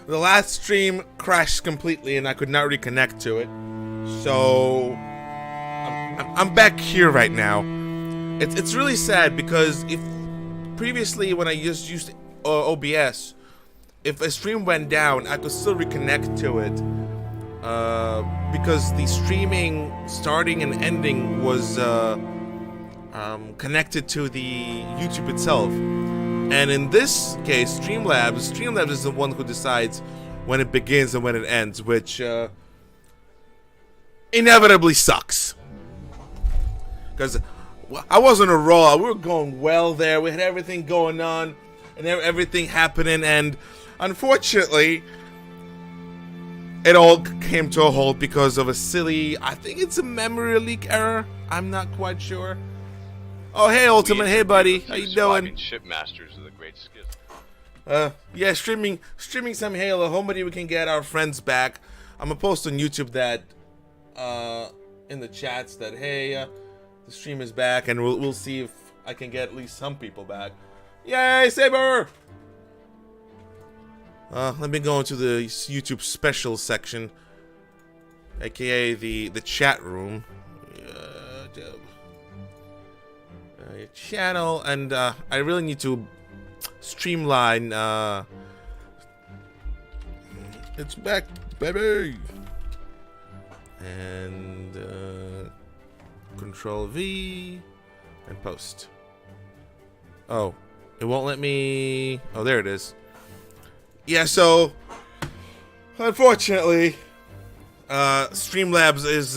The last stream crashed completely and I could not reconnect to it. So I'm back here right now. It's really sad because if previously when I just used OBS, if a stream went down, I could still reconnect to it because the streaming starting and ending was connected to the YouTube itself. And in this case, Streamlabs is the one who decides when it begins and when it ends, which inevitably sucks. Because I was on a roll, we were going well there, we had everything going on, and everything happening, and unfortunately, it all came to a halt because of a silly, I think it's a memory leak error, I'm not quite sure. Oh, hey, Ultimate. Hey, buddy. How you doing? Shipmasters of the great skill. Yeah, streaming some Halo. Hopefully we can get our friends back. I'm gonna post on YouTube that, in the chats that, hey, the stream is back, and we'll see if I can get at least some people back. Yay, Saber! Let me go into the YouTube special section, aka the chat room. Your channel, and I really need to streamline. It's back, baby. And Control V and post. Oh, it won't let me. Oh, there it is. Yeah, so unfortunately, Streamlabs is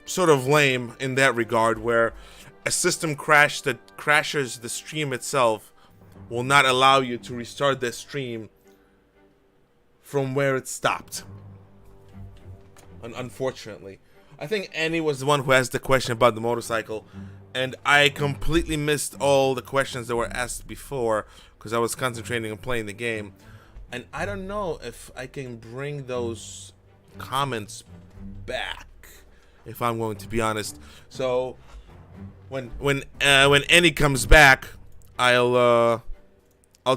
sort of lame in that regard, where a system crash that crashes the stream itself will not allow you to restart the stream from where it stopped. Unfortunately. I think Annie was the one who asked the question about the motorcycle, and I completely missed all the questions that were asked before because I was concentrating on playing the game. And I don't know if I can bring those comments back, if I'm going to be honest. So when Annie comes back, I'll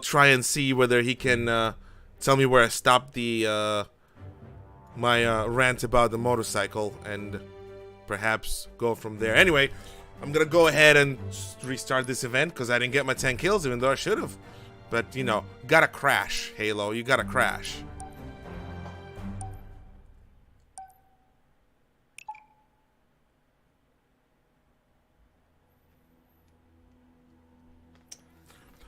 try and see whether he can tell me where I stopped the my rant about the motorcycle, and perhaps go from there. Anyway, I'm gonna go ahead and restart this event because I didn't get my 10 kills, even though I should have. But you know, gotta crash, Halo. You gotta crash.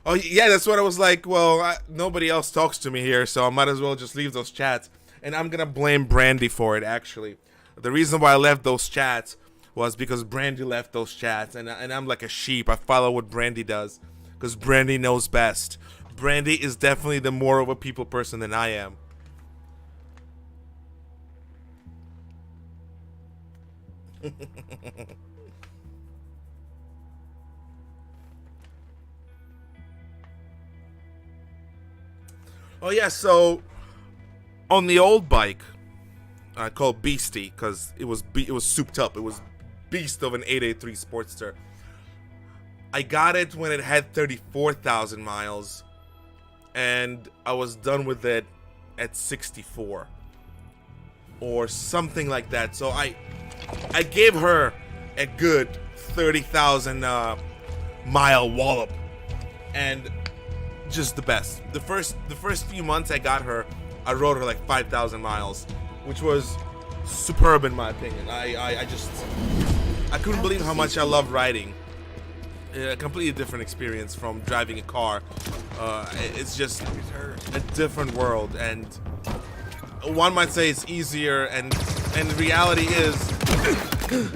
Oh, yeah, that's what I was like. Well, nobody else talks to me here, so I might as well just leave those chats. And I'm going to blame Brandy for it, actually. The reason why I left those chats was because Brandy left those chats. And I'm like a sheep. I follow what Brandy does because Brandy knows best. Brandy is definitely the more of a people person than I am. Oh yeah, so on the old bike, I called Beastie because it was souped up. It was beast of an 883 Sportster. I got it when it had 34,000 miles, and I was done with it at 64 or something like that. So I gave her a good 30,000 mile wallop, and just the best. The first few months I got her, I rode her like 5,000 miles, which was superb in my opinion. I couldn't believe how much I love riding. A completely different experience from driving a car. It's just a different world, and one might say it's easier, and reality is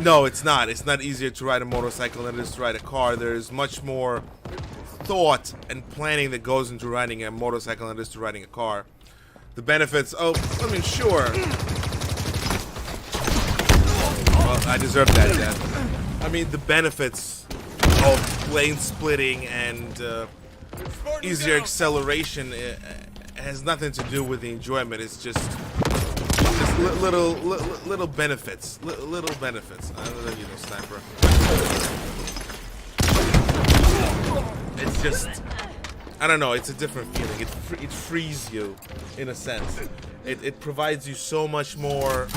no, it's not. It's not easier to ride a motorcycle than it is to ride a car. There's much more thought and planning that goes into riding a motorcycle than it is to riding a car. The benefits, oh, I mean, sure. Well, I deserve that death. I mean, the benefits of lane splitting and easier acceleration has nothing to do with the enjoyment. It's just little benefits. Little benefits. I don't know, you know, sniper. It's just I don't know, it's a different feeling. It frees you, in a sense. It provides you so much more.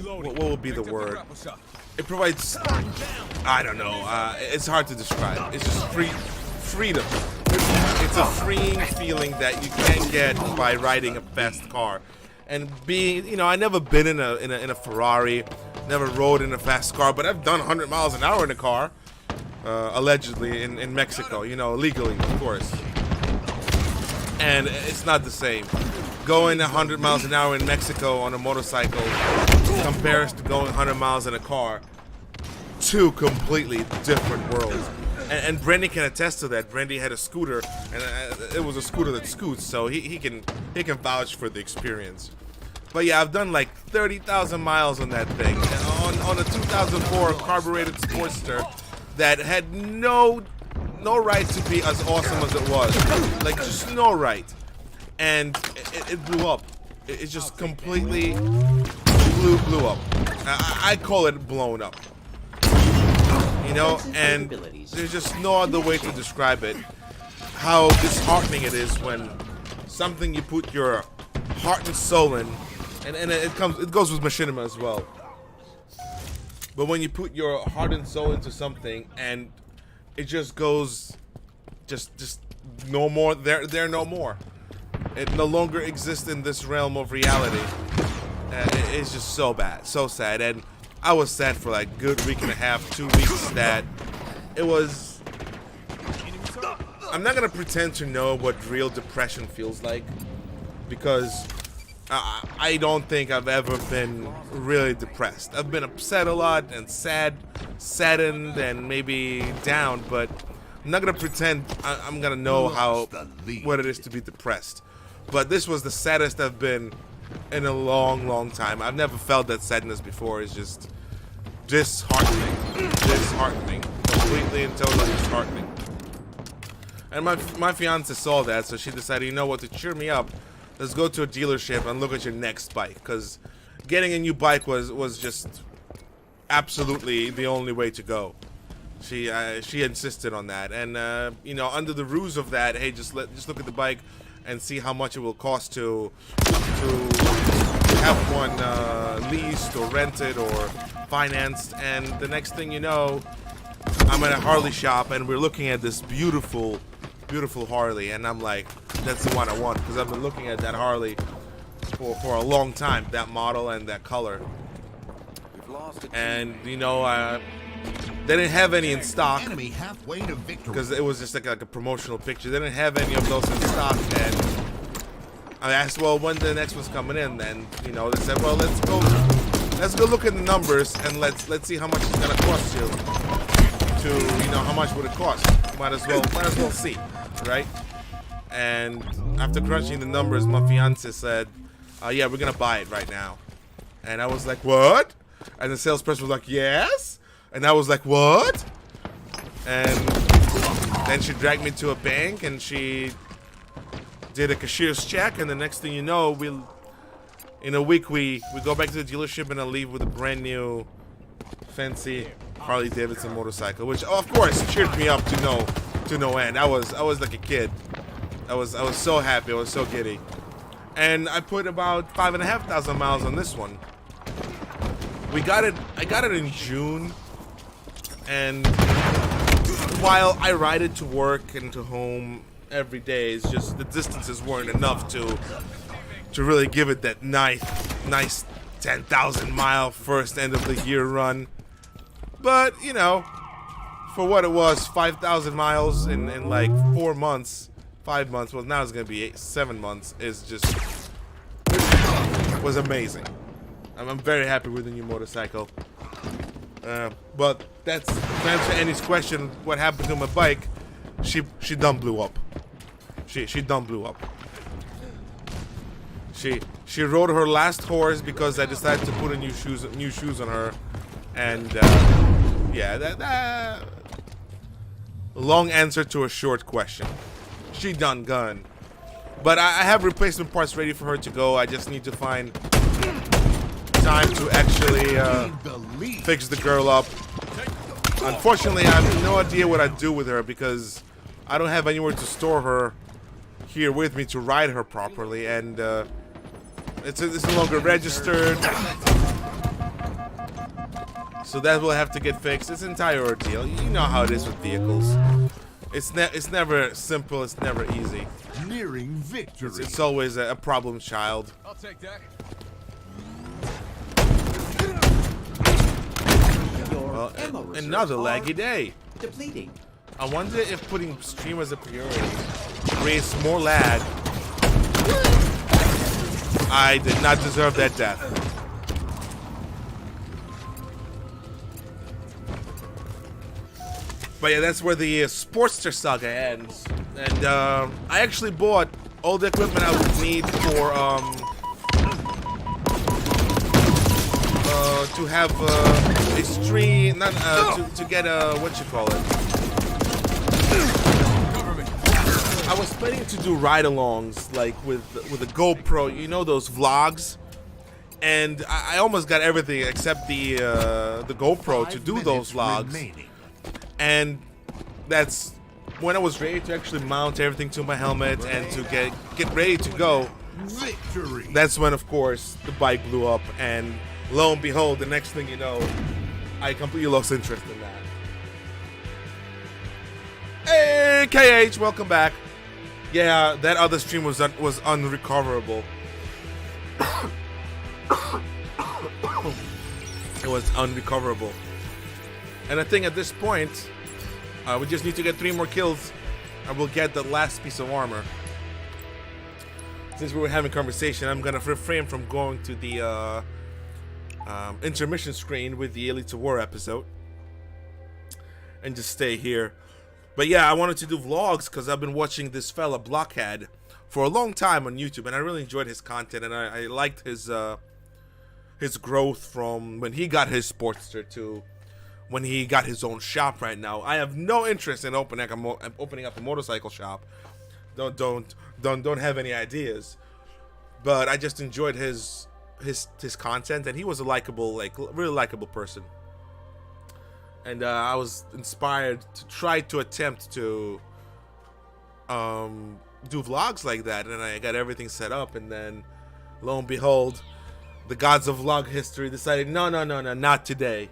What would be the word? It provides, I don't know, it's hard to describe. It's just freedom. It's a freeing feeling that you can't get by riding a fast car. And being, you know, I never been in a Ferrari, never rode in a fast car, but I've done 100 miles an hour in a car, allegedly in Mexico, you know, legally, of course. And it's not the same. Going 100 miles an hour in Mexico on a motorcycle compares to going 100 miles in a car. Two completely different worlds. And Brandy can attest to that. Brandy had a scooter, and it was a scooter that scoots, so he can vouch for the experience. But yeah, I've done like 30,000 miles on that thing, on a 2004 carbureted Sportster that had no right to be as awesome as it was. Like, just no right. And it blew up. It just completely blew up. I call it blown up. You know, and there's just no other way to describe it. How disheartening it is when something you put your heart and soul in, and it goes with machinima as well. But when you put your heart and soul into something and it just goes, just no more. They're no more. It no longer exists in this realm of reality. It's just so bad, so sad, and I was sad for like a good week and a half, 2 weeks. That it was. I'm not gonna pretend to know what real depression feels like, because I don't think I've ever been really depressed. I've been upset a lot and saddened, and maybe down, but I'm not gonna pretend I'm gonna know what it is to be depressed. But this was the saddest I've been in a long time. I've never felt that sadness before. It's just disheartening, completely and totally disheartening. And my fiance saw that, so she decided, you know what, to cheer me up, let's go to a dealership and look at your next bike, because getting a new bike was just absolutely the only way to go. She insisted on that, and you know, under the ruse of that, hey, just look at the bike and see how much it will cost to have one leased or rented or financed. And the next thing you know, I'm at a Harley shop and we're looking at this beautiful Harley, and I'm like, that's the one I want, because I've been looking at that Harley for a long time, that model and that color. And you know, they didn't have any in stock because it was just like a promotional picture. They didn't have any of those in stock, and I asked, well, when the next one's coming in? And you know, they said, well, let's go look at the numbers and let's see how much it's gonna cost you. To, you know, how much would it cost? Might as well see, right? And after crunching the numbers, my fiance said, yeah, we're gonna buy it right now. And I was like, what? And the salesperson was like, yes. And I was like, what? And then she dragged me to a bank and she did a cashier's check, and the next thing you know, in a week we go back to the dealership and I leave with a brand new fancy Harley Davidson motorcycle, which of course cheered me up to no end. I was like a kid. I was so happy, I was so giddy. And I put about 5,500 miles on this one. I got it in June. And while I ride it to work and to home every day, it's just the distances weren't enough to really give it that nice 10,000 mile first end of the year run. But you know, for what it was, 5,000 miles in like 4 months, 5 months. Well, now it's gonna be 7 months. Was amazing. I'm very happy with the new motorcycle. But that's, to answer Annie's question, what happened to my bike, she done blew up. She done blew up. She rode her last horse because I decided to put a new shoes on her, and yeah, that long answer to a short question. She done gone. But I have replacement parts ready for her to go. I just need to find time to actually fix the girl up. Unfortunately, I have no idea what I'd do with her because I don't have anywhere to store her here with me to ride her properly, and it's no longer registered. So that will have to get fixed. It's an entire ordeal. You know how it is with vehicles. It's never simple. It's never easy. Nearing victory. It's always a problem child. I'll take that. Well, another laggy day. Depleting. I wonder if putting stream as a priority creates more lag. I did not deserve that death. But yeah, that's where the Sportster saga ends. And I actually bought all the equipment I would need for to have a stream, not to get a what you call it. I was planning to do ride-alongs like with a GoPro, you know, those vlogs, and I almost got everything except the GoPro to do those vlogs. Remaining. And that's when I was ready to actually mount everything to my helmet and to get ready to go. Victory. That's when, of course, the bike blew up, and lo and behold, the next thing you know, I completely lost interest in that. Hey, KH, welcome back. Yeah, that other stream was unrecoverable. It was unrecoverable. And I think at this point, we just need to get 3 more kills, and we'll get the last piece of armor. Since we were having conversation, I'm gonna refrain from going to the intermission screen with the Elite to War episode, and just stay here. But yeah, I wanted to do vlogs because I've been watching this fella Blockhead for a long time on YouTube, and I really enjoyed his content, and I liked his growth from when he got his Sportster to when he got his own shop right now. I have no interest in opening up a motorcycle shop. Don't have any ideas. But I just enjoyed his content, and he was a likable, really likable person. And I was inspired to try to attempt to do vlogs like that, and I got everything set up, and then lo and behold, the gods of vlog history decided, no, not today.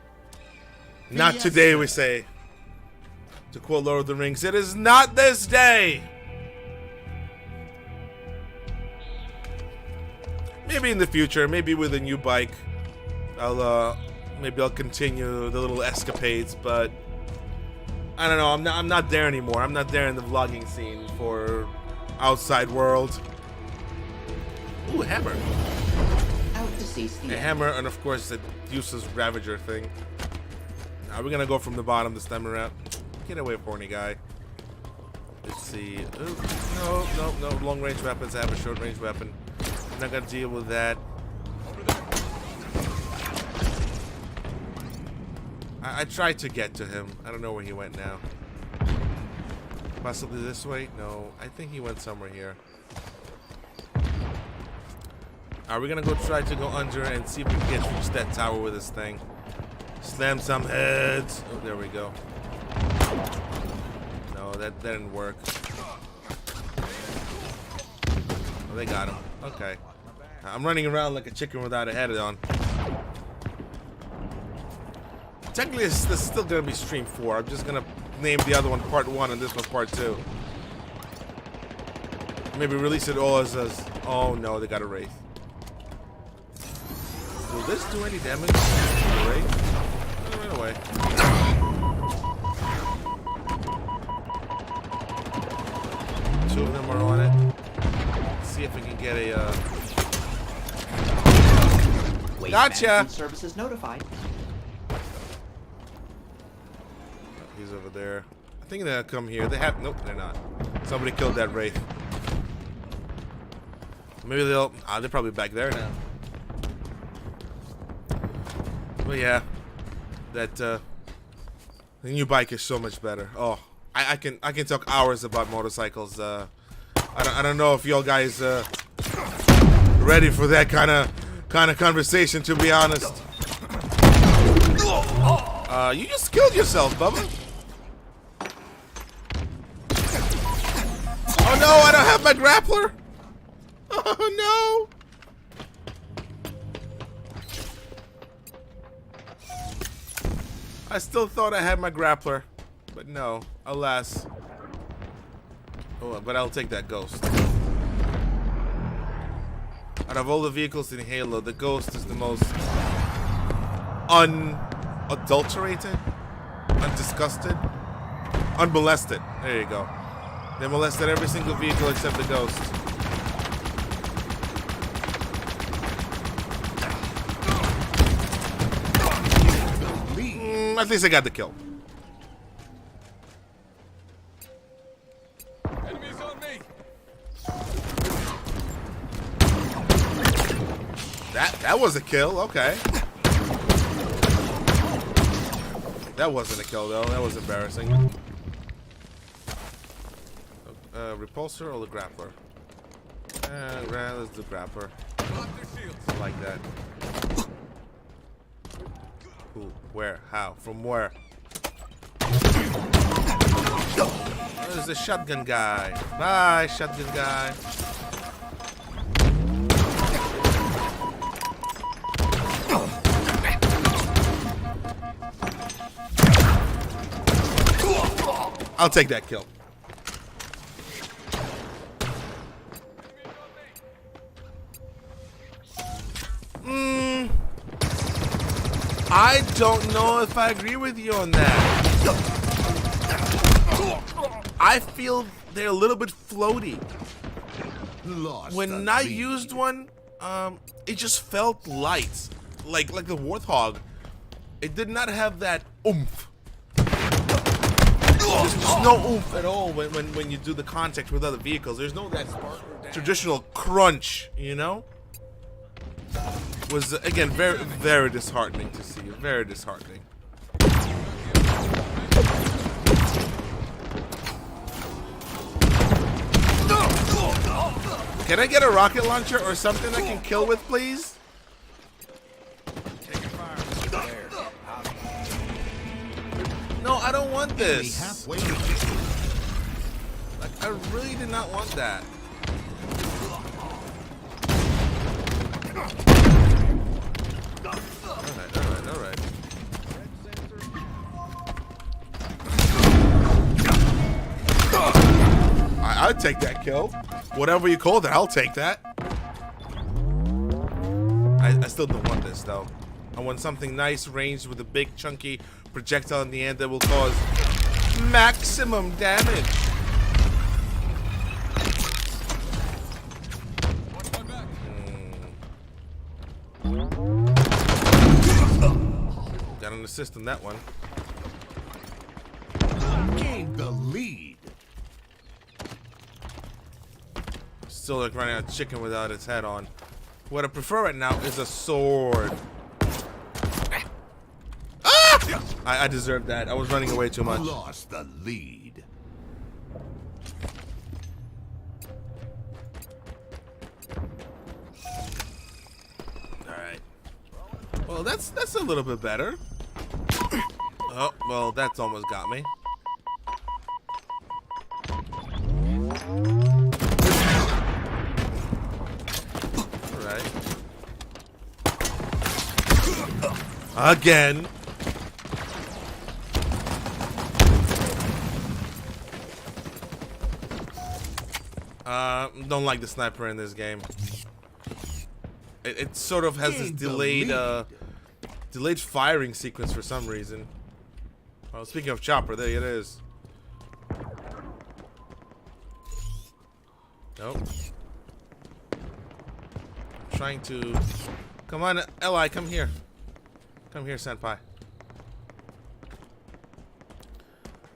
Not today, we say. To quote Lord of the Rings, it is not this day. Maybe in the future, maybe with a new bike, maybe I'll continue the little escapades, but I don't know. I'm not there anymore. I'm not there in the vlogging scene for outside world. Ooh, a hammer. Out to cease the A hammer, and of course the useless Ravager thing. Now we're gonna go from the bottom this time around. Get away, horny guy. Let's see. Ooh, no. Long range weapons have a short range weapon. I'm not gonna deal with that. I tried to get to him. I don't know where he went now. Possibly this way? No, I think he went somewhere here. Are we gonna go try to go under and see if we can reach that tower with this thing? Slam some heads. Oh, there we go. No, that didn't work. Oh, they got him. Okay. I'm running around like a chicken without a head on. Technically, this is still gonna be stream 4. I'm just gonna name the other one part 1 and this one part 2. Maybe release it all as oh no, they got a Wraith. Will this do any damage to the Wraith? It went away. Two of them are on it. Let's see if we can get a Waste gotcha! management services notified. He's over there. I think they'll come here. They have nope, they're not. Somebody killed that Wraith. Maybe they'll they're probably back there now. But yeah. That the new bike is so much better. Oh, I can talk hours about motorcycles. I don't know if y'all guys ready for that kind of conversation, to be honest. You just killed yourself, Bubba. no, I don't have my grappler. Oh, no. I still thought I had my grappler, but no, alas. Oh, but I'll take that Ghost. Out of all the vehicles in Halo, the Ghost is the most unadulterated, undisgusted, unmolested. There you go. They molested every single vehicle except the Ghost. At least I got the kill. Enemies on me. That was a kill. Okay. That wasn't a kill though. That was embarrassing. Repulsor or the grappler? Let's do grappler. I like that. Who? Where? How? From where? There's the shotgun guy. Bye, shotgun guy. I'll take that kill. I don't know if I agree with you on that. I feel they're a little bit floaty. When I used one, it just felt light, like the Warthog. It did not have that oomph. There's just no oomph at all when you do the contact with other vehicles. There's no that traditional crunch, you know? Was again very, very disheartening to see. Very disheartening. Can I get a rocket launcher or something I can kill with, please? No, I don't want this. Like, I really did not want that. Alright. I'd take that kill. Whatever you call that, I'll take that. I still don't want this, though. I want something nice, ranged with a big, chunky projectile in the end that will cause maximum damage. Got an assist on that one. Gained the lead. Still like running out of chicken without its head on. What I prefer right now is a sword. Ah! I deserved that. I was running away too much. Lost the lead. Alright. Well, that's a little bit better. Oh, well, that's almost got me. Alright. Again. Don't like the sniper in this game. It sort of has this delayed firing sequence for some reason. Well, speaking of chopper, there it is. Nope. I'm trying to. Come on, Li, come here. Come here, senpai.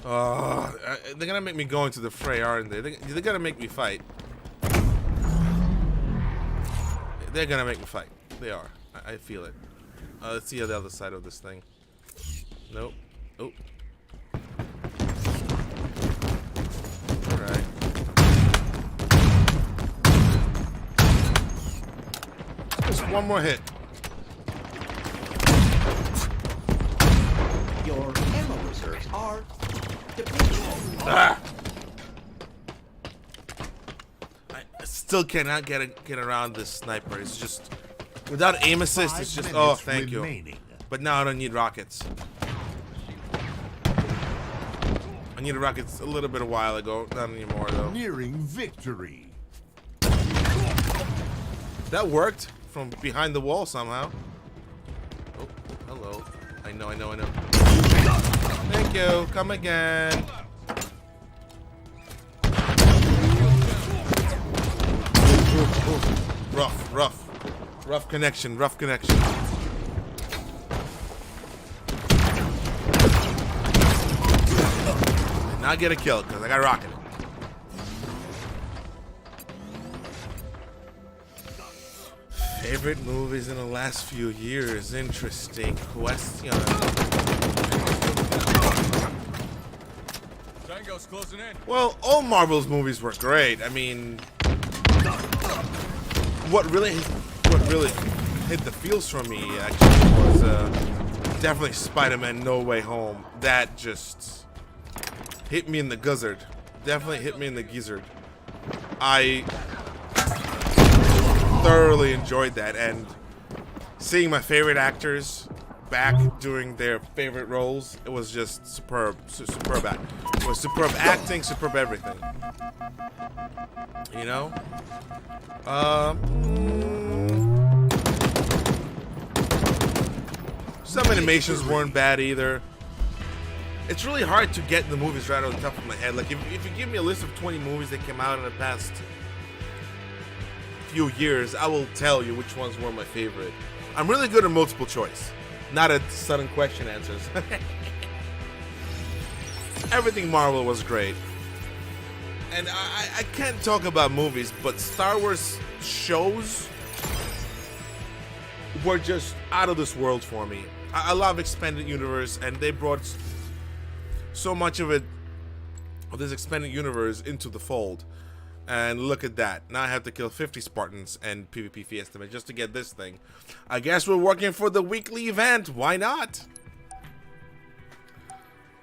Oh, they're gonna make me go into the fray, aren't they? They're gonna make me fight. They're gonna make me fight. They are. I feel it. Let's see the other side of this thing. Nope. Oh. Alright. Just one more hit. Your ammo reserves are depleted. Ah! still cannot get around this sniper. It's just without aim assist. It's just thank you. But now I don't need rockets. I needed rockets a little bit a while ago. Not anymore though. Nearing victory. That worked from behind the wall somehow. Oh, hello. I know. Thank you. Come again. Rough connection. Did not get a kill because I got rocketed. Favorite movies in the last few years? Interesting question. Tango's closing in. Well, all Marvel's movies were great. I mean, what really hit the feels for me actually was definitely Spider-Man No Way Home. That just hit me in the gizzard. Definitely hit me in the gizzard. I thoroughly enjoyed that, and seeing my favorite actors back doing their favorite roles, it was just superb. It was superb acting, superb everything. You know? Some animations weren't bad either. It's really hard to get the movies right on the top of my head. Like, if you give me a list of 20 movies that came out in the past few years, I will tell you which ones were my favorite. I'm really good at multiple choice, not at sudden question answers. Everything Marvel was great. And I can't talk about movies, but Star Wars shows were just out of this world for me. I love Expanded Universe, and they brought so much of this Expanded Universe into the fold. And look at that. Now I have to kill 50 Spartans and PvP Fiesta just to get this thing. I guess we're working for the weekly event. Why not?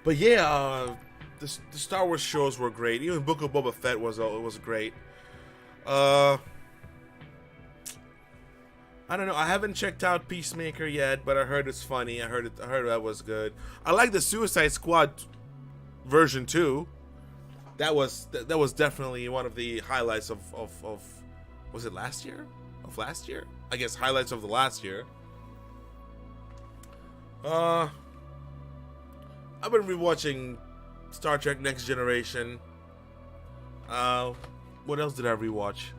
But yeah, the Star Wars shows were great. Even Book of Boba Fett was great. I don't know. I haven't checked out Peacemaker yet, but I heard it's funny. I heard that was good. I like the Suicide Squad version too. That was definitely one of the highlights of was it last year? Of last year? I guess highlights of the last year. I've been rewatching Star Trek Next Generation. What else did I rewatch?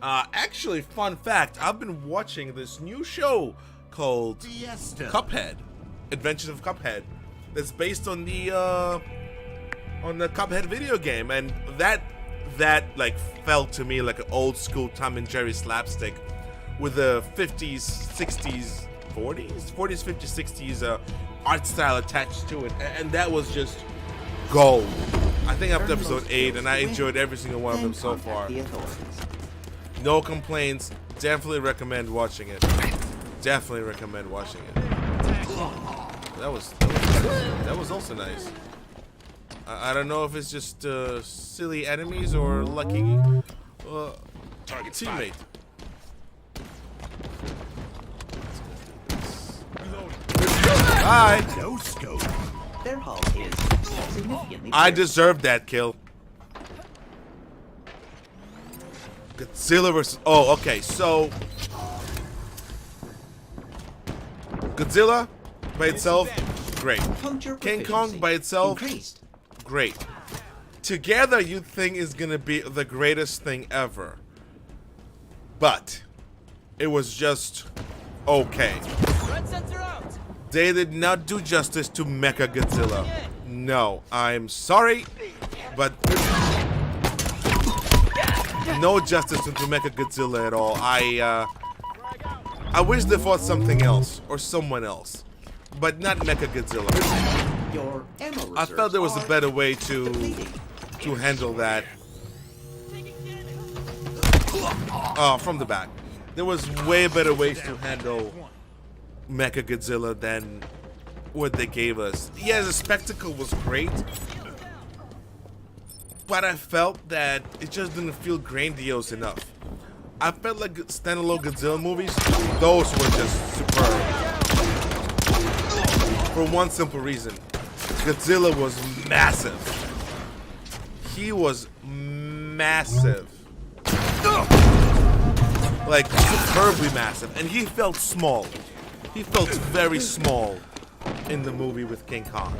Actually, fun fact, I've been watching this new show called Cuphead. Adventures of Cuphead. That's based on the Cuphead video game, and that like felt to me like an old school Tom and Jerry slapstick with the 50s, 60s, 40s, 50s, 60s art style attached to it, and that was just gold. I think up to episode 8, and I enjoyed every single one of them so far. No complaints. Definitely recommend watching it. Definitely recommend watching it. That was also nice. I don't know if it's just silly enemies or lucky teammate. Bye. No scope. Their hull is significantly I bigger. deserved that kill. Godzilla versus... Oh, okay, so... Godzilla by itself, great. Puncture King Kong proficiency by itself, increased. great. Together, you'd think is gonna be the greatest thing ever. But, it was just okay. They did not do justice to Mecha Godzilla. No, I'm sorry, but... no justice to Mecha Godzilla at all. I wish they fought something else or someone else, but not Mecha Godzilla. Your ammo I felt there was a reserves better way depleting. to handle that. From the back. There was way better ways to handle Mecha Godzilla than what they gave us. Yeah, the spectacle was great. but I felt that it just didn't feel grandiose enough. I felt like standalone Godzilla movies, those were just superb. For one simple reason, Godzilla was massive. He was massive. Like, superbly massive. And he felt small. He felt very small in the movie with King Kong.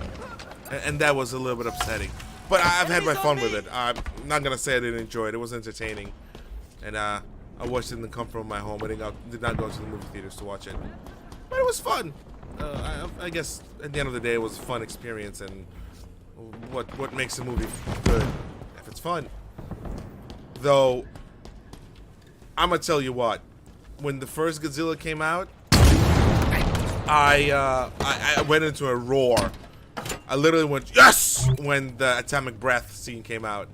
And that was a little bit upsetting. But I've had my fun with it. I'm not going to say I didn't enjoy it. It was entertaining. And I watched it in the comfort of my home. I did not go to the movie theaters to watch it. But it was fun. I guess at the end of the day, it was a fun experience. And what makes a movie good? If it's fun. Though, I'm going to tell you what. When the first Godzilla came out, I went into a roar. I literally went, yes! When the atomic breath scene came out.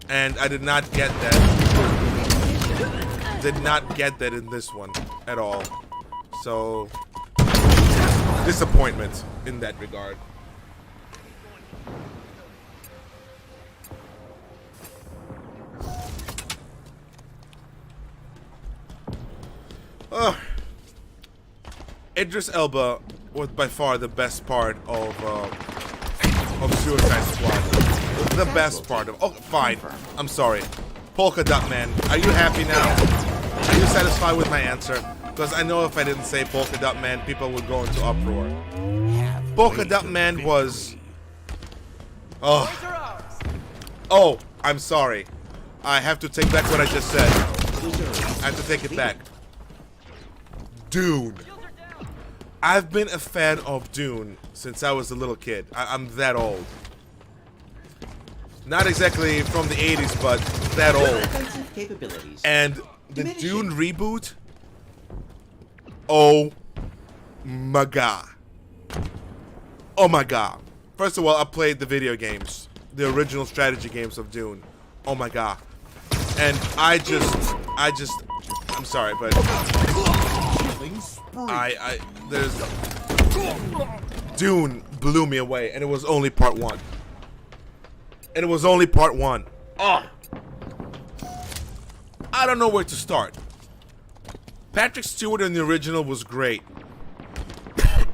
And I did not get that. Did not get that in this one at all. So, disappointment in that regard. Idris Elba was by far the best part of Suicide Squad. The best part of. Oh, fine. I'm sorry. Polka Dot Man. Are you happy now? Are you satisfied with my answer? Because I know if I didn't say Polka Dot Man, people would go into uproar. Polka Dot Man was. Oh. Oh, I'm sorry. I have to take back what I just said. I have to take it back. Dune. I've been a fan of Dune since I was a little kid. I'm that old. Not exactly from the 80s, but that old. And the Dune reboot, oh my god. Oh my god. First of all, I played the video games. The original strategy games of Dune. Oh my god. And I'm sorry, but Dune blew me away, and it was only part one. Oh. I don't know where to start. Patrick Stewart in the original was great.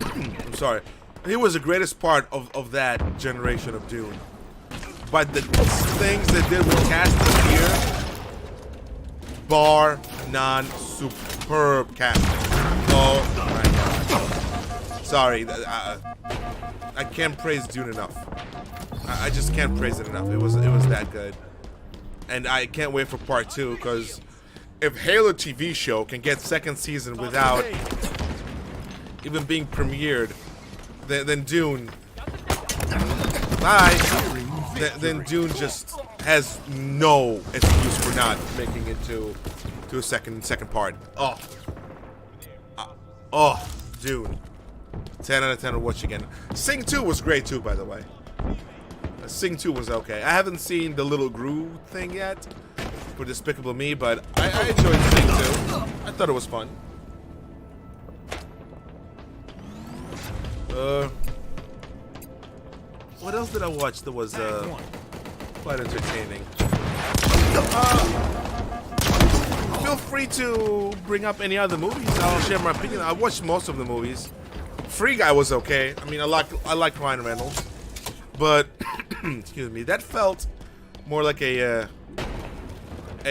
I'm sorry. He was the greatest part of that generation of Dune. But the things that did with casting here, bar none, superb casting. Oh my god. Sorry, I can't praise Dune enough. I just can't praise it enough. It was that good. And I can't wait for part 2, because if Halo TV show can get second season without even being premiered, then Dune, bye. Then Dune just has no excuse for not making it to a second part. Oh, Dune. 10 out of 10 to watch again. Sing 2 was great too, by the way. Sing 2 was okay. I haven't seen the little Gru thing yet for Despicable Me, but I enjoyed Sing 2. I thought it was fun. What else did I watch that was quite entertaining? Feel free to bring up any other movies. I'll share my opinion. I watched most of the movies. Free Guy was okay. I mean, I like Ryan Reynolds, but excuse me, that felt more like a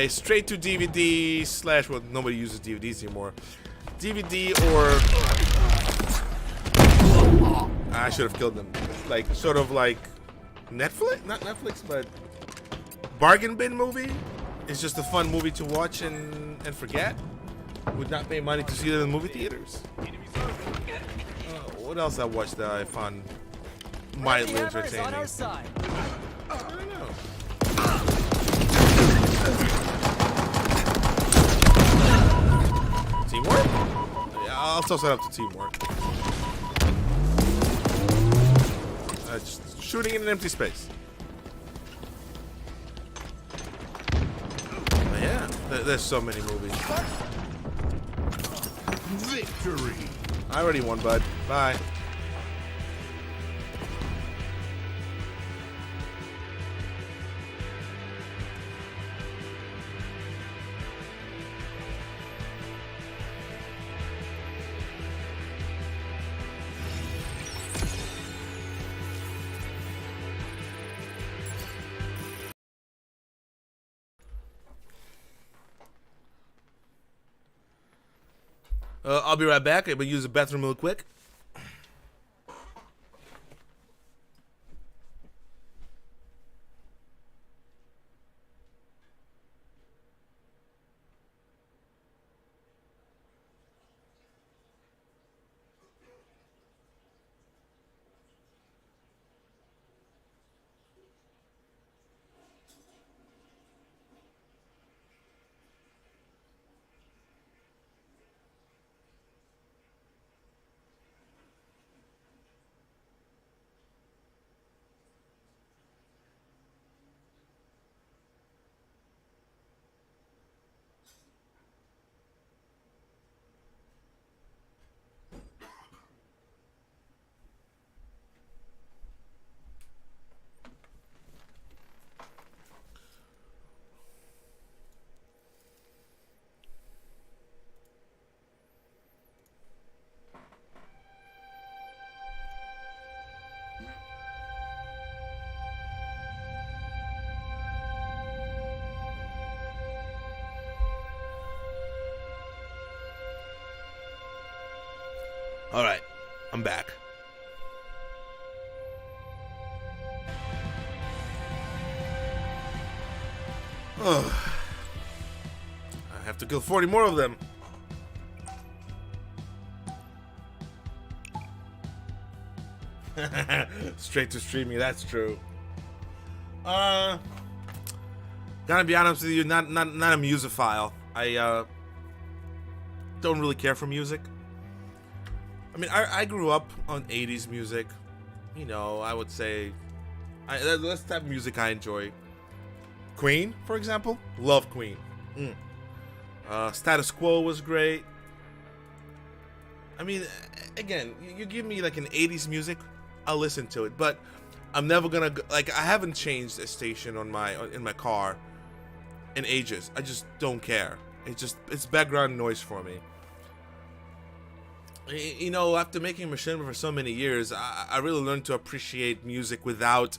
straight to DVD / well, nobody uses DVDs anymore. DVD or I should have killed them. Like sort of like Netflix, not Netflix, but bargain bin movie. It's just a fun movie to watch and forget. Would not pay money to see it in the movie theaters. What else I watched that I found mildly entertaining? I don't know. Teamwork? Yeah, I'll toss it up to Teamwork. Just shooting in an empty space. But yeah, there's so many movies. Victory! I already won, bud. Bye. I'll be right back. I'm gonna use the bathroom real quick. All right, I'm back. Oh, I have to kill 40 more of them. Straight to streaming, that's true. Gotta be honest with you, not a musophile. I don't really care for music. I mean, I grew up on 80s music. You know, I would say that's the type of music I enjoy. Queen, for example. Love Queen. Status Quo was great. I mean, again, you give me like an 80s music, I'll listen to it. But I'm never gonna like. I haven't changed a station in my car in ages. I just don't care. It's background noise for me. You know, after making machinima for so many years, I really learned to appreciate music without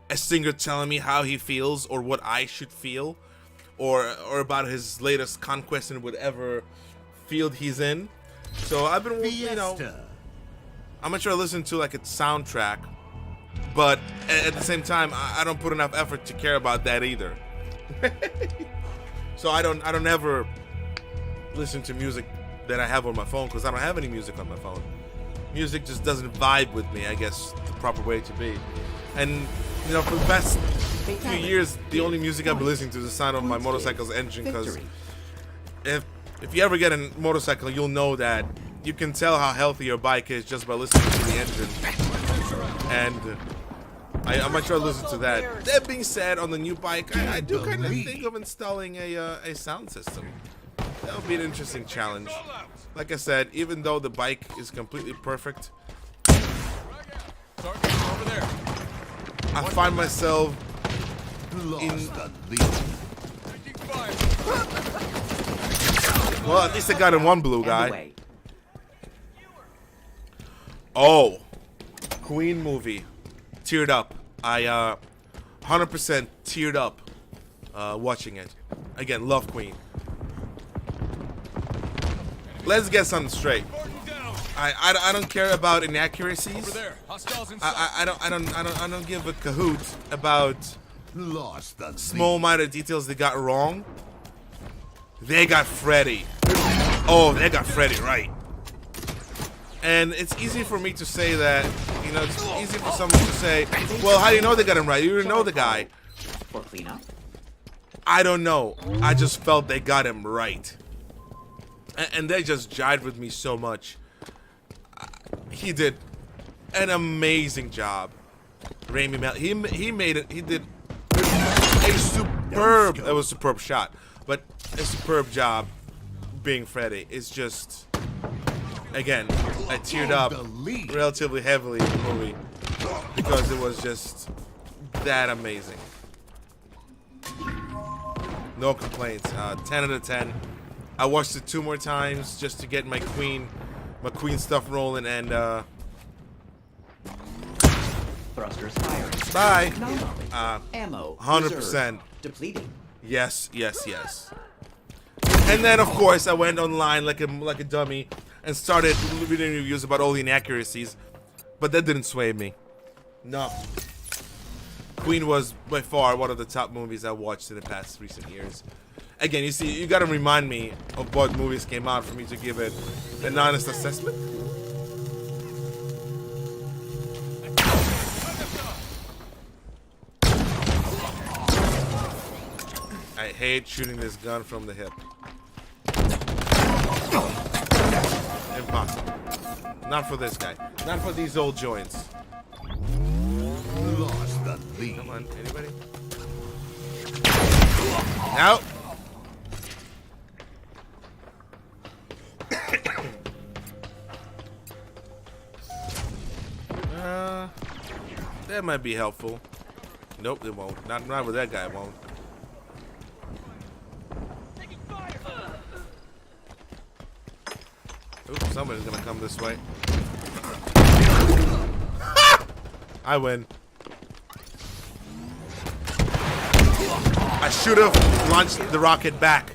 a singer telling me how he feels or what I should feel, or about his latest conquest in whatever field he's in. So I've been, you know, I'm not sure I listen to like a soundtrack, but at the same time, I don't put enough effort to care about that either. So I don't ever listen to music that I have on my phone because I don't have any music on my phone. Music just doesn't vibe with me, I guess the proper way to be. And you know, for the past few years, the only music I've been listening to is the sound of my motorcycle's engine. Because if you ever get a motorcycle, you'll know that you can tell how healthy your bike is just by listening to the engine. And I'm not sure I listen to that. That being said, on the new bike, I do kind of think of installing a sound system. That would be an interesting challenge. Like I said, even though the bike is completely perfect, I find myself in... Well, at least I got in one blue guy. Oh, Queen movie. Teared up. I 100% teared up watching it. Again, love Queen. Let's get something straight. I don't care about inaccuracies. I don't give a cahoot about small minor details they got wrong. They got Freddy. Oh, they got Freddy right. And it's easy for me to say that, you know, it's easy for someone to say, well, how do you know they got him right? You didn't know the guy. For cleanup. I don't know. I just felt they got him right. And they just jived with me so much. He did an amazing job. Rami Malek, he made it. He did a superb. It was a superb shot, but a superb job being Freddy. It's just, again, I teared up relatively heavily in the movie because it was just that amazing. No complaints. 10 out of 10. I watched it 2 more times just to get my Queen stuff rolling, and Thrusters firing. bye. Ammo. 100%. Depleting. Yes. And then of course I went online like a dummy. and started reading reviews about all the inaccuracies, but that didn't sway me. No. Queen was by far one of the top movies I watched in the past recent years. Again, you see, you gotta remind me of what movies came out for me to give it an honest assessment. I hate shooting this gun from the hip. Impossible. Not for this guy. Not for these old joints. Lost the lead. Come on, anybody? Out. That might be helpful. Nope, it won't. Not with that guy, it won't. Oops, somebody's gonna come this way. I win. I should have launched the rocket back.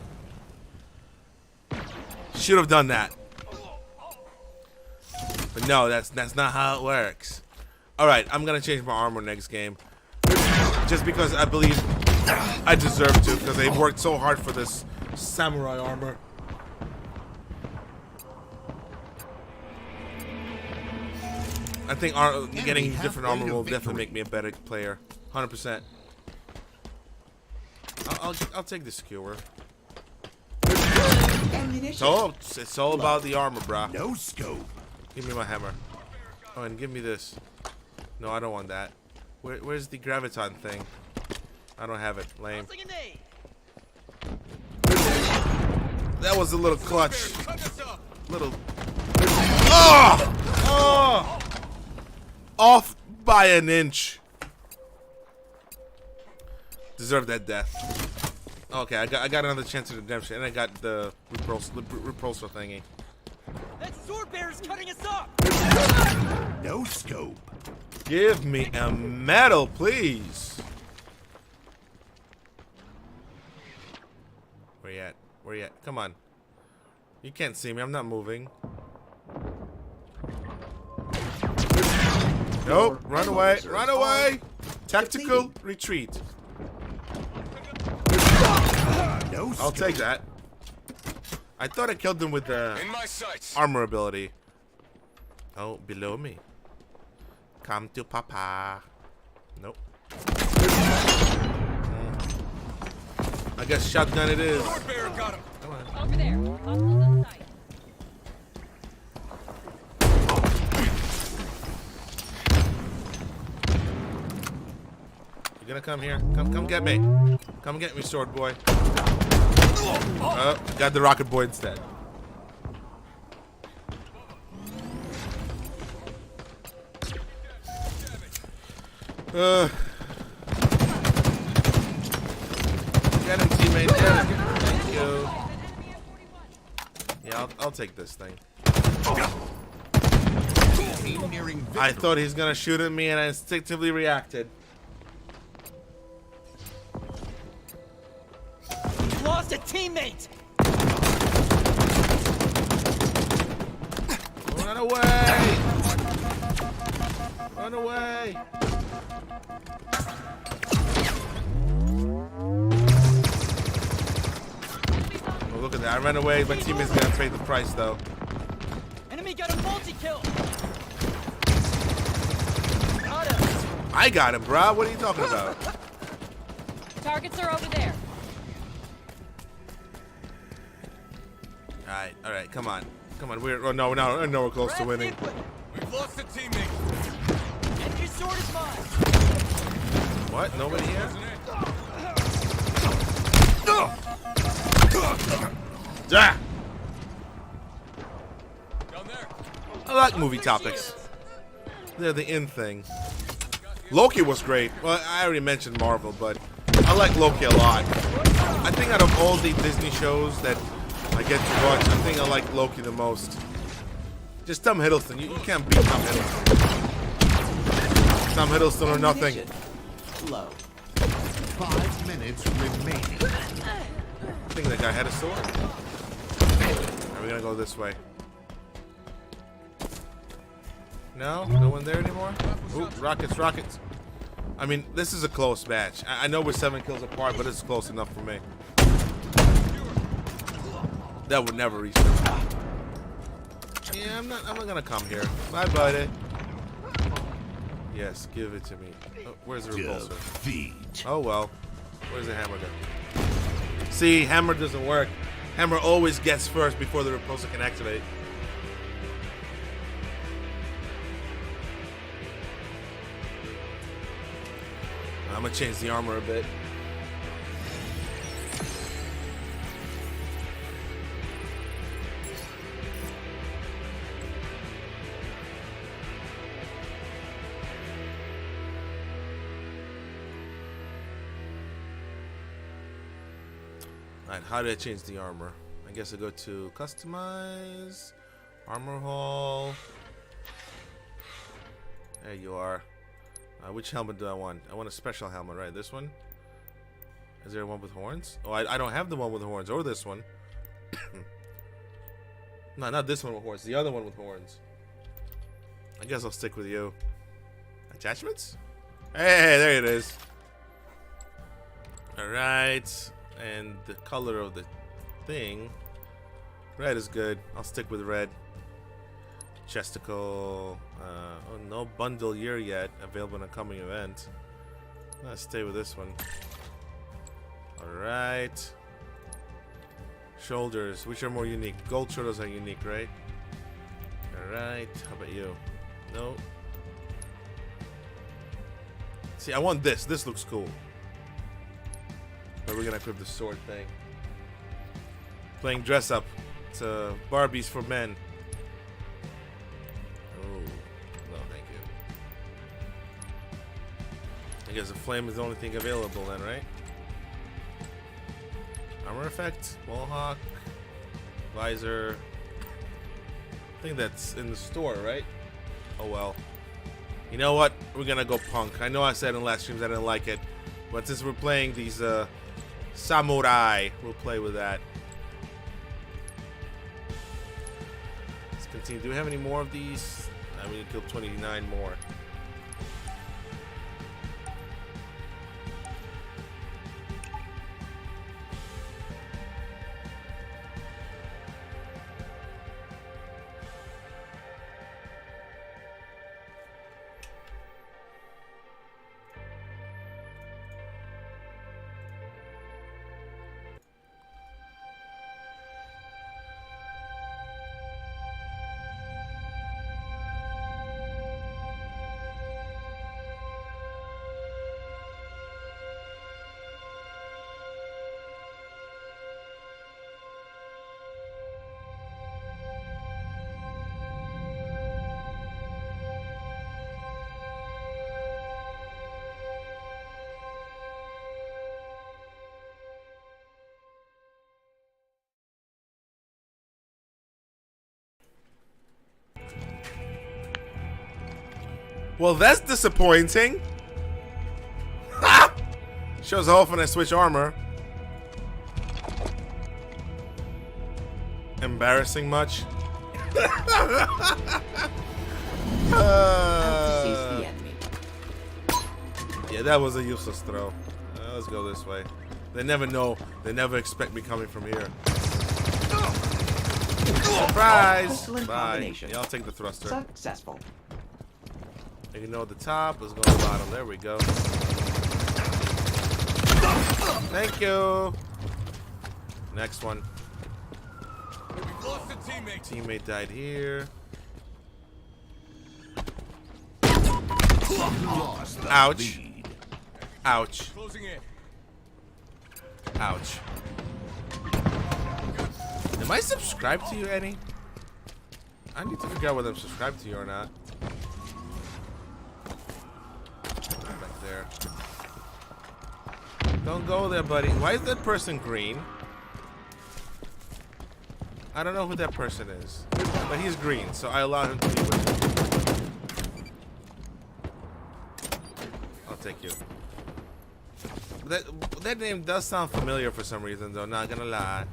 Should have done that. But no, that's not how it works. Alright, I'm gonna change my armor next game. Just because I believe I deserve to, because they worked so hard for this samurai armor. I think getting different armor will definitely make me a better player. 100%. I'll take the skewer. It's all about the armor, brah. No scope. Give me my hammer. Oh, and give me this. No, I don't want that. Where's the graviton thing? I don't have it. Lame. That was a little clutch. Little. Oh! Oh! Off by an inch. Deserve that death. Okay, I got another chance of redemption, and I got the repulsor thingy. That sword bear's cutting us off. No scope. Give me a medal, please. Where you at? Where you at? Come on. You can't see me. I'm not moving. Nope. Run away. Run away. Tactical retreat. No scope. I'll take that. I thought I killed them with the armor ability. Oh, below me. Come to Papa. Nope. I guess shotgun it is. Come on. Over there. Hostiles on site. You gonna come here? Come get me. Come get me, sword boy. Got the rocket boy instead. Get him, teammate. Get him. Thank you. Yeah, I'll take this thing. Team nearing victory. I thought he's gonna shoot at me, and I instinctively reacted. Lost a teammate. Run away! Run away! Oh, look at that. I ran away. My teammate's gonna pay the price, though. Enemy got a multi-kill. Got him. I got him, bruh. What are you talking about? Targets are over there. Alright, come on. Come on, we're I know we're close to winning. We've lost a teammate. Enemy sword is mine. What? Nobody here? Ah! Down there. I like movie topics. They're the in thing. Loki was great. Well, I already mentioned Marvel, but I like Loki a lot. I think out of all the Disney shows that I get to watch, I think I like Loki the most. Just Tom Hiddleston. You can't beat Tom Hiddleston. Tom Hiddleston or nothing. Low. 5 minutes remaining. I think that guy had a sword. Are we gonna go this way? No? No one there anymore? Ooh, rockets, rockets. I mean, this is a close match. I know we're 7 kills apart, but it's close enough for me. That would never reach them. Yeah, I'm not gonna come here. Bye, buddy. Yes, give it to me. Oh, where's the repulsor? Defeat. Oh well. Where's the hammer gun? See, hammer doesn't work. Hammer always gets first before the repulsor can activate. I'm gonna change the armor a bit. Alright, how do I change the armor? I guess I go to customize, armor hall. There you are. Which helmet do I want? I want a special helmet, right? This one? Is there one with horns? Oh, I don't have the one with horns, or this one. No, not this one with horns. The other one with horns. I guess I'll stick with you. Attachments? Hey, there it is. Alright. And the color of the thing. Red is good. I'll stick with red. Chesticle. Oh, no bundle year yet. Available in a coming event. Let's stay with this one. Alright. Shoulders. Which are more unique? Gold shoulders are unique, right? Alright. How about you? No. See, I want this. This looks cool. But we're gonna equip the sword thing. Playing dress up. It's Barbies for men. Oh, no, thank you. I guess the flame is the only thing available then, right? Armor effect, Mohawk, visor. I think that's in the store, right? Oh well. You know what? We're gonna go punk. I know I said in last streams I didn't like it, but since we're playing these samurai, we'll play with that. Let's continue. Do we have any more of these? We need to kill 29 more. Well, that's disappointing. Ha! Shows how often I switch armor. Embarrassing much? Yeah, that was a useless throw. Let's go this way. They never know. They never expect me coming from here. Surprise! Excellent Bye. combination. Yeah, I'll take the thruster. Successful. Ignore the top. Let's go to the bottom. There we go. Thank you. Next one. We've lost a teammate. Teammate died here. Lost the Ouch. lead. Ouch. Closing in. Ouch. Am I subscribed to you, Eddie? I need to figure out whether I'm subscribed to you or not. Back there. Don't go there, buddy. Why is that person green? I don't know who that person is. But he's green, so I allow him to be with me. I'll take you. That name does sound familiar for some reason, though, not gonna lie.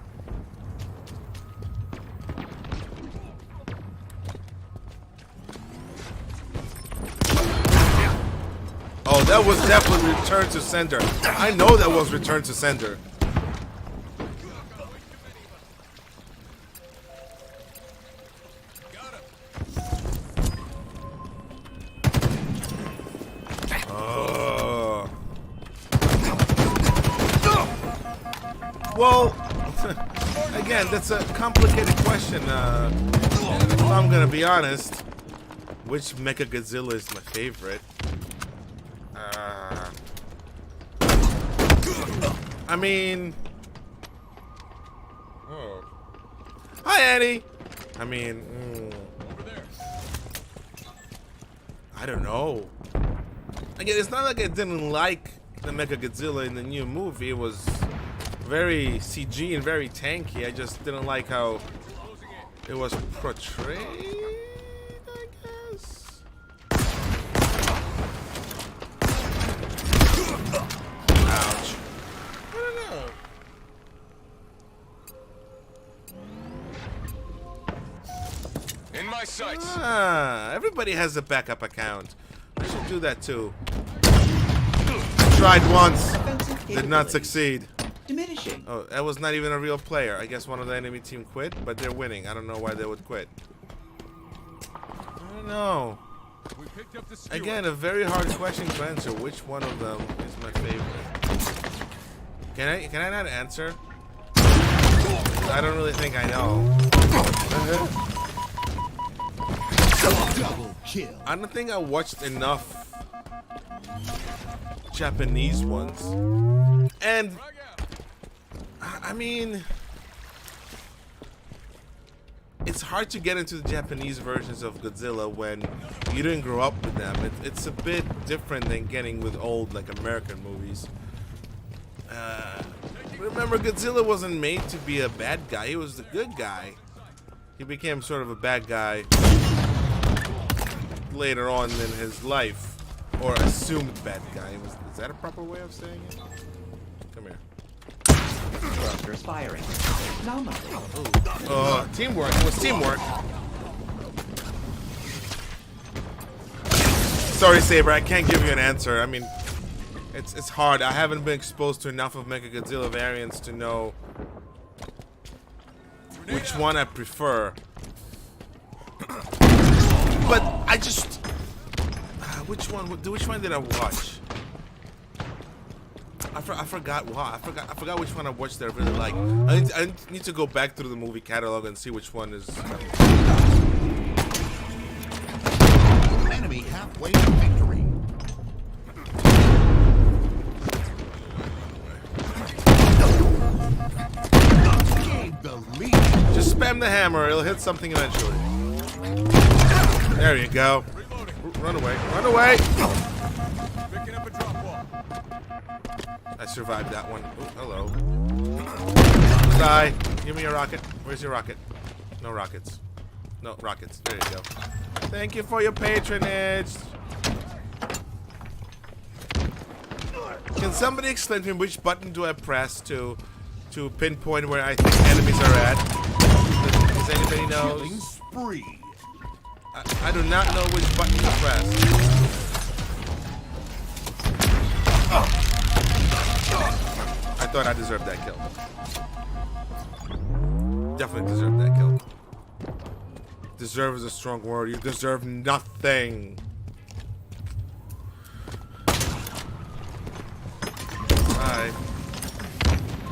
Oh, that was definitely Return to Sender. I know that was Return to Sender. Well, again, that's a complicated question. If I'm gonna be honest, which Mechagodzilla is my favorite? I mean, hi Annie. I mean, I don't know. Again, it's not like I didn't like the Mechagodzilla in the new movie. It was very CG and very tanky. I just didn't like how it was portrayed, I guess. Ouch. I don't know. In my sights. Everybody has a backup account. I should do that too. Tried once, did not succeed. Diminishing. Oh, that was not even a real player. I guess one of the enemy team quit, but they're winning. I don't know why they would quit. I don't know. We picked up the skewer. Again, a very hard question to answer. Which one of them is my favorite? Can I not answer? I don't really think I know. Double kill. I don't think I watched enough Japanese ones. And I mean, it's hard to get into the Japanese versions of Godzilla when you didn't grow up with them. It's a bit different than getting with old, like, American movies. Remember, Godzilla wasn't made to be a bad guy. He was the good guy. He became sort of a bad guy later on in his life. Or assumed bad guy. Is that a proper way of saying it? Come here. Thrusters firing. Nominally. Teamwork. It was teamwork. Sorry, Saber. I can't give you an answer. I mean, it's hard. I haven't been exposed to enough of Mechagodzilla variants to know which one I prefer. But I just... Which one did I watch? I forgot what. I forgot which one I watched that I really like. I need to go back through the movie catalog and see which one is. Enemy halfway to victory. Gained the lead. Just spam the hammer. It'll hit something eventually. There you go. Run away. Run away. Picking up a drop ball. I survived that one. Ooh, hello. Die. Give me a rocket. Where's your rocket? No rockets. No rockets. There you go. Thank you for your patronage. Can somebody explain to me which button do I press to pinpoint where I think enemies are at? Does anybody know? Killing spree. I do not know which button to press. I thought I deserved that kill. Definitely deserved that kill. Deserve is a strong word. You deserve nothing. Alright.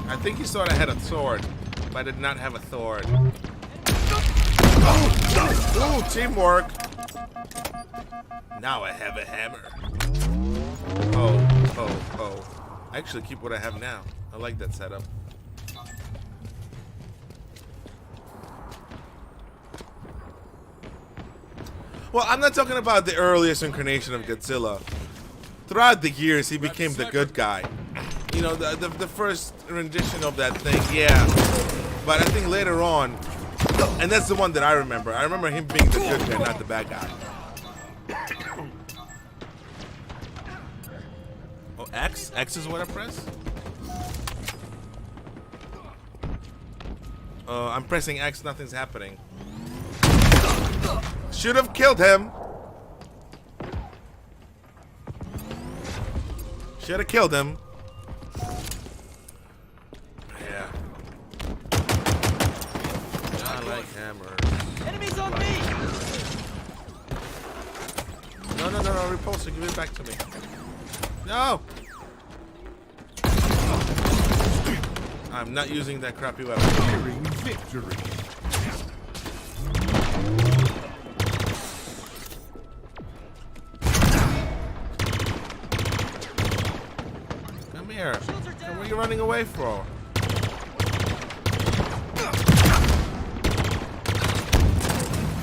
I think you thought I had a sword, but I did not have a sword. Ooh, teamwork. Now I have a hammer. Oh. I actually keep what I have now. I like that setup. Well, I'm not talking about the earliest incarnation of Godzilla. Throughout the years, he became the good guy. You know, the first rendition of that thing, yeah. But I think later on, and that's the one that I remember. I remember him being the good guy, not the bad guy. Oh, X? X is what I press? I'm pressing X, nothing's happening. Should have killed him. Should have killed him. Yeah. I like hammers. Enemies on me! No, repulsor, give it back to me. No! I'm not using that crappy weapon. Nearing victory. Come here. And where are you running away for?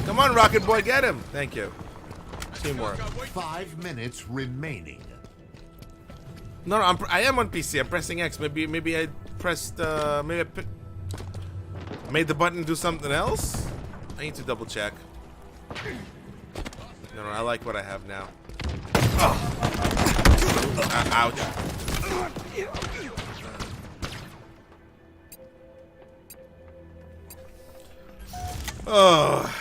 Come on, Rocket Boy, get him. Thank you. Teamwork. 5 minutes remaining. No, I am on PC. I'm pressing X. Maybe I pressed. Made the button do something else. I need to double check. No, I like what I have now. Ouch. Oh.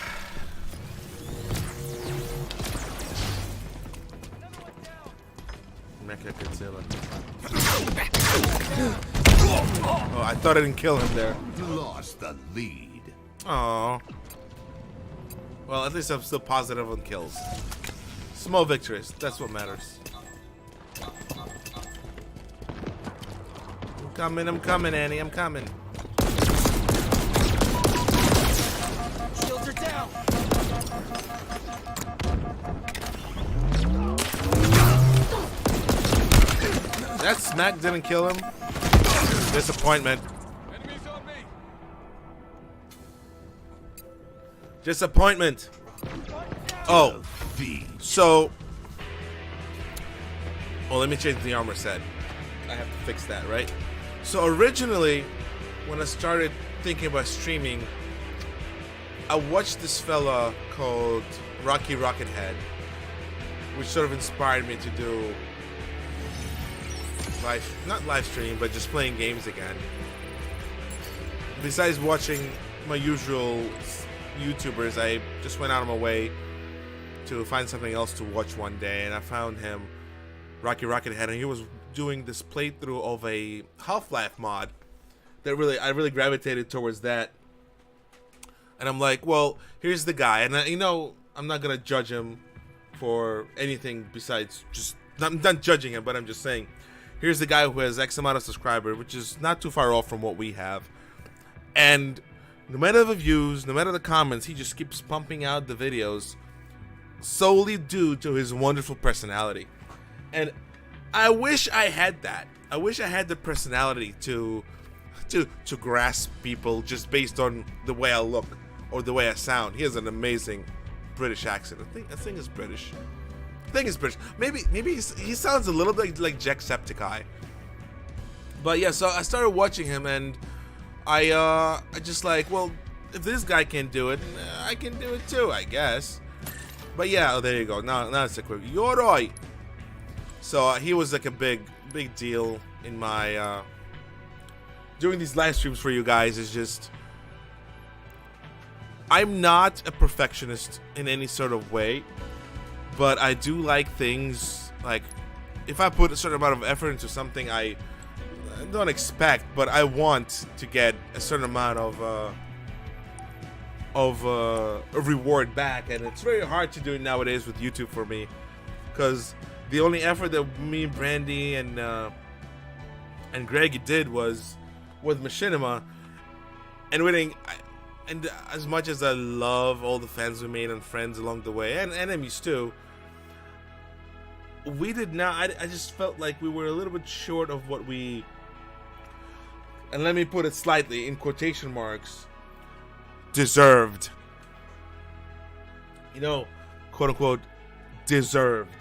Mecha Godzilla. Oh, I thought I didn't kill him there. Lost the lead. Oh. Well, at least I'm still positive on kills. Small victories. That's what matters. I'm coming, Annie. I'm coming. Shields are down! That smack didn't kill him. Disappointment. Enemies on me! Disappointment. Oh, so. Well, let me change the armor set. I have to fix that, right? So originally, when I started thinking about streaming, I watched this fella called Rocky Rockethead, which sort of inspired me to do not live stream, but just playing games again. Besides watching my usual YouTubers, I just went out of my way to find something else to watch one day, and I found him, Rocky Rockethead, and he was doing this playthrough of a Half-Life mod that I really gravitated towards that. And I'm like, well, here's the guy, and I'm not gonna judge him for anything besides I'm not judging him, but I'm just saying, here's the guy who has X amount of subscribers, which is not too far off from what we have. And no matter the views, no matter the comments, he just keeps pumping out the videos solely due to his wonderful personality. And I wish I had that. I wish I had the personality to grasp people just based on the way I look or the way I sound. He has an amazing British accent. I think it's British. I think it's British. Maybe he sounds a little bit like Jacksepticeye. But yeah, so I started watching him, and I just like, well, if this guy can do it, I can do it too, I guess. But yeah, oh, there you go. Now it's a quick. Yoroi. So he was like a big deal in my doing these live streams for you guys. Is just, I'm not a perfectionist in any sort of way, but I do like things, like if I put a certain amount of effort into something, I don't expect, but I want to get a certain amount of a reward back, and it's very hard to do it nowadays with YouTube for me, because the only effort that me, Brandy, and Greg did was with Machinima, and as much as I love all the fans we made and friends along the way, and enemies too, we did not. I just felt like we were a little bit short of what we, and let me put it slightly in quotation marks, deserved. Quote unquote, deserved.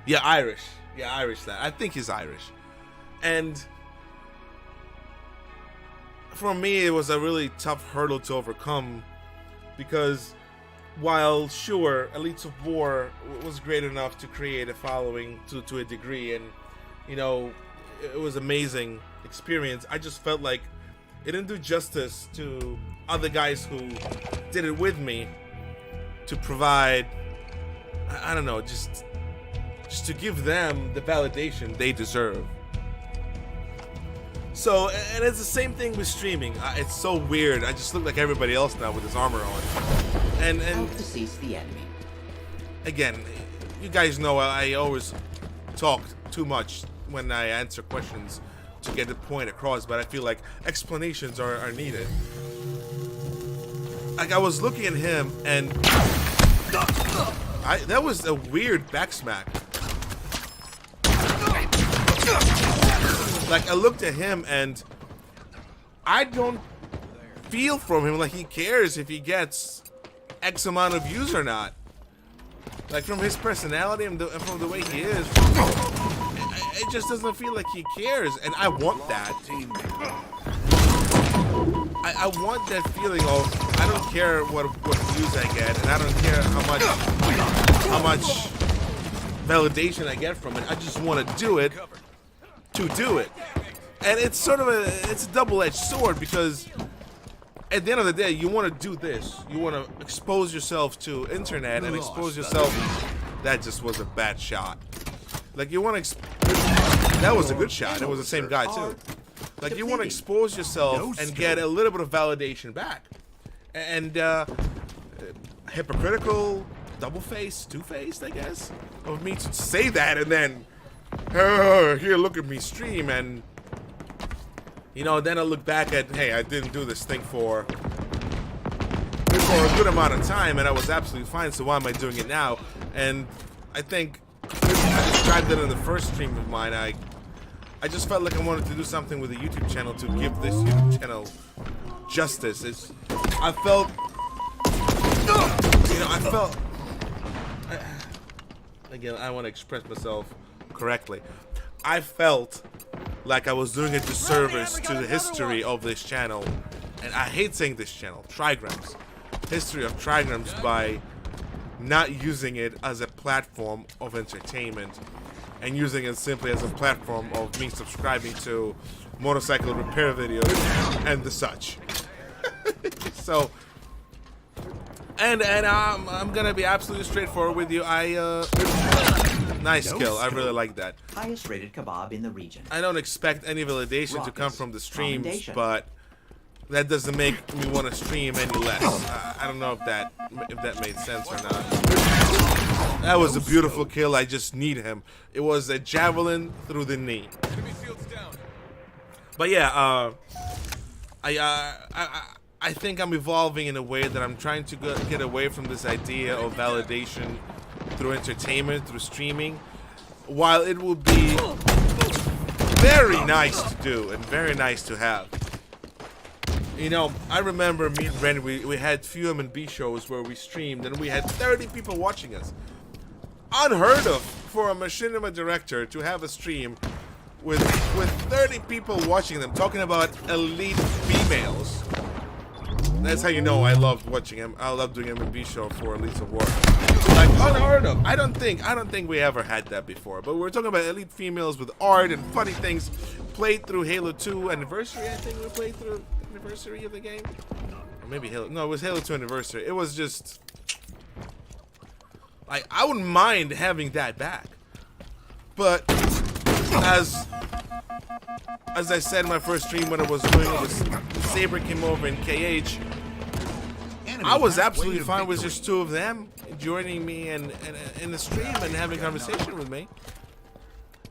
Yeah, Irish. Yeah, Irish lad. I think he's Irish. And for me, it was a really tough hurdle to overcome, because while sure, Elites of War was great enough to create a following to a degree, and it was amazing experience, I just felt like it didn't do justice to other guys who did it with me to provide, I don't know, just just to give them the validation they deserve. So, and it's the same thing with streaming. It's so weird. I just look like everybody else now with this armor on. And Help to seize the enemy. again, you guys know I always talk too much when I answer questions to get the point across, but I feel like explanations are needed. Like, I was looking at him, and that was a weird backsmack. Like, I looked at him, and I don't feel from him like he cares if he gets X amount of views or not. Like, from his personality and from the way he is, it just doesn't feel like he cares, and I want that. I want that feeling of, I don't care what views I get, and I don't care how much validation I get from it. I just want to do it to do it. And it's sort of it's a double-edged sword, because at the end of the day, you want to do this. You want to expose yourself to internet and expose yourself. That just was a bad shot. Like, you want to that was a good shot. It was the same guy too. Like, you want to expose yourself and get a little bit of validation back. And hypocritical, double-faced, two-faced, I guess, of me to say that and then here, look at me stream, and you know, then I look back at, hey, I didn't do this thing for a good amount of time, and I was absolutely fine, so why am I doing it now? And I think I described it in the first stream of mine. I just felt like I wanted to do something with the YouTube channel to give this YouTube channel justice. I felt, again, I want to express myself correctly. I felt like I was doing a disservice to the history of this channel, and I hate saying this channel, Trigrams, history of Trigrams, by not using it as a platform of entertainment and using it simply as a platform of me subscribing to motorcycle repair videos and the such. So, and I'm gonna be absolutely straightforward with you. Nice kill. I really like that. Highest rated kebab in the region. I don't expect any validation to come from the streams, but that doesn't make me want to stream any less. I don't know if that made sense or not. That was a beautiful kill. I just need him. It was a javelin through the knee. But yeah, I think I'm evolving in a way that I'm trying to get away from this idea of validation through entertainment, through streaming. While it will be very nice to do and very nice to have. You know, I remember me and Brandon, we had few M&B shows where we streamed and we had 30 people watching us. Unheard of for a machinima director to have a stream with 30 people watching them, talking about elite females. That's how you know I love watching him. I love doing M&B show for Elites of War. Like, unheard of. I don't think we ever had that before. But we're talking about elite females with art and funny things. Played through Halo 2 Anniversary, I think we played through Anniversary of the game. Or maybe Halo, no, it was Halo 2 Anniversary. It was just, like, I wouldn't mind having that back. But as I said in my first stream when I was doing it with Saber came over in KH, I was absolutely fine with just two of them joining me in the stream and having a conversation with me.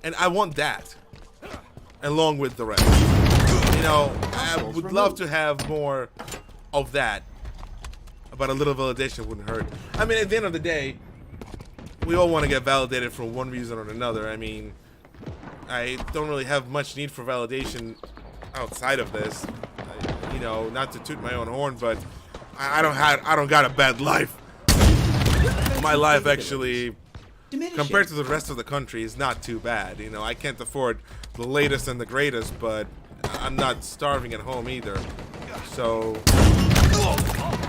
And I want that, along with the rest. You know, I would love to have more of that, but a little validation wouldn't hurt. I mean, at the end of the day, we all want to get validated for one reason or another. I mean, I don't really have much need for validation outside of this. You know, not to toot my own horn, but I don't got a bad life. My life actually, compared to the rest of the country, is not too bad. You know, I can't afford the latest and the greatest, but I'm not starving at home either. So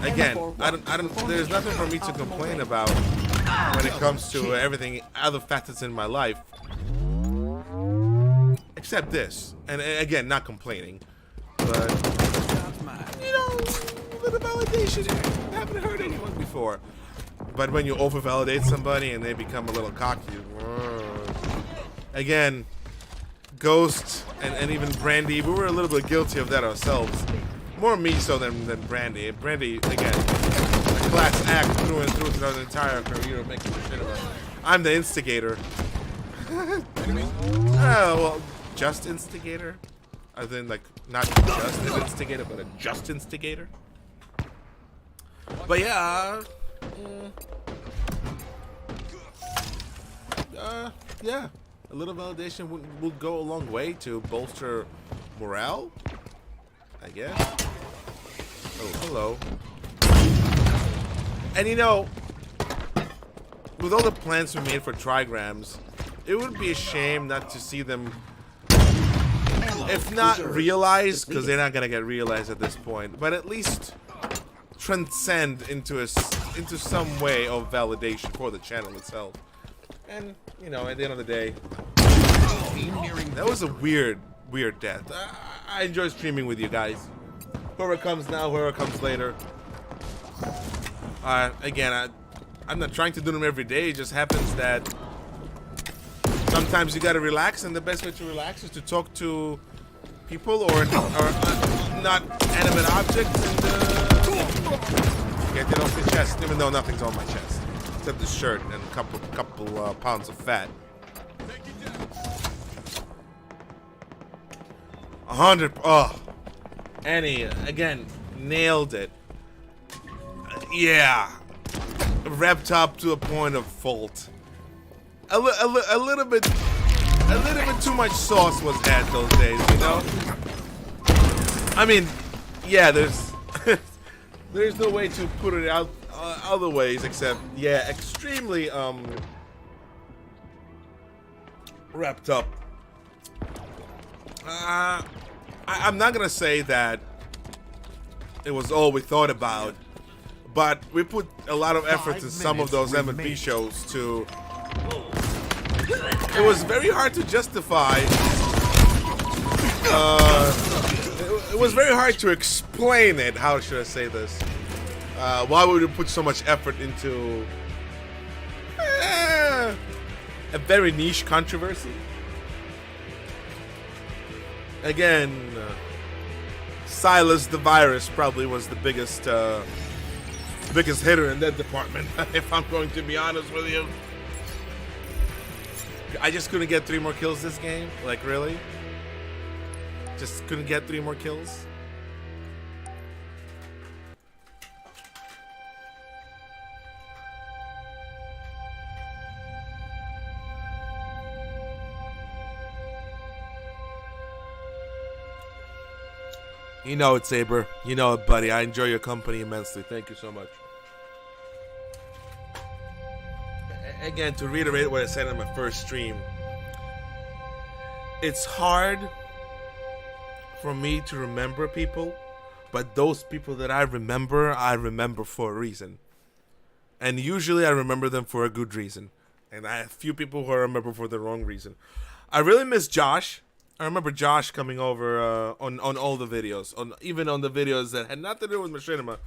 again, I don't. There's nothing for me to complain about when it comes to everything, other facets in my life, except this. And again, not complaining, but you know, a little validation. I haven't heard anyone before. But when you over-validate somebody and they become a little cocky, again, Ghost and even Brandy, we were a little bit guilty of that ourselves. More me so than Brandy. Brandy, again, a class act through and through throughout the entire career of making shit of her. I'm the instigator. Well, just instigator? As in, like, not just an instigator, but a just instigator? But yeah, yeah, a little validation will go a long way to bolster morale, I guess. Oh, hello. And you know, with all the plans we made for trigrams, it would be a shame not to see them, if not realized, because they're not gonna get realized at this point, but at least transcend into some way of validation for the channel itself. And you know, at the end of the day, that was a weird death. I enjoy streaming with you guys. Whoever comes now, whoever comes later. Again, I'm not trying to do them every day. It just happens that sometimes you gotta relax, and the best way to relax is to talk to people or not animate objects and get it off your chest. Even though nothing's on my chest except the shirt and a couple pounds of fat. 100. Oh, Annie again nailed it. Yeah, revved up to a point of fault. A little bit too much sauce was had those days, you know. I mean, yeah, there's no way to put it out other ways except, yeah, extremely wrapped up. I'm not gonna say that it was all we thought about, but we put a lot of efforts in some of those M&B shows to. It was very hard to justify. It was very hard to explain it. How should I say this? Why would we put so much effort into a very niche controversy? Again, Silas the Virus probably was the biggest hitter in that department. If I'm going to be honest with you, I just couldn't get 3 more kills this game. Like, really? Just couldn't get 3 more kills. You know it, Saber. You know it, buddy. I enjoy your company immensely. Thank you so much. Again, to reiterate what I said in my first stream, it's hard for me to remember people, but those people that I remember for a reason. And usually I remember them for a good reason. And I have few people who I remember for the wrong reason. I really miss Josh. I remember Josh coming over on all the videos, even on the videos that had nothing to do with Machinima.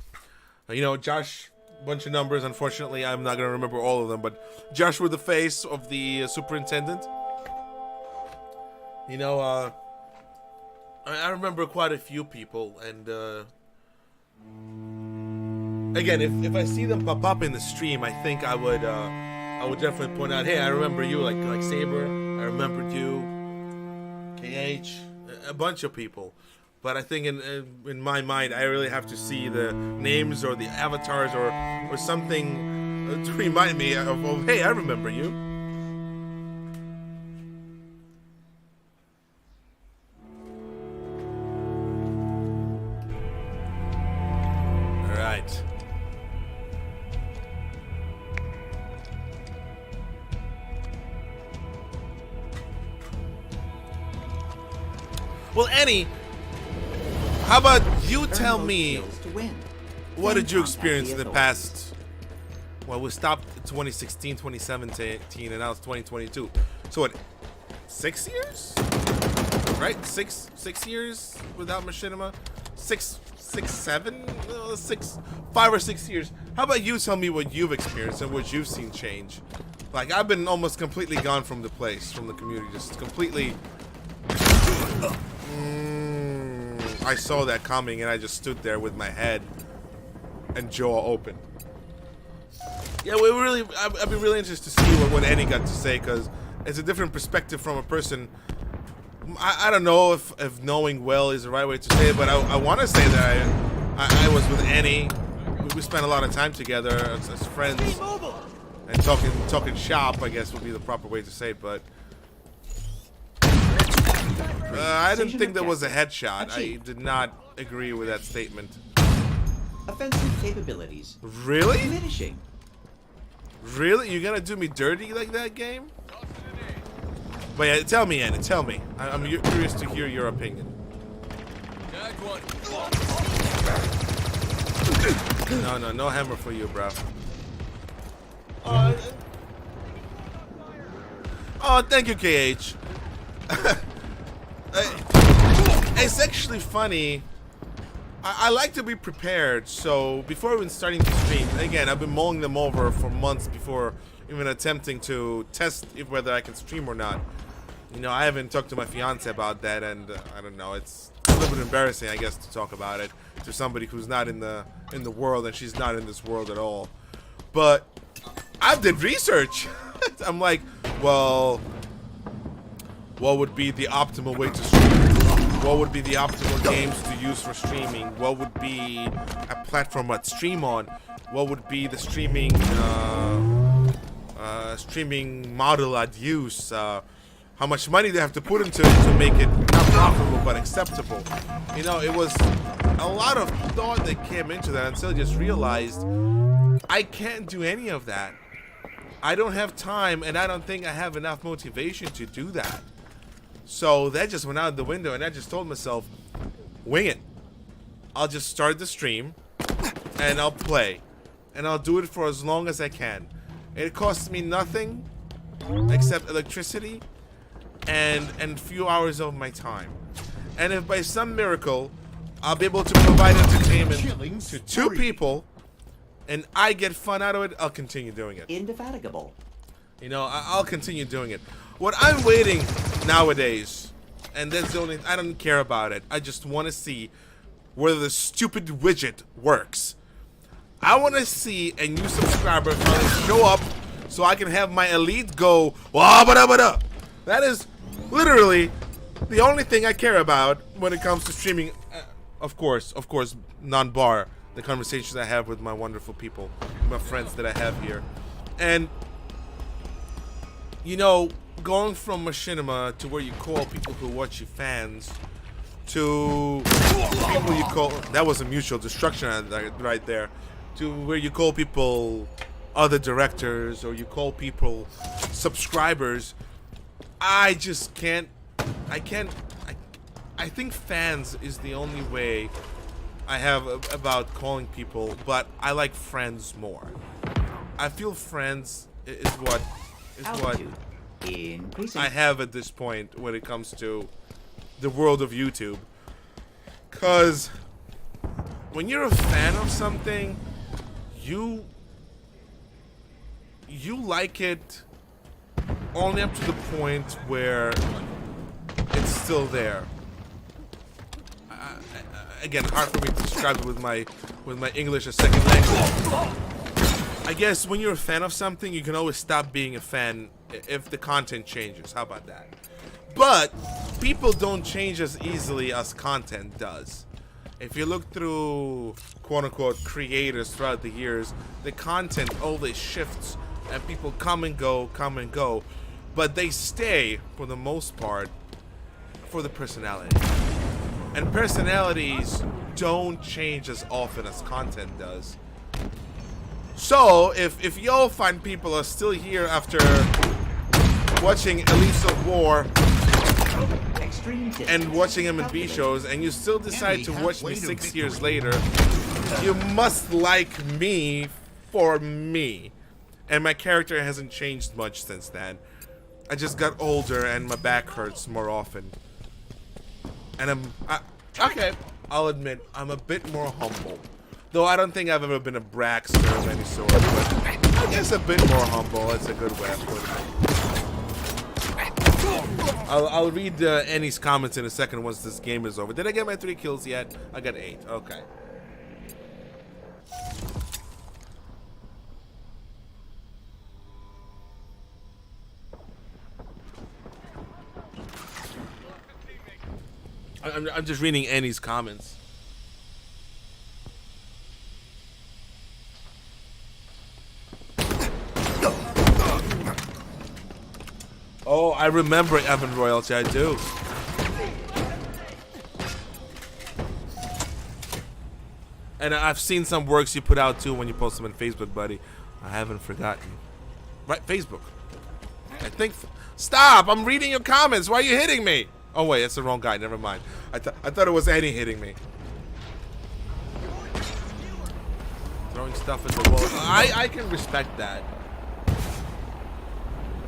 You know, Josh, bunch of numbers. Unfortunately, I'm not gonna remember all of them, but Josh with the face of the superintendent. You know, I remember quite a few people, and again, if I see them pop up in the stream, I think I would definitely point out, hey, I remember you, like Saber. I remembered you. KH, a bunch of people, but I think in my mind I really have to see the names or the avatars or something to remind me of hey, I remember you. All right. Well, Annie, how about you tell me, what did you experience in the past? Well, we stopped 2016, 2017, and now it's 2022. So what, 6 years? Right? Six years without Machinima? 5 or 6 years. How about you tell me what you've experienced and what you've seen change? Like, I've been almost completely gone from the place, from the community, just completely... I saw that coming and I just stood there with my head and jaw open. Yeah, I'd be really interested to see what Annie got to say, because it's a different perspective from a person. I don't know if knowing well is the right way to say it, but I want to say that I was with Annie. We spent a lot of time together as friends, and talking shop, I guess would be the proper way to say it, but I didn't think that was a headshot. I did not agree with that statement. Offensive capabilities. Really? Diminishing. Really? You're gonna do me dirty like that, game? But yeah, tell me, Annie, tell me. I'm curious to hear your opinion. No hammer for you, bro. Oh, thank you, KH. It's actually funny. I like to be prepared, so before even starting the stream, again, I've been mulling them over for months before even attempting to test whether I can stream or not. You know, I haven't talked to my fiance about that, and I don't know, it's a little bit embarrassing, I guess, to talk about it to somebody who's not in the world, and she's not in this world at all. But I did research. I'm like, well, what would be the optimal way to stream? What would be the optimal games to use for streaming? What would be a platform I'd stream on? What would be the streaming model I'd use? How much money they have to put into it to make it not profitable but acceptable? You know, it was a lot of thought that came into that until I just realized I can't do any of that. I don't have time, and I don't think I have enough motivation to do that. So that just went out the window, and I just told myself, wing it. I'll just start the stream, and I'll play. And I'll do it for as long as I can. It costs me nothing except electricity and a few hours of my time. And if by some miracle I'll be able to provide entertainment to 2 people and I get fun out of it, I'll continue doing it. Indefatigable. You know, I'll continue doing it. What I'm waiting nowadays, and that's the only, I don't care about it. I just want to see whether the stupid widget works. I want to see a new subscriber finally show up so I can have my elite go, wah ba da ba da. That is literally the only thing I care about when it comes to streaming. Of course, non-bar the conversations I have with my wonderful people, my friends that I have here. And you know, going from machinima to where you call people who watch you fans to people you call, that was a mutual destruction right there, to where you call people other directors or you call people subscribers. I just can't, I think fans is the only way I have about calling people, but I like friends more. I feel friends is what I have at this point when it comes to the world of YouTube. Cause when you're a fan of something, you like it only up to the point where it's still there. Again, hard for me to describe it with my English as second language. I guess when you're a fan of something, you can always stop being a fan if the content changes. How about that? But people don't change as easily as content does. If you look through quote-unquote creators throughout the years, the content always shifts and people come and go, but they stay for the most part for the personality. And personalities don't change as often as content does. So if y'all find people are still here after watching Elites of War and watching M&B shows, and you still decide to watch me 6 years later, you must like me for me. And my character hasn't changed much since then. I just got older and my back hurts more often. And okay, I'll admit, I'm a bit more humble. Though I don't think I've ever been a braxter of any sort. But I guess a bit more humble. It's a good way of putting it. I'll read Annie's comments in a second once this game is over. Did I get my 3 kills yet? I got 8. Okay. I'm just reading Annie's comments. Oh, I remember Evan Royalty, I do. And I've seen some works you put out too when you post them on Facebook, buddy. I haven't forgotten. Right, Facebook. I think. Stop! I'm reading your comments. Why are you hitting me? Oh wait, that's the wrong guy. Never mind. I thought it was Annie hitting me. Throwing stuff at the wall. I can respect that.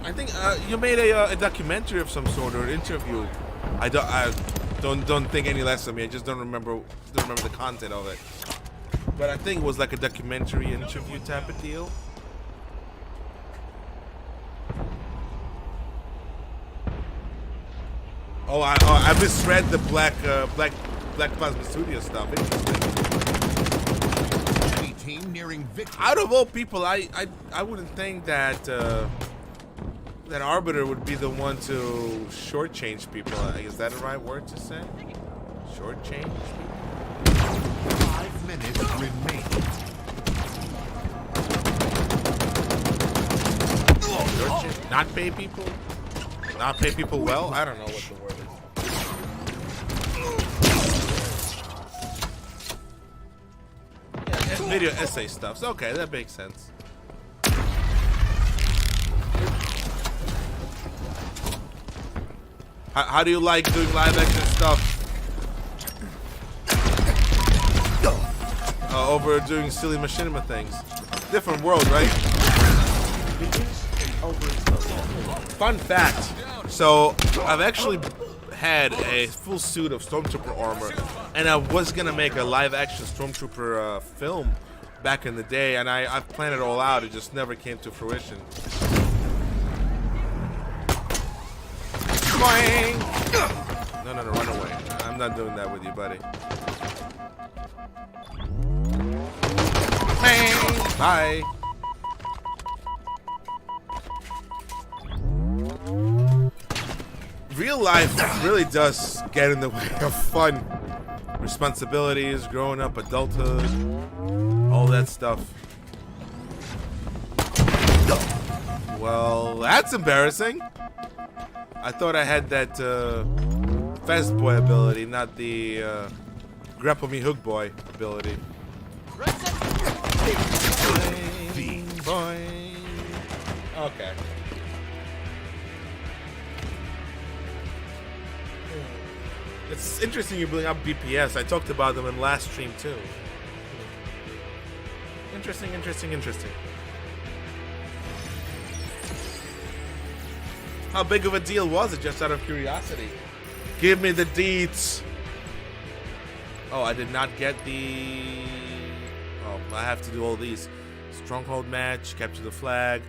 I think you made a documentary of some sort or an interview. I don't think any less of me. I just don't remember the content of it. But I think it was like a documentary interview type of deal. Oh, I misread the Black Plasma Studio stuff. Interesting. Enemy team nearing victory. Out of all people, I wouldn't think that that Arbiter would be the one to shortchange people. Is that the right word to say? Shortchange people? 5 minutes remaining. Not pay people? Not pay people well? I don't know what the word is. Yeah, video essay stuff. So, okay, that makes sense. How do you like doing live action stuff? Over doing silly machinima things. Different world, right? Fun fact. So, I've actually had a full suit of Stormtrooper armor, and I was gonna make a live action Stormtrooper film back in the day, and I've planned it all out. It just never came to fruition. Boing! No, run away. I'm not doing that with you, buddy. Bye. Real life really does get in the way of fun. Responsibilities, growing up, adulthood, all that stuff. Well, that's embarrassing. I thought I had that fast boy ability, not the grapple me hook boy ability. Boing, boing. Okay. It's interesting you bring up BPS. I talked about them in last stream too. Interesting. How big of a deal was it, just out of curiosity? Give me the deets. Oh, I did not get the... Oh, I have to do all these. Stronghold match, capture the flag,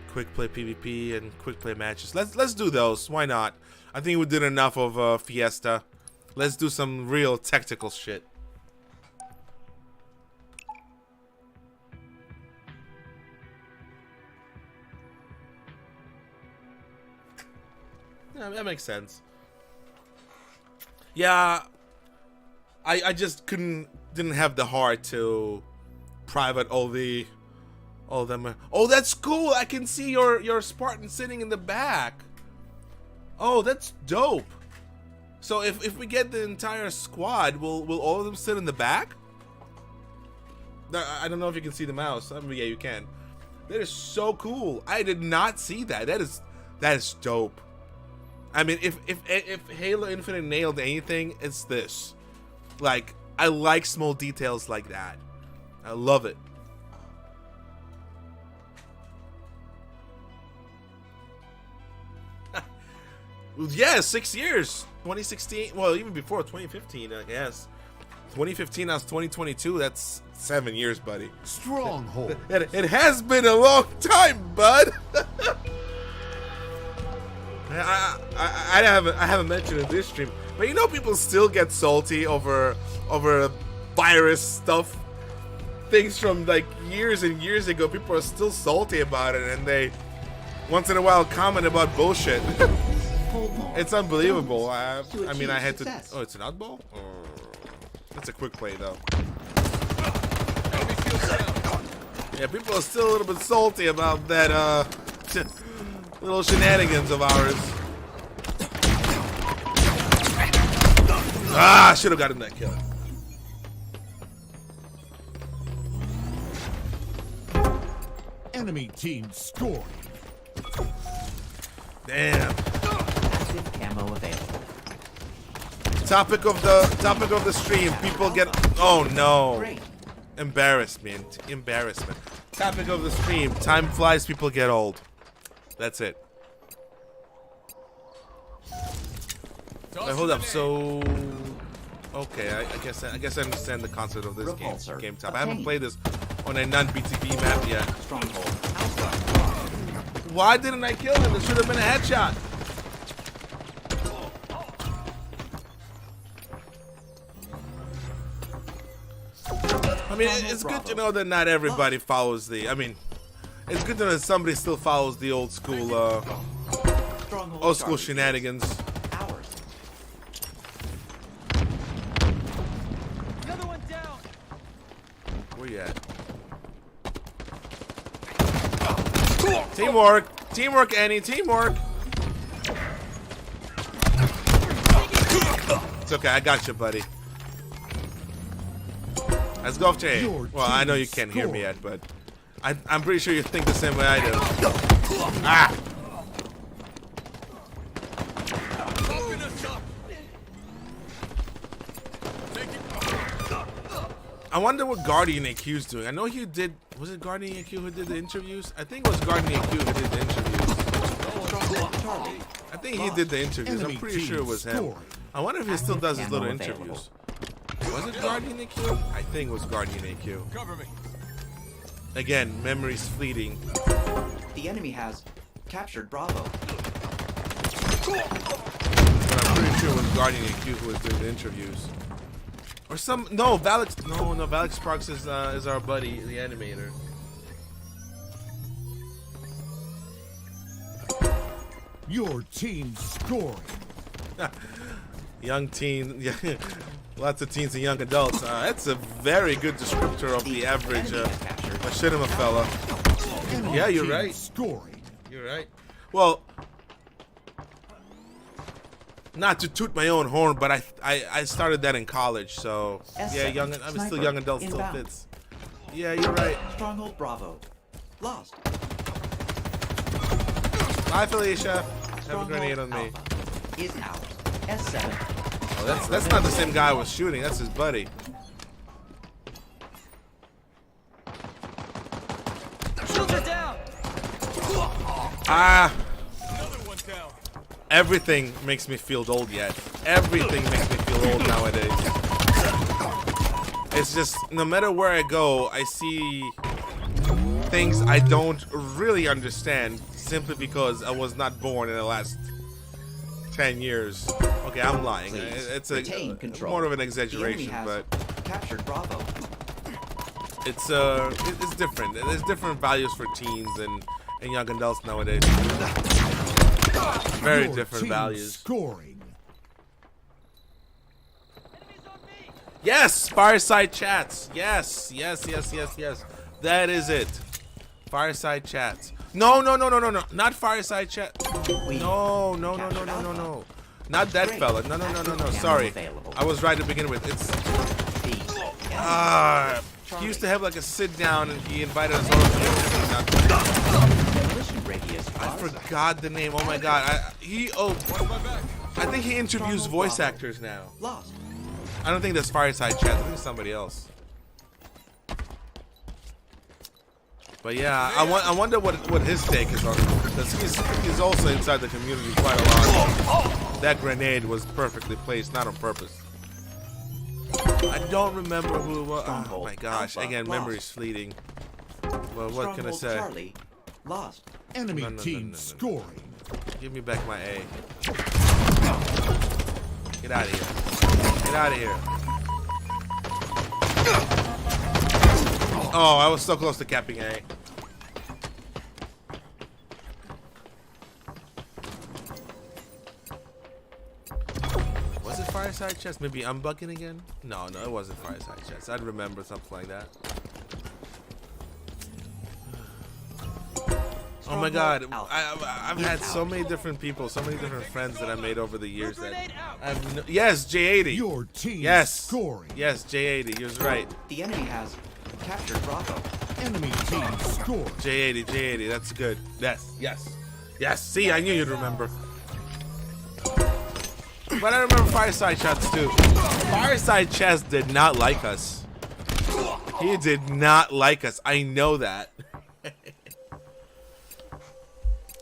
quick play PvP, and quick play matches. Let's do those. Why not? I think we did enough of Fiesta. Let's do some real tactical shit. Yeah, that makes sense. Yeah, I just didn't have the heart to private all them. Oh, that's cool. I can see your Spartan sitting in the back. Oh, that's dope. So if we get the entire squad, will all of them sit in the back? I don't know if you can see the mouse. I mean, yeah, you can. That is so cool. I did not see that. That is dope. I mean, if Halo Infinite nailed anything, it's this. Like, I like small details like that. I love it. Yeah, 6 years. 2016. Well, even before 2015, I guess. 2015, now it's 2022. That's 7 years, buddy. Stronghold. It has been a long time, bud. I haven't mentioned in this stream, but you know people still get salty over virus stuff. Things from like years and years ago. People are still salty about it, and they once in a while comment about bullshit. It's unbelievable. I mean, I had to. Oh, it's an oddball. That's a quick play though. Yeah, people are still a little bit salty about that little shenanigans of ours. Ah, should have gotten that kill. Enemy team scored. Damn. Active camo available. Topic of the stream. People get. Oh no. Great. Embarrassment. Topic of the stream. Time flies. People get old. That's it. Wait, hold up. So. Okay, I guess I understand the concept of this Repulsor. game type. I haven't played this on a non-BTB map yet. Stronghold. Why didn't I kill him? There should have been a headshot. I mean, it's good to know that not everybody follows the. I mean, it's good to know that somebody still follows the old school Stronghold shenanigans. Ours. Another one down. Where you at? Teamwork, Annie, teamwork. It's okay, I got you, buddy. Let's go, Jay. Well, I know you can't hear me yet, but I'm pretty sure you think the same way I do. Ah! Open us up. I wonder what Guardian AQ's doing. I know he did. Was it Guardian AQ who did the interviews? I think it was Guardian AQ who did the interviews. I think he did the interviews. I'm pretty sure it was him. I wonder if he still does his little interviews. Was it Guardian AQ? I think it was Guardian AQ. Cover me. Again, memory's fleeting. The enemy has captured Bravo. But I'm pretty sure it was Guardian AQ who was doing the interviews. Or some Valix Valix Sparks is our buddy, the animator. Your team scoring. Young teen, yeah, lots of teens and young adults. That's a very good descriptor of the average machinima fella. Yeah, you're right. Scoring. You're right. Well, not to toot my own horn, but I started that in college, so yeah, young. I was still young adult, still fits. Yeah, you're right. Stronghold Bravo. Lost. Bye, Felicia. Have a Stronghold grenade on me. Alpha is out. S7. Oh, that's not the same guy I was shooting. That's his buddy. Shields are down. Ah. Another one down. Everything makes me feel old yet. Everything makes me feel old nowadays. It's just, no matter where I go, I see things I don't really understand simply because I was not born in the last 10 years. Okay, I'm lying. It's more of an exaggeration, but captured Bravo. it's different. There's different values for teens and young adults nowadays. Very Your different team values. Scoring. Yes, fireside chats. Yes. That is it. Fireside chats. No. Not fireside chat. No. Not that fella. No. Sorry. I was right to begin with. It's he used to have like a sit down and he invited us all to I forgot the name. Oh my god. I think he interviews voice actors now. Lost. I don't think that's fireside chat. I think it's somebody else. But yeah, I wonder what his take is on it, because he's also inside the community quite a lot. That grenade was perfectly placed, not on purpose. I don't remember who it was. Oh Stronghold my gosh! Alpha Again, lost. memory's fleeting. Well, what can I Stronghold say? Charlie lost. Enemy No, no, no, team no, no, no. scoring. Give me back my A. Get out of here. Get out of here. Oh, I was so close to capping A. Was it Fireside Chest? Maybe I'm bugging again? No, it wasn't Fireside Chest. I'd remember something like that. Oh my God! I've had so many different people, so many different friends that I made over the years. That yes, J80. Your team Yes, scoring. yes, J80. You're right. The enemy has captured Bravo. Enemy team scoring. J80. That's good. Yes. See, I knew you'd remember. But I remember Fireside Shots too. Fireside Chest did not like us. He did not like us. I know that.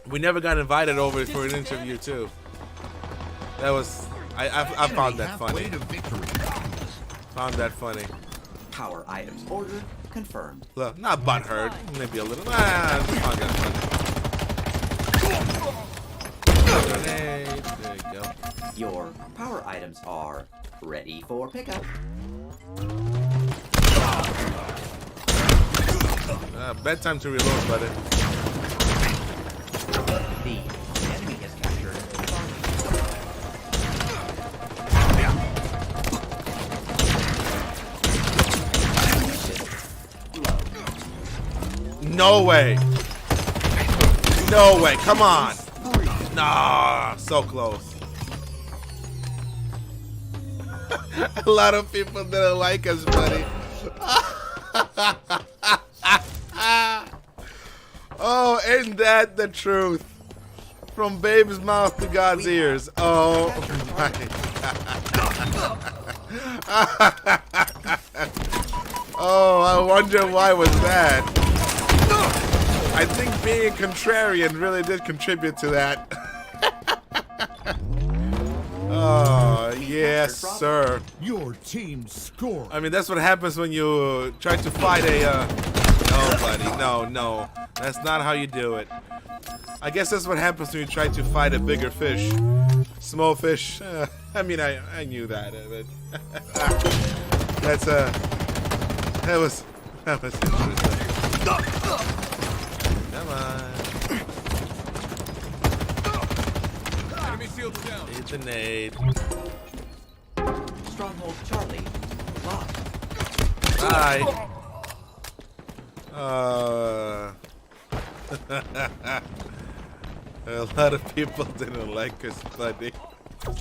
We never got invited over for an interview too. That was I found that funny. Halfway to victory. Found that funny. Power items ordered confirmed. Look, not butthurt, maybe a little. I found that funny. Grenade. There you go. Your power items are ready for pickup. Bedtime to reload, buddy. The enemy has captured No way. No way. Come on. Nah, so close. A lot of people didn't like us, buddy. Oh, ain't that the truth? From babe's mouth to God's ears. Oh my God. Oh, I wonder why was that. I think being a contrarian really did contribute to that. Oh, yes, sir. Your team scoring. I mean, that's what happens when you try to fight a... No, buddy, no. That's not how you do it. I guess that's what happens when you try to fight a bigger fish. Small fish. I mean, I knew that. But that was interesting. Come on. Enemy shields down. Need the nade. Stronghold Charlie lost. Bye. A lot of people didn't like us, buddy.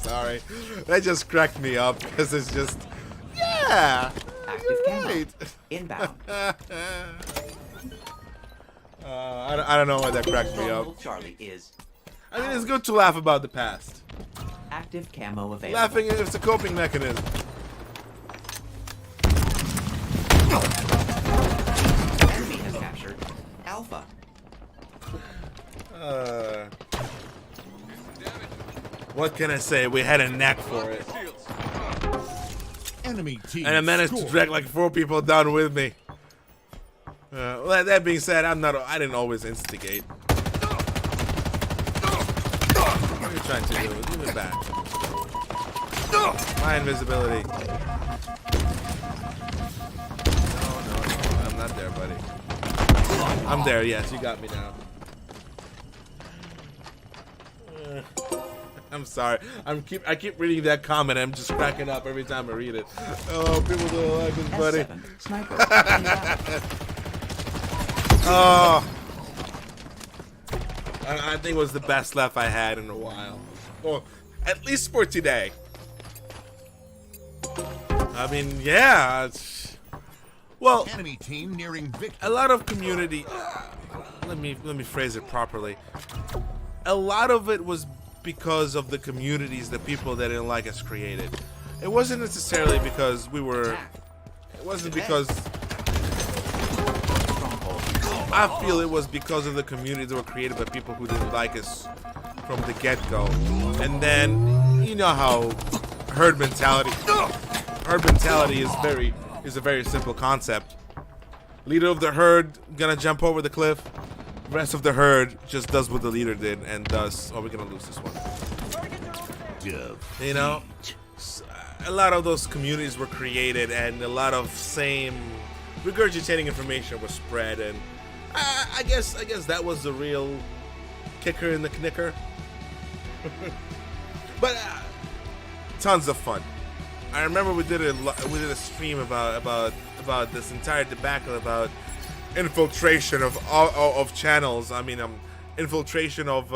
Sorry. That just cracked me up because it's just, yeah. Active camo. Right. Inbound. I don't know why that cracked me up. Stronghold Charlie is I mean, it's good to laugh about the past. active camo available. Laughing is a coping mechanism. Enemy has captured Alpha. What can I say? We had a knack for it. Enemy team And I managed to scoring. drag like 4 people down with me. Well, that being said, I didn't always instigate. What are you trying to do? Give it back. My invisibility. No, I'm not there, buddy. I'm there, yes, you got me now. I'm sorry. I keep reading that comment. I'm just cracking up every time I read it. Oh, people don't like this, buddy. S7 sniper. Inbound. Oh, I think it was the best laugh I had in a while. Well, at least for today. I mean, yeah. Well, Enemy team nearing victory. a lot of community. Let me phrase it properly. A lot of it was because of the communities that people that didn't like us created. It wasn't necessarily because we were. It wasn't because. I feel it was because of the communities that were created by people who didn't like us from the get-go. And then, you know how herd mentality herd mentality is a very simple concept. Leader of the herd gonna jump over the cliff. Rest of the herd just does what the leader did, and thus, oh, we're gonna lose this one. You know, a lot of those communities were created, and a lot of same regurgitating information was spread, and I guess that was the real kicker in the knicker. But tons of fun. I remember we did a stream about this entire debacle about infiltration of channels. I mean, infiltration of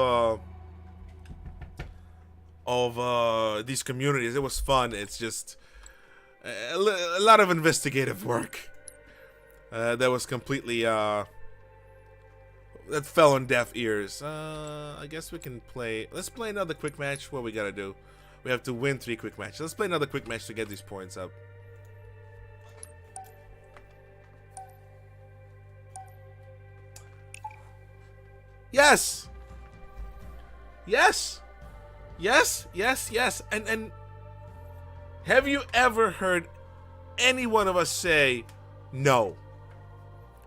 these communities. It was fun. It's just a lot of investigative work that was completely that fell on deaf ears. I guess we can play. Let's play another quick match. What we gotta do? We have to win 3 quick matches. Let's play another quick match to get these points up. Yes. Yes. Yes. Yes. Yes. And have you ever heard any one of us say, "No,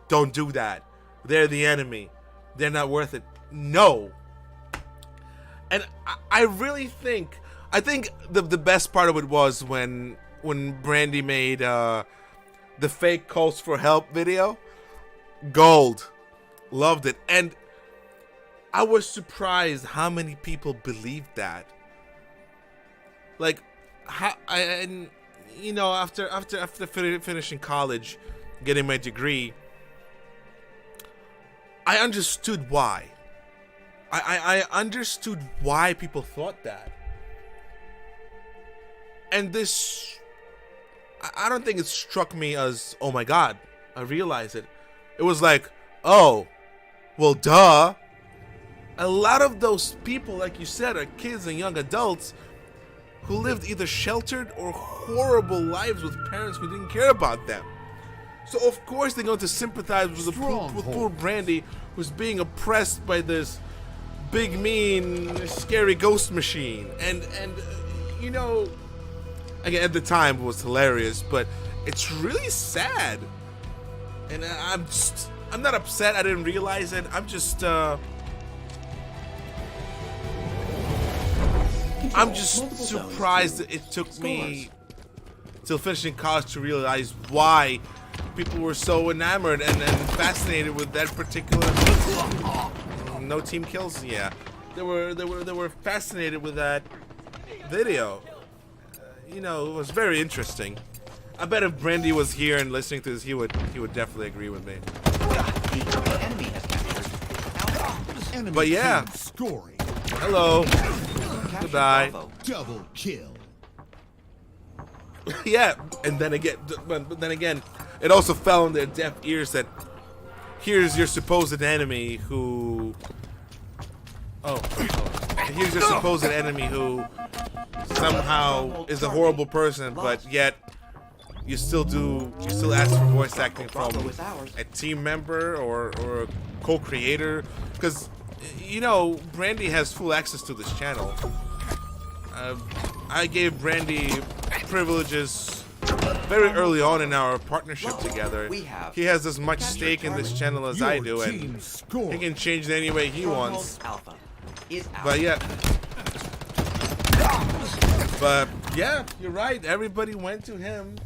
don't do that. They're the enemy. They're not worth it"? No. And I really think, the best part of it was when Brandy made the fake calls for help video. Gold. Loved it. And I was surprised how many people believed that. Like, and you know, after finishing college, getting my degree, I understood why. I understood why people thought that. And this, I don't think it struck me as, oh my god, I realized it. It was like, oh, well, duh. A lot of those people, like you said, are kids and young adults who lived either sheltered or horrible lives with parents who didn't care about them. So of course they're going to sympathize with poor Brandy, who's being oppressed by this big, mean, scary ghost machine. And you know, again, at the time it was hilarious, but it's really sad. And I'm not upset I didn't realize it. I'm just surprised that it took me till finishing college to realize why people were so enamored and fascinated with that particular no team kills. Yeah, they were fascinated with that video. You know, it was very interesting. I bet if Brandy was here and listening to this, he would definitely agree with me. The enemy has captured. Enemy But yeah. team scoring. Hello. Captured Goodbye. Bravo. Double kill. Yeah, and then again, it also fell on their deaf ears that here's your supposed enemy who. Here's your supposed enemy who somehow is a horrible person, but yet you still ask for voice acting from a team member or a co-creator, because you know Brandy has full access to this channel. I gave Brandy privileges very early on in our partnership together. He has as much stake in this channel as I do, and he can change it any way he wants. Alpha is out. But yeah, you're right. Everybody went to him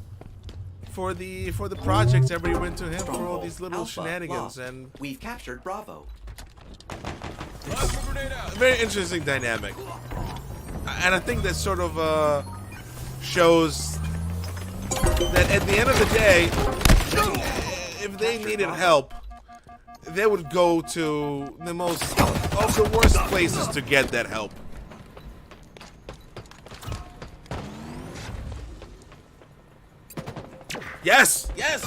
for the project. Everybody went to him for all these little Alpha shenanigans, lost. and We've captured Bravo. very interesting dynamic. And I think that sort of shows that at the end of the day, if they needed help, they would go to the most of the worst places to get that help. Yes, yes,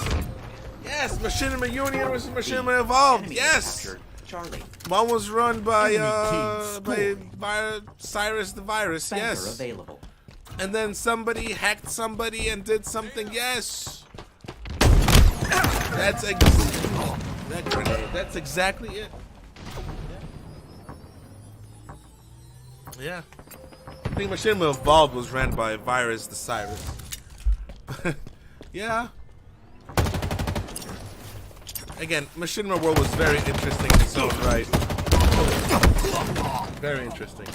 yes. Machinima Union versus Machinima Evolved. Enemy Yes. captured Charlie. One was run by Enemy by Cyrus the Virus. Banker Yes. available. And then somebody hacked somebody and did something. Yes. That's that grenade. That's exactly it. Yeah. I think Machinima Evolved was ran by Virus the Cyrus. Yeah. Again, Machinima World was very interesting in its own right. Very interesting.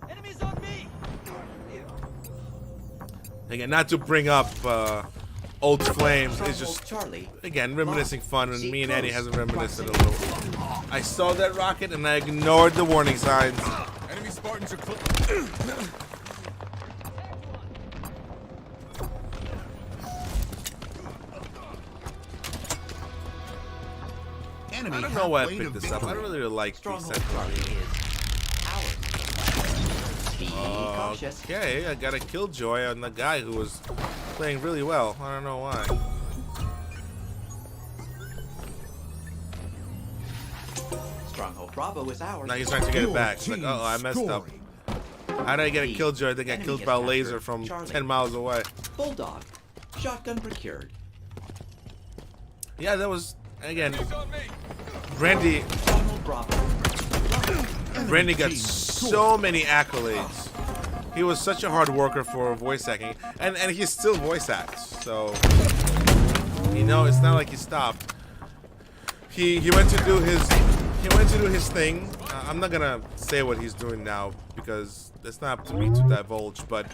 Enemies on me. Again, not to bring up old flames, it's just Charlie. again reminiscing fun, and me and Annie hasn't reminisced a little. I saw that rocket and I ignored the warning signs. Enemy Spartans are close. Enemy I don't know why I halfway to picked this up. I don't victory. really like these Stronghold Charlie sentences. is ours. Be cautious. Okay, I got a killjoy on the guy who was playing really well. I don't know why. Stronghold Bravo is ours. Now he's trying to get it Your back. It's like, team oh, I messed up. scoring. How did I get a The killjoy? I think I enemy killed has by a captured laser from Charlie. 10 miles away. Bulldog. Shotgun procured. Yeah, that was, again, Enemies on me. Brandy. Stronghold Bravo. Brandy got team so many accolades. He was such a hard worker for voice acting, and he still voice acts. So, you know, it's not like he stopped. He went to do his thing. I'm not gonna say what he's doing now because it's not up to me to divulge. But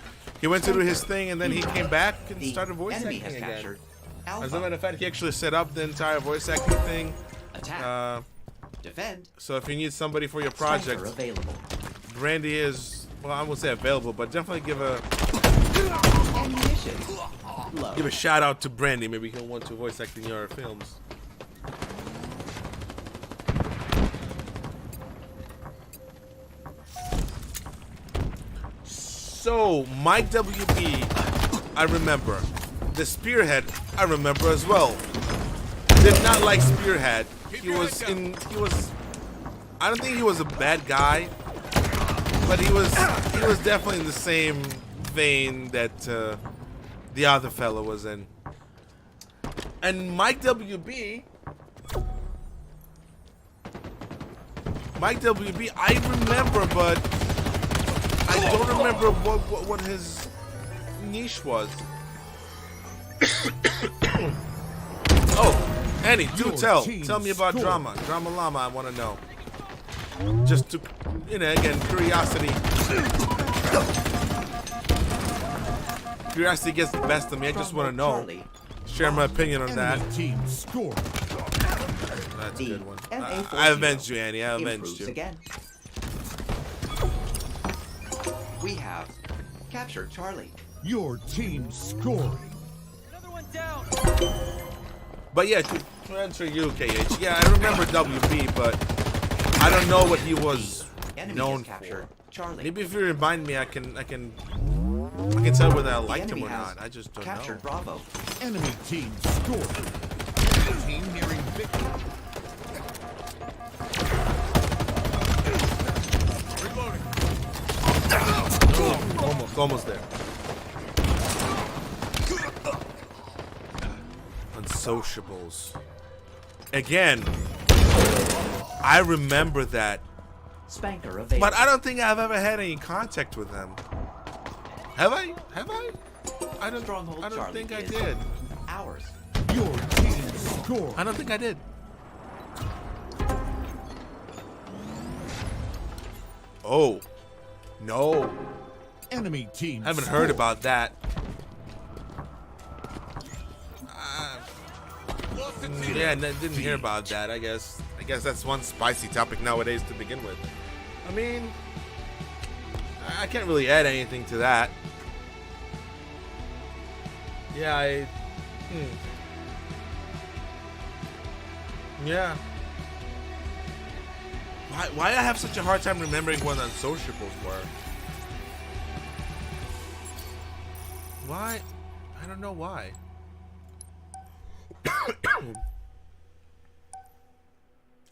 he went to do his thing, and then he came back and The started voice enemy acting has again. captured As a Alpha. matter of fact, he actually set up the entire voice acting thing. Attack. Defend. So if you need somebody for your Sniper project, available. Brandy is, well, I won't say available, but definitely give a Ammunition. Low. give a shout out to Brandy. Maybe he'll want to voice act in your films. So Mike WB, I remember. The Spearhead, I remember as well. Did not like Spearhead. He was, I don't think he was a bad guy, but he was definitely in the same vein that the other fellow was in. And Mike WB, I remember, but I don't remember what his niche was. Oh, Annie, do Your tell team me about scored. Drama Llama. I want to know. Just to, again, curiosity. Curiosity gets the best of me. I just want to know. Charlie. Share my opinion on that. Enemy team scoring. That's a The good one. MA40 I avenged you, Annie. I avenged improves you. again. We have captured Charlie. Your team scoring. Another one down. But yeah, to answer you, KH, yeah, I remember WB, but I don't know what he was Enemy known has captured for. Charlie. Maybe if you remind me, I can tell whether I The liked him enemy or has not. I just don't captured know. Bravo. Enemy team scoring. Team nearing victory. Reloading. Almost there. Unsociables. Again, I remember that, Spanker available. but I don't think I've ever had any contact with them. Have I? Have I? I don't Stronghold Charlie think I is did. Ours. Your team scoring. I don't think I did. Oh, no. Enemy team I haven't scoring. heard about that. Lost a team. Yeah, didn't hear about that. I guess that's one spicy topic nowadays to begin with. I mean, I can't really add anything to that. Yeah, Yeah. Why I have such a hard time remembering what unsociables were? Why? I don't know why.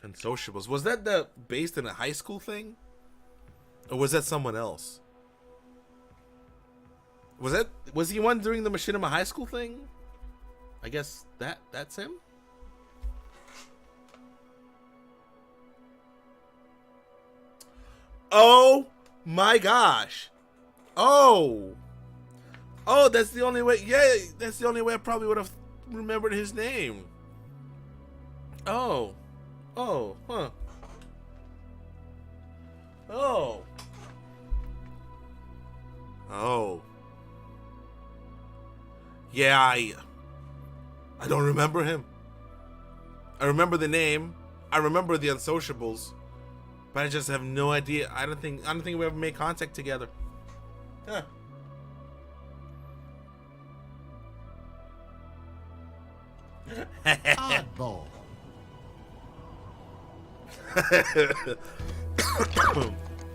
Unsociables. Was that based in a high school thing? Or was that someone else? Was he one during the Machinima high school thing? I guess that's him? Oh my gosh. Oh. Oh, that's the only way. Yeah, that's the only way I probably would have remembered his name. Oh. Oh, huh. Oh. Oh. Yeah, I don't remember him. I remember the name. I remember the Unsociables. But I just have no idea. I don't think we ever made contact together. Huh. Oddball.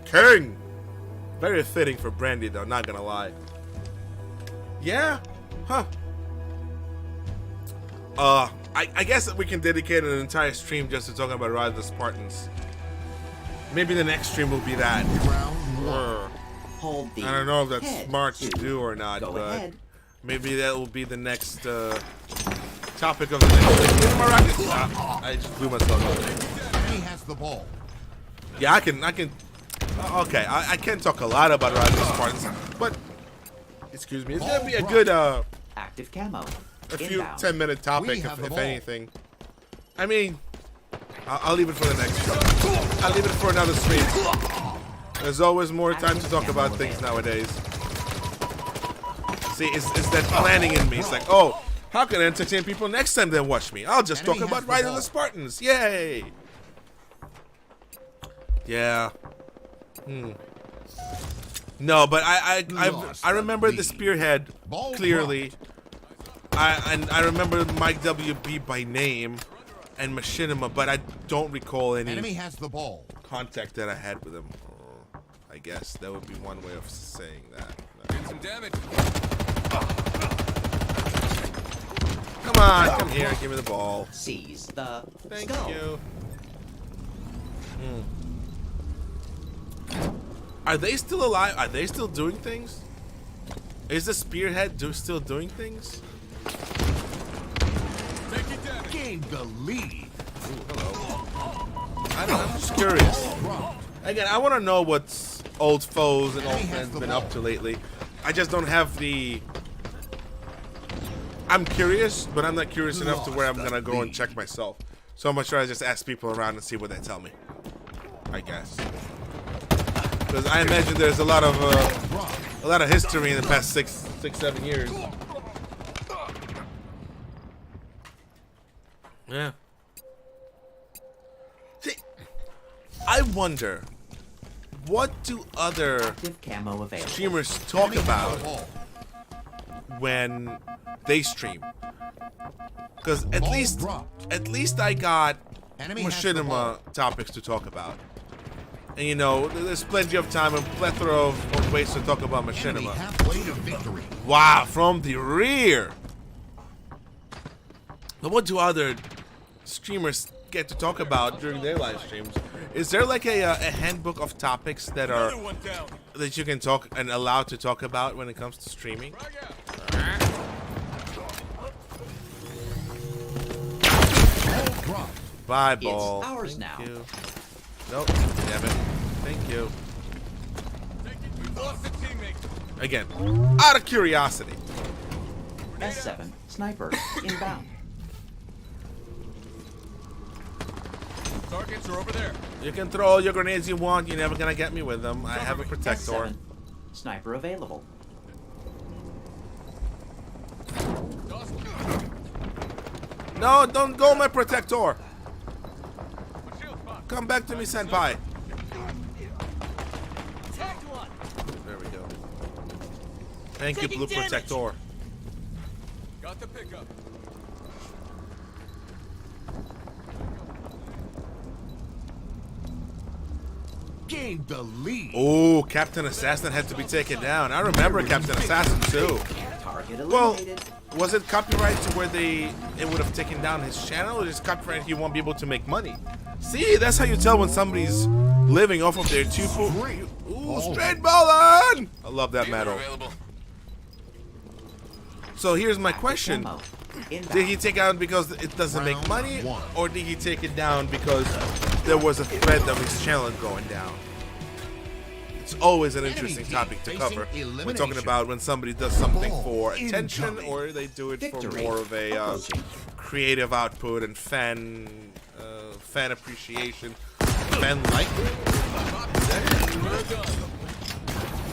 King. Very fitting for Brandy, though. Not gonna lie. Yeah. Huh. I guess we can dedicate an entire stream just to talking about Rise of the Spartans. Maybe the next stream will be that. Round one. Hold the I don't know if that's head smart to do or not, Go but ahead. maybe that will be the next topic of the next. Give my racket. I just blew myself up. Enemy has the ball. Yeah, I can. Okay, I can't talk a lot about Rise of the Spartans, but excuse me, it's gonna be a good Active camo. a few Inbound. 10-minute topic We have the if ball. anything. I mean, I'll leave it for the next show. I'll leave it for another stream. There's always more time to talk about things nowadays. See, it's that planning in me. It's like, oh, how can I entertain people next time they watch me? I'll just talk Enemy about has the Rise of ball. the Spartans. Yay! Yeah. No, but I remember the Spearhead Ball clearly. I remember Mike WB by name and Machinima, but I don't recall Enemy any has the ball. contact that I had with him. I guess that would be one way of saying that. Did some damage. Come on, come here, give me the ball. Seize the Thank skull. you. Are they still alive? Are they still doing things? Is the Spearhead still doing things? Taking damage. Gained the lead. Ooh, hello. I don't know, I'm just curious. Again, I want to know what's old foes and old friends been up to lately. I just don't have the... I'm curious, but I'm not curious enough to where I'm going to go and check myself. So I'm going to try to just ask people around and see what they tell me. I guess. Because I imagine there's a lot of history in the past 6-7 years. Yeah. See, I wonder, what do other Active camo available. streamers talk about when they stream? Because at Ball least dropped. I got Enemy has the ball. Machinima topics to talk about. And you know, there's plenty of time and plethora of ways to talk about Enemy Machinima. halfway to victory. Wow, from the rear. But what do other streamers get to talk about during their live streams? Is there like a handbook of topics that are Another one down. that you can talk and allowed to talk about when it comes to streaming? Frag out. Ball dropped. Bye, It's ball. ours Thank now. you. Nope. Damn it. Thank you. We've lost a teammate. Again, out of curiosity. S7 sniper inbound. Targets are over there. You can throw all your grenades you want. You're never gonna get me with them. I have a protector. S7 sniper available. No, don't go, my protector. My shield's fine. Come back to me, senpai. Tagged one. There we go. Thank you, blue protector. Got the pickup. Gained the lead. Oh, Captain Assassin had to be taken down. I remember Captain Assassin too. Target Well, eliminated. was it copyright to where it would have taken down his channel, or is copyright he won't be able to make money? See, that's how you tell when somebody's living off of their Ooh, straight ballin'! I love that metal. Available. So here's my question. Camo inbound. Did he take it out because it doesn't make Round money, one. or did he take it down because there was a threat of his channel going down? it's always an interesting topic to cover. We're talking about when somebody does something for attention, or they do it for more of a creative output and fan appreciation, fan like.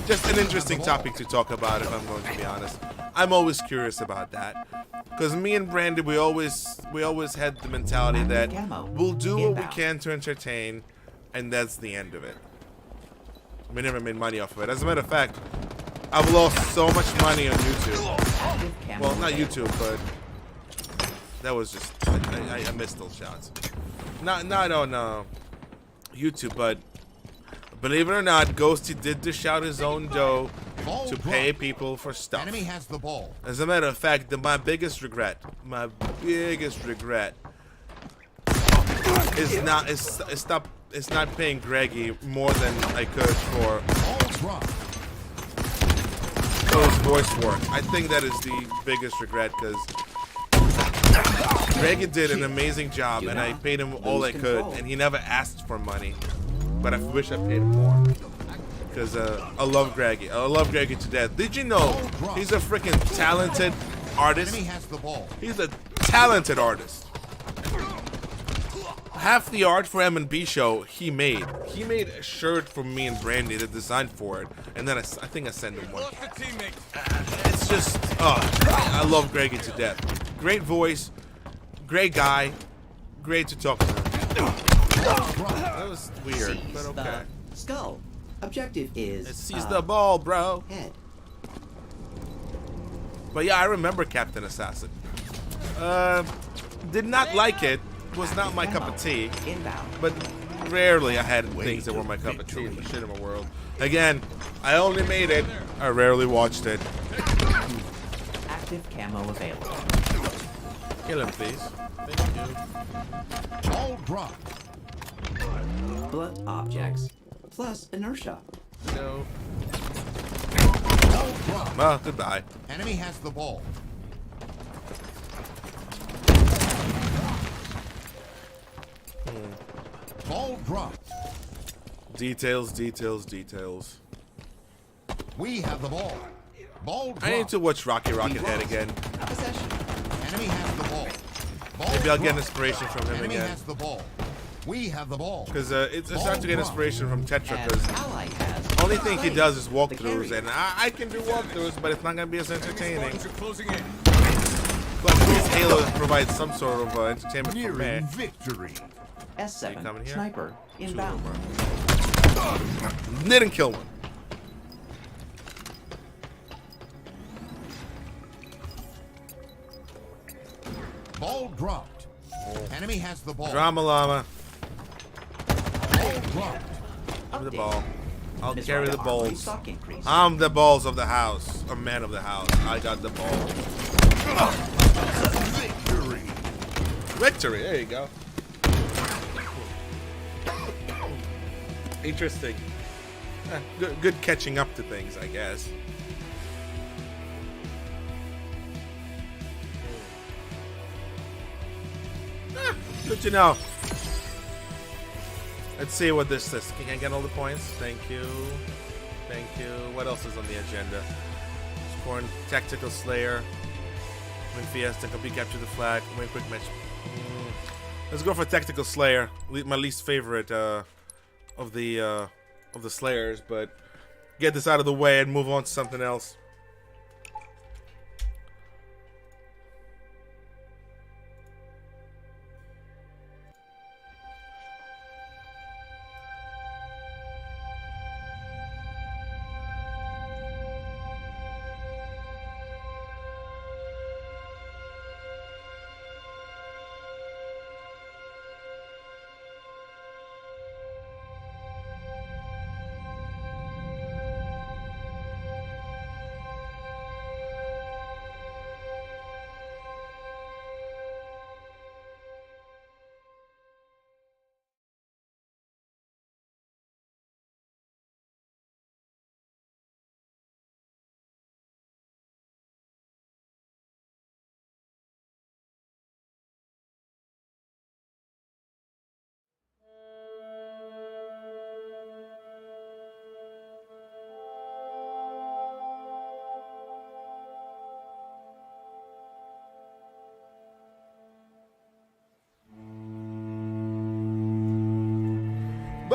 Just an interesting topic to talk about, if I'm going to be honest. I'm always curious about that, because me and Brandy, we always had the mentality that we'll do what we can to entertain, and that's the end of it. We never made money off of it. As a matter of fact, I've lost so much money on YouTube. Well, not YouTube, but that was just I missed those shots. Not on YouTube, but believe it or not, Ghosty did dish out his own dough to pay people for stuff. Enemy has the ball. As a matter of fact, my biggest regret is not paying Greggy more than I could for his voice work. I think that is the biggest regret, because Greggy did an amazing job, and I paid him all I could, and he never asked for money. But I wish I paid him more, because I love Greggy. I love Greggy to death. Did you know he's a freaking talented artist? He's a talented artist. Half the art for M&B show he made. He made a shirt for me and Brandy, the design for it, and then I think I sent him one. It's just, I love Greggy to death. Great voice, great guy, great to talk to. That was weird, but okay. Skull. Objective is. It sees the ball, bro. Head. But yeah, I remember Captain Assassin. Did not like it. Was not my cup of tea. Inbound. But rarely I had things that were my cup of tea in the cinema world. Again, I only made it. I rarely watched it. Active camo available. Kill him, please. Thank you. Ball dropped. Blunt objects. Plus inertia. No. Ball dropped. Well, goodbye. Enemy has the ball. Ball dropped. Details, details, details. We have the ball. Ball dropped. I need to watch Rocky Rocket Head again. A possession. Enemy has the ball. Ball Maybe I'll get dropped. inspiration from him Enemy again. has the ball. We have the ball. Because it's hard to get inspiration from Tetra, As because ally has. only thing he does is The walkthroughs, carry. and I can do walkthroughs, but it's not going to be as entertaining. Squadrons are closing in. But at least Halo provides some sort of entertainment for me. Nearing victory. S7. coming here? Sniper. Inbound. Didn't kill one. Ball dropped. Enemy has the ball. Drama Llama. Ball dropped. Give me the Update. ball. I'll Miss carry the Rhino armory balls. stock increase. I'm the balls of the house. A man of the house. I got the ball. Victory. Victory. There you go. Interesting. Good catching up to things, I guess. Good to know. Let's see what this says. Can I get all the points? Thank you. Thank you. What else is on the agenda? Scorn, Tactical Slayer. Win Fiesta, complete capture the flag. Win quick match. Let's go for Tactical Slayer. My least favorite of the Slayers, but get this out of the way and move on to something else.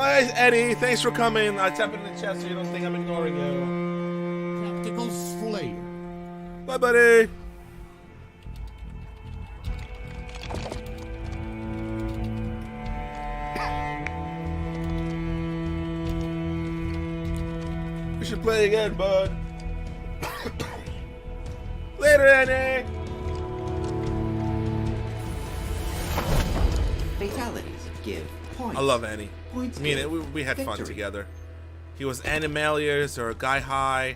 Bye, Eddie. Thanks for coming. I tap it in the chat so you don't think I'm ignoring you. Tactical Slayer. Bye, buddy. We should play again, bud. Later, Eddie. Fatalities give points. I love Annie. Points I mean, give we had fun victory. together. He was Animaliers or Guy High.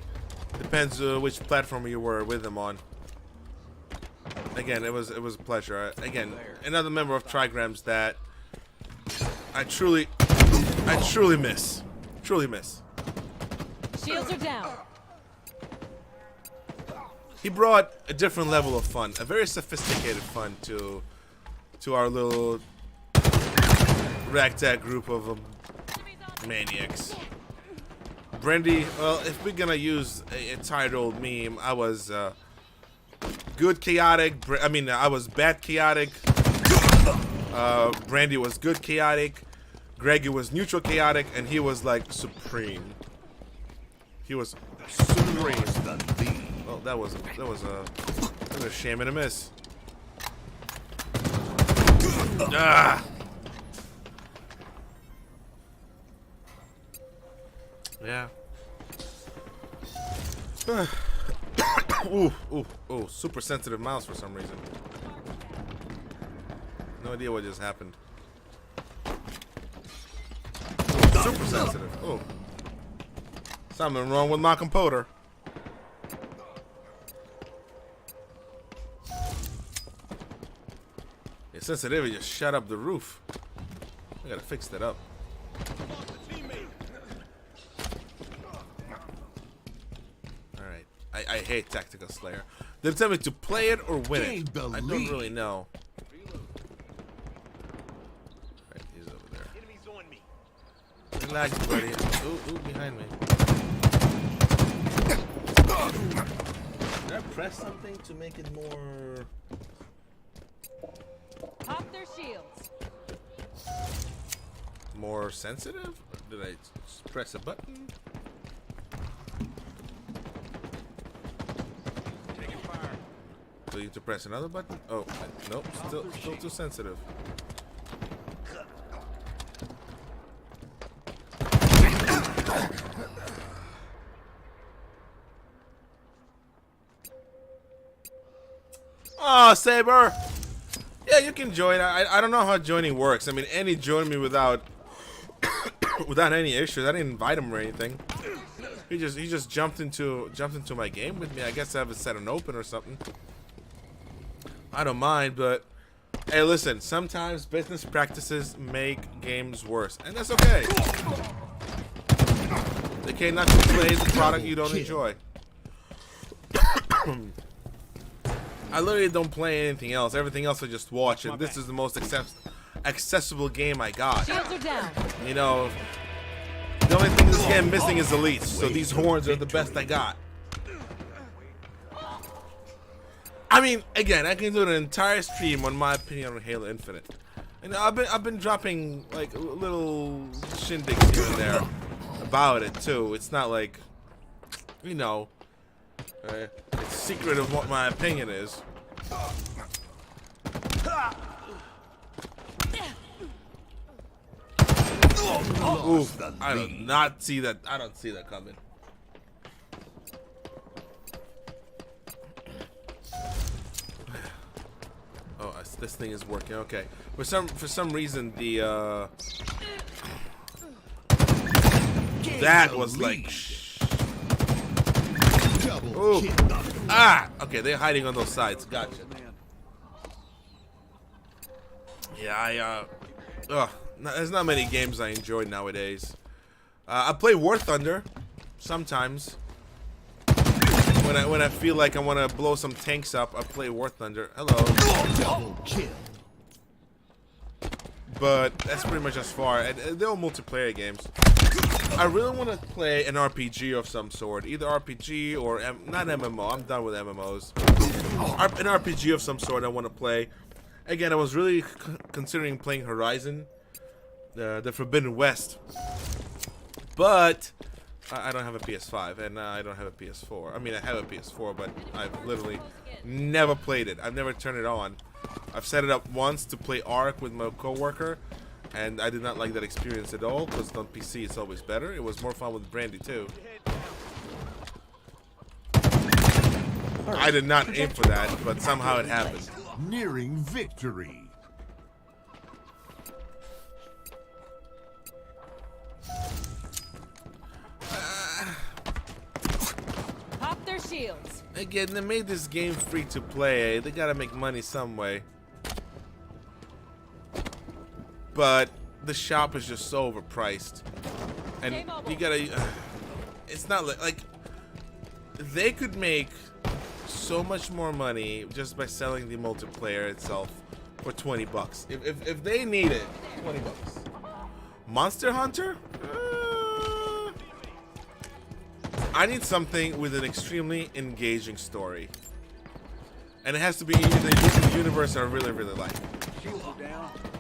Depends which platform you were with him on. Again, it was a pleasure. Again, another member of Trigrams that I truly miss. Truly miss. Shields are down. He brought a different level of fun, a very sophisticated fun to our little ragtag group of maniacs. Brandy, well, if we're gonna use a tired old meme, I was good chaotic. I was bad chaotic. Brandy was good chaotic. Greggy was neutral chaotic, and he was like supreme. He was supreme. Oh, that was a shame and a miss. Ah. Yeah. Ooh, super sensitive mouse for some reason. No idea what just happened. Super sensitive. Oh. Something wrong with my computer. Yeah, sensitivity just shut up the roof. I gotta fix that up. Alright. I hate Tactical Slayer. They tell me to play it or win it. I don't really know. Alright, he's over there. Enemies on me. Relax, buddy. Ooh, behind me. Did I press something to make it more... Pop their shields. more sensitive? Did I just press a button? Taking fire. Do you need to press another button? Oh, nope, still too sensitive. Oh, Saber! Yeah, you can join. I don't know how joining works. I mean, Andy joined me without without any issues. I didn't invite him or anything. He just jumped into my game with me. I guess I have it set on open or something. I don't mind, but hey, listen. Sometimes business practices make games worse, and that's okay. It's okay not to play the product you don't enjoy. I literally don't play anything else. Everything else I just watch, and this is the most accessible game I got. Shields are down. You know, the only thing this game missing is elites, so these horns are the best I got. I mean, again, I can do an entire stream on my opinion on Halo Infinite, and I've been dropping like little shindigs here and there about it too. It's not like, you know, it's secret of what my opinion is. Ooh, I do not see that. I don't see that coming. Oh, this thing is working. Okay. For some reason the that was like. Ooh. Ah! Okay, they're hiding on those sides. Gotcha. Yeah, there's not many games I enjoy nowadays. I play War Thunder sometimes. When I feel like I want to blow some tanks up, I play War Thunder. Hello. Double kill. But that's pretty much as far. And they're all multiplayer games. I really want to play an RPG of some sort, either RPG or not MMO. I'm done with MMOs. An RPG of some sort I want to play. Again, I was really considering playing Horizon the Forbidden West. But I don't have a PS5 and I don't have a PS4. I mean, I have a PS4, but I've literally never played it. I've never turned it on. I've set it up once to play Ark with my coworker, and I did not like that experience at all because on PC it's always better. It was more fun with Brandy too. I did not aim for that, but somehow it happened. Nearing victory. Pop their shields. Again, they made this game free to play. They gotta make money some way. But the shop is just so overpriced, and you gotta. It's not like they could make so much more money just by selling the multiplayer itself for $20. If they need it, $20. Monster Hunter? I need something with an extremely engaging story, and it has to be in the universe I really like.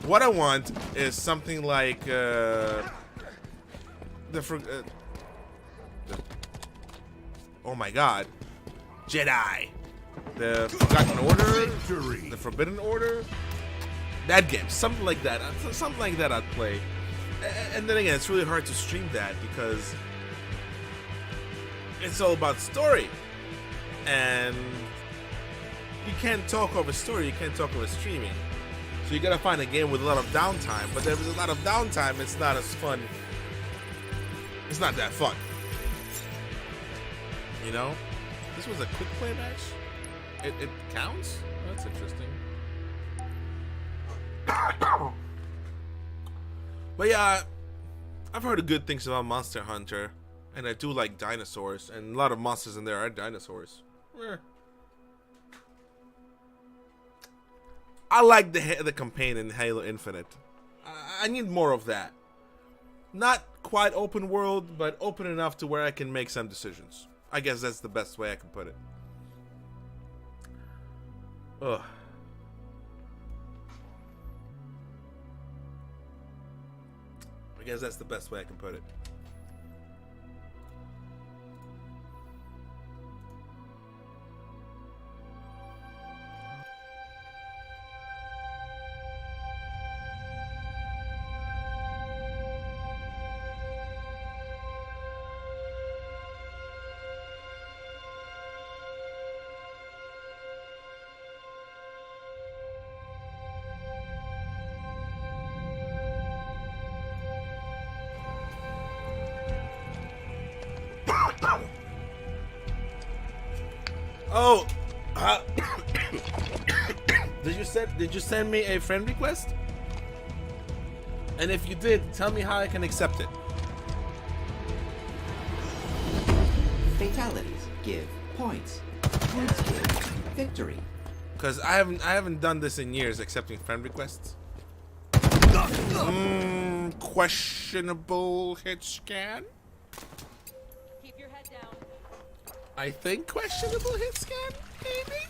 What I want is something like oh my god, Jedi, the Forgotten Order, the Forbidden Order, that game, something like that. Something like that I'd play. And then again, it's really hard to stream that because it's all about story, and you can't talk over story, you can't talk over streaming. So you gotta find a game with a lot of downtime, but there's a lot of downtime, it's not as fun. It's not that fun. You know? This was a quick play match? It counts? That's interesting. But yeah, I've heard good things about Monster Hunter, and I do like dinosaurs, and a lot of monsters in there are dinosaurs. I like the campaign in Halo Infinite. I need more of that. Not quite open world, but open enough to where I can make some decisions. I guess that's the best way I can put it. Ugh. I guess that's the best way I can put it. Oh, did you send me a friend request? And if you did, tell me how I can accept it. Fatalities give points. Points give victory. Cause I haven't done this in years, accepting friend requests. Questionable hit scan. Keep your head down. I think questionable hit scan, maybe?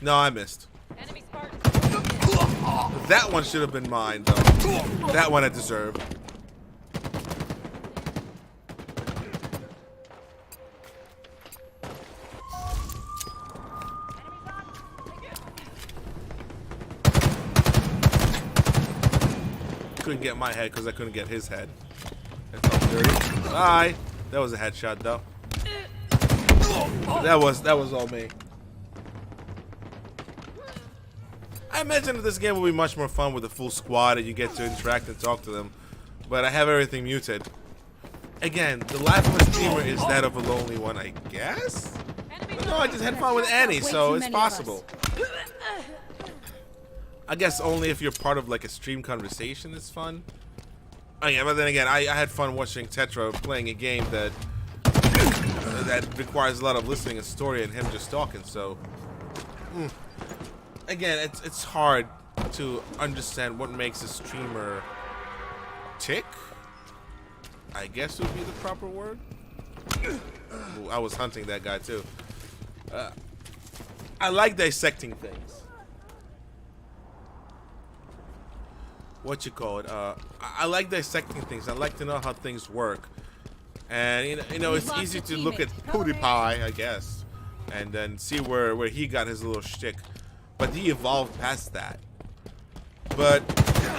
No, I missed. Enemy Spartan. That one should have been mine, though. That one I deserve. Couldn't get my head because I couldn't get his head. That felt dirty. Bye. That was a headshot, though. That was all me. I imagine that this game will be much more fun with a full squad and you get to interact and talk to them. But I have everything muted. Again, the life of a streamer is that of a lonely one, I guess? No, I just had fun with Annie, so it's possible. I guess only if you're part of like a stream conversation is fun. Oh yeah, but then again, I had fun watching Tetra playing a game that requires a lot of listening and story and him just talking, so again, it's hard to understand what makes a streamer tick, I guess would be the proper word. Ooh, I was hunting that guy too. I like dissecting things. what you call it. I like dissecting things. I like to know how things work. And you know, it's easy to look at PewDiePie, I guess, and then see where he got his little shtick. But he evolved past that. But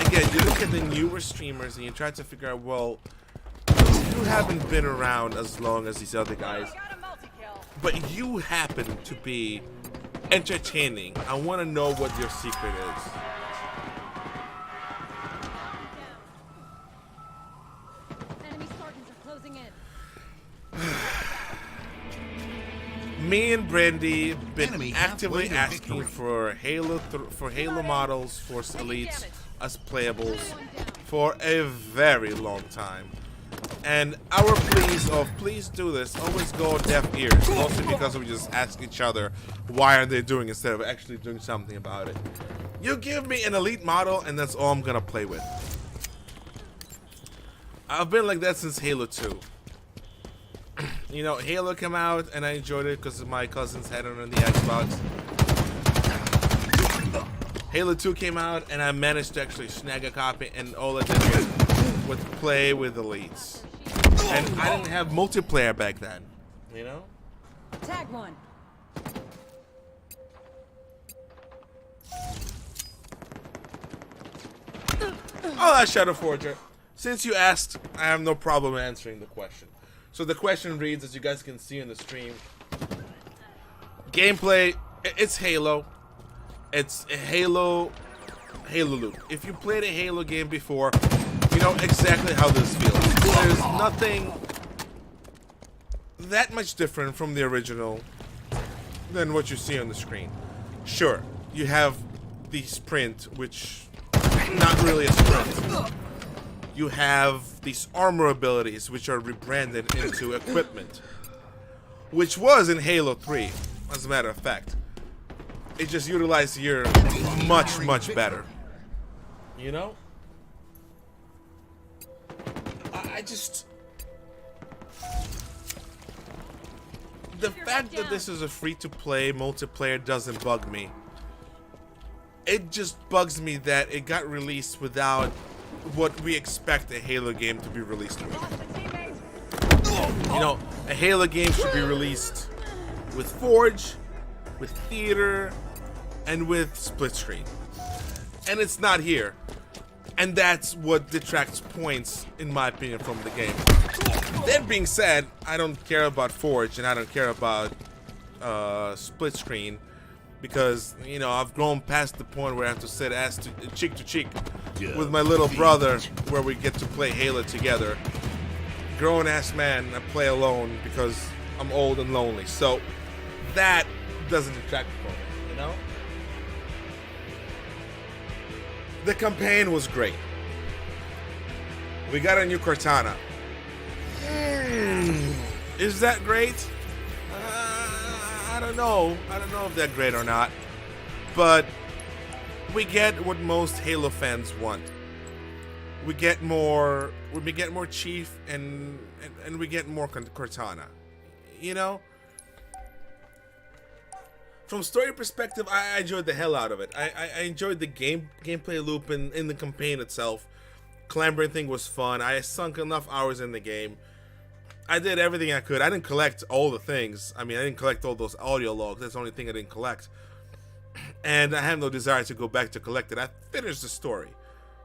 again, you look at the newer streamers and you try to figure out, well, you haven't been around as long as these other guys, but you happen to be entertaining. I want to know what your secret is. Enemy Spartans are closing in. Me and Brandy been Enemy actively halfway to asking victory. for Halo models, for elites, as playables, for a very long time. And our pleas of please do this always go deaf ears, mostly because we just ask each other why are they doing instead of actually doing something about it. You give me an elite model and that's all I'm gonna play with. I've been like that since Halo 2. You know, Halo came out and I enjoyed it because my cousins had it on the Xbox. Halo 2 came out and I managed to actually snag a copy, and all I did was play with elites. And I didn't have multiplayer back then, you know? Tag one. Oh, that's Shadow Forger. Since you asked, I have no problem answering the question. So the question reads, as you guys can see in the stream, gameplay, it's Halo. It's a Halo loop. If you played a Halo game before, you know exactly how this feels. There's nothing that much different from the original than what you see on the screen. Sure, you have the sprint, which not really a sprint. You have these armor abilities, which are rebranded into equipment, which was in Halo 3, as a matter of fact. It just utilized here much, much better. You know? I just... The fact that this is a free-to-play multiplayer doesn't bug me. It just bugs me that it got released without what we expect a Halo game to be released with. You know, a Halo game should be released with Forge, with Theater, and with Split Screen. And it's not here. And that's what detracts points, in my opinion, from the game. That being said, I don't care about Forge and I don't care about Split Screen, because, you know, I've grown past the point where I have to sit cheek to cheek with my little brother, where we get to play Halo together. Grown ass man, I play alone because I'm old and lonely. So that doesn't detract from it, you know? The campaign was great. We got a new Cortana. Is that great? I don't know. I don't know if that's great or not. But we get what most Halo fans want. We get more Chief and we get more Cortana. You know? From story perspective, I enjoyed the hell out of it. I enjoyed the gameplay loop in the campaign itself. Clambering thing was fun. I sunk enough hours in the game. I did everything I could. I didn't collect all the things. I mean, I didn't collect all those audio logs. That's the only thing I didn't collect. And I have no desire to go back to collect it. I finished the story.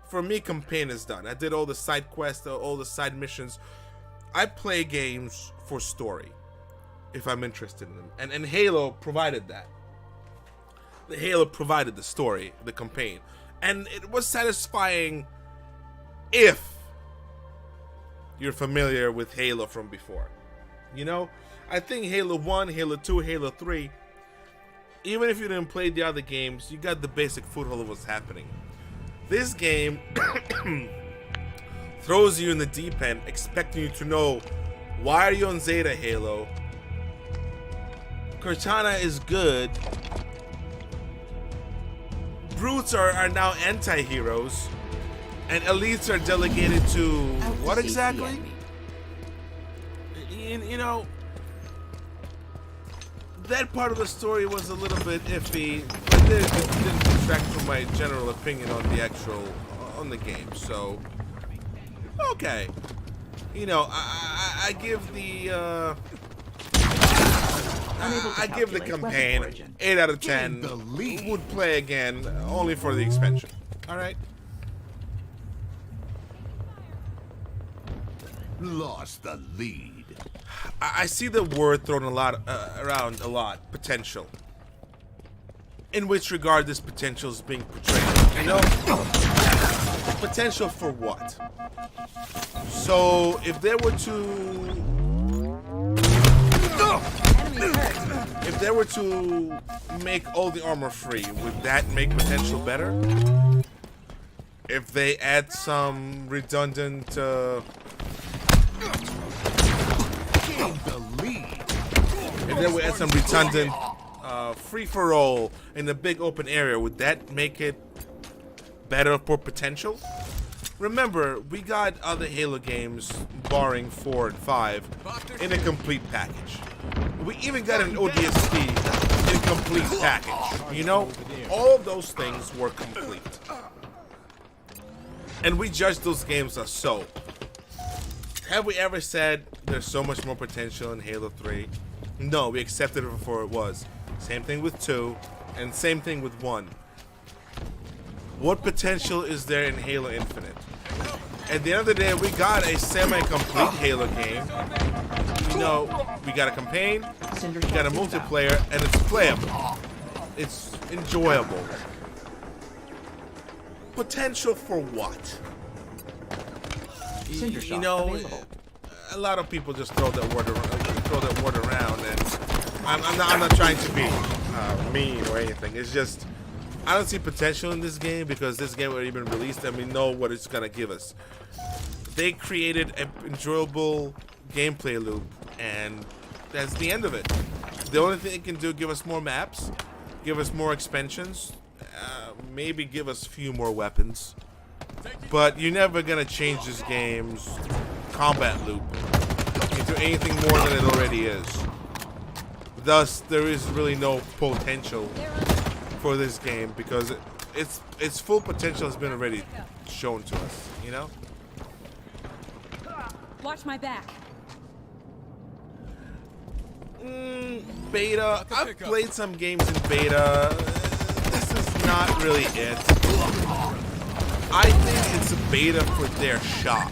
For me, campaign is done. I did all the side quests, all the side missions. I play games for story, if I'm interested in them. And Halo provided that. The Halo provided the story, the campaign. And it was satisfying if you're familiar with Halo from before. You know? I think Halo 1, Halo 2, Halo 3, even if you didn't play the other games, you got the basic foothold of what's happening. This game throws you in the deep end, expecting you to know, why are you on Zeta, Halo? Cortana is good. Brutes are now anti-heroes. And elites are delegated to what exactly? You know, that part of the story was a little bit iffy, but it didn't detract from my general opinion on the actual on the game. So, okay. You know, I give the I give the campaign 8 out of 10. Would play again, only for the expansion. All right. Lost the lead. I see the word thrown around a lot. Potential. In which regard this potential is being portrayed? You know, potential for what? So if there were to make all the armor free, would that make potential better? If they add some redundant if they would add some redundant free-for-all in the big open area, would that make it better for potential? Remember, we got other Halo games, barring 4 and 5, in a complete package. We even got an ODST in a complete package. You know, all of those things were complete. And we judge those games as so. Have we ever said there's so much more potential in Halo 3? No, we accepted it for it was. Same thing with 2, and same thing with 1. What potential is there in Halo Infinite? At the end of the day, we got a semi-complete Halo game. You know, we got a campaign, we got a multiplayer, and it's playable. It's enjoyable. Potential for what? You know, a lot of people just throw that word around, and I'm not trying to be mean or anything. It's just I don't see potential in this game because this game already been released and we know what it's gonna give us. They created an enjoyable gameplay loop, and that's the end of it. The only thing it can do, give us more maps, give us more expansions, maybe give us a few more weapons. But you're never gonna change this game's combat loop into anything more than it already is. Thus, there is really no potential for this game because its full potential has been already shown to us. You know. Watch my back. Beta. I've played some games in beta. This is not really it. I think it's a beta for their shop,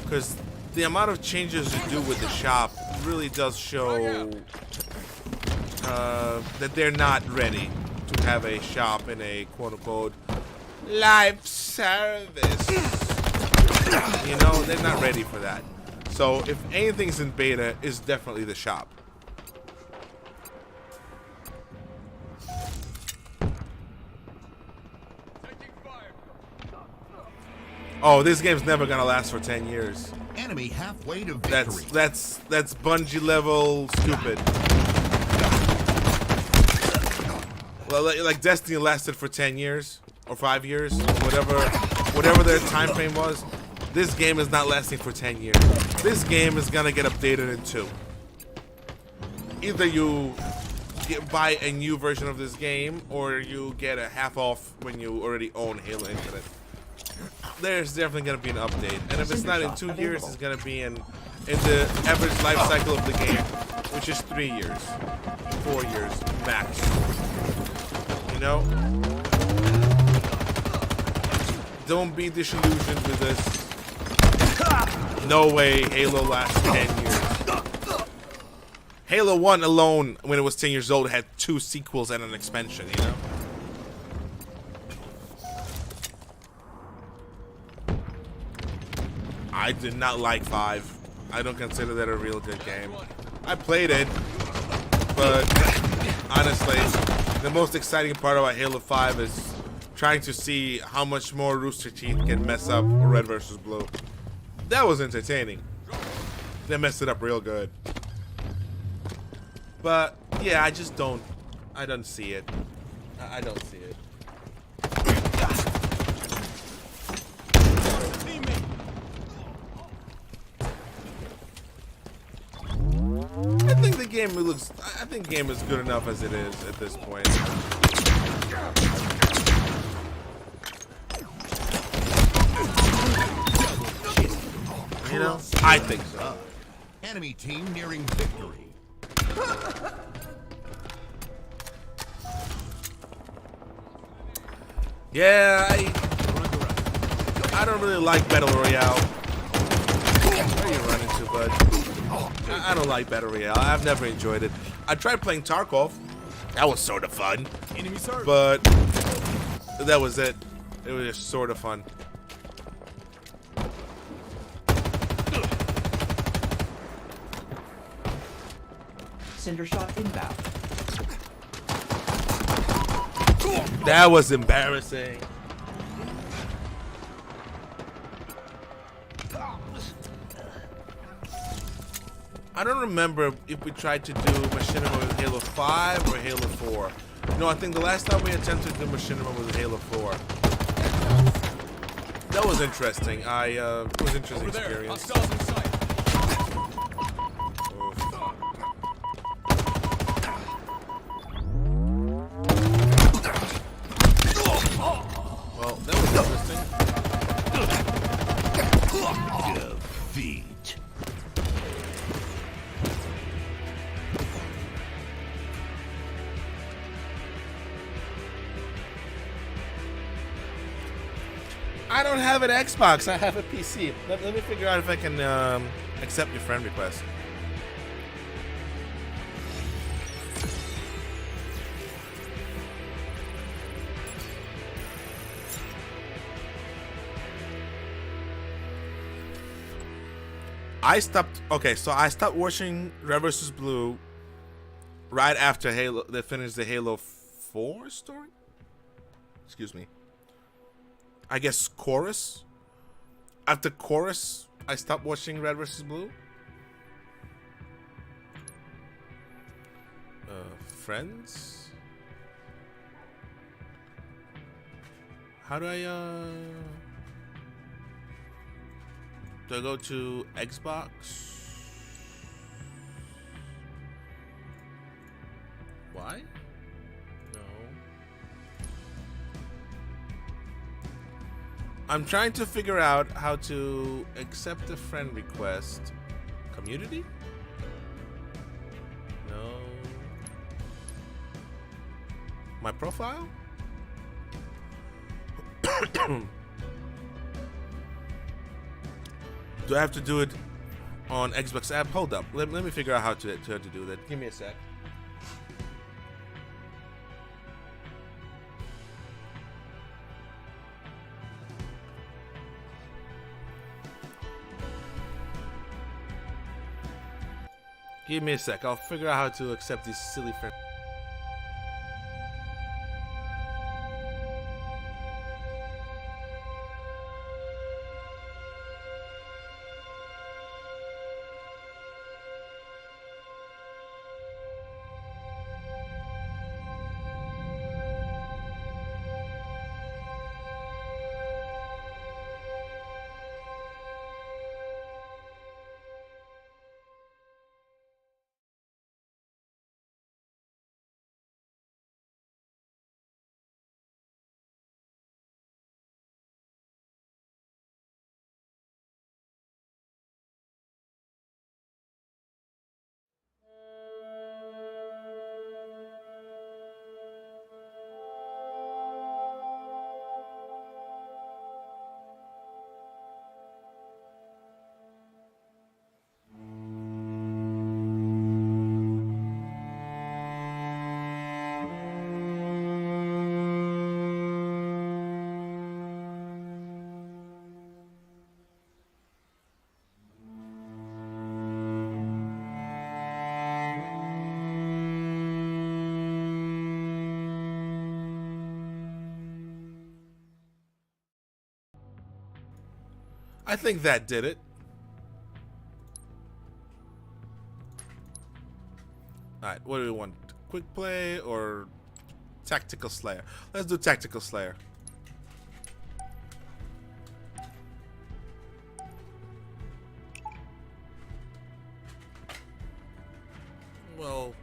because the amount of changes you do with the shop really does show that they're not ready to have a shop in a quote-unquote live service. You know, they're not ready for that. So if anything's in beta, it's definitely the shop. Oh, this game's never gonna last for 10 years. Enemy halfway to victory. That's Bungie level stupid. Well, like Destiny lasted for 10 years or 5 years, whatever their time frame was. This game is not lasting for 10 years. This game is gonna get updated in 2. Either you buy a new version of this game, or you get a half off when you already own Halo Infinite. There's definitely going to be an update, and if it's not in 2 years, it's going to be in the average life cycle of the game, which is 3 years, 4 years max. You know, don't be disillusioned with this. No way Halo lasts 10 years. Halo 1 alone, when it was 10 years old, had 2 sequels and an expansion. You know. I did not like 5. I don't consider that a real good game. I played it, but honestly, the most exciting part about Halo 5 is trying to see how much more Rooster Teeth can mess up Red versus Blue. That was entertaining. They messed it up real good. But yeah, I don't see it. I don't see it. I think the game is good enough as it is at this point. You know, I think so. Enemy team nearing victory. Yeah, I don't really like Battle Royale. Where you running to, bud? I don't like Battle Royale. I've never enjoyed it. I tried playing Tarkov. That was sort of fun. Enemy surge. But that was it. It was just sort of fun. Cinder shot inbound. That was embarrassing. I don't remember if we tried to do Machinima with Halo 5 or Halo 4. No, I think the last time we attempted to do Machinima was with Halo 4. That was interesting. It was an interesting Over there. experience. Hostiles in sight. Well, that was interesting. Defeat. I don't have an Xbox. I have a PC. Let me figure out if I can accept your friend request. I stopped. Okay, so I stopped watching Red vs. Blue right after Halo. They finished the Halo 4 story. Excuse me. I guess Chorus. After Chorus, I stopped watching Red vs. Blue. Friends. How do I do I go to Xbox? Why? No. I'm trying to figure out how to accept a friend request. Community? No. My profile? Do I have to do it on Xbox app? Hold up. Let me figure out how to do that. Give me a sec. Give me a sec. I'll figure out how to accept these silly friends. I think that did it. Alright, what do we want? Quick play or Tactical Slayer? Let's do Tactical Slayer. Well,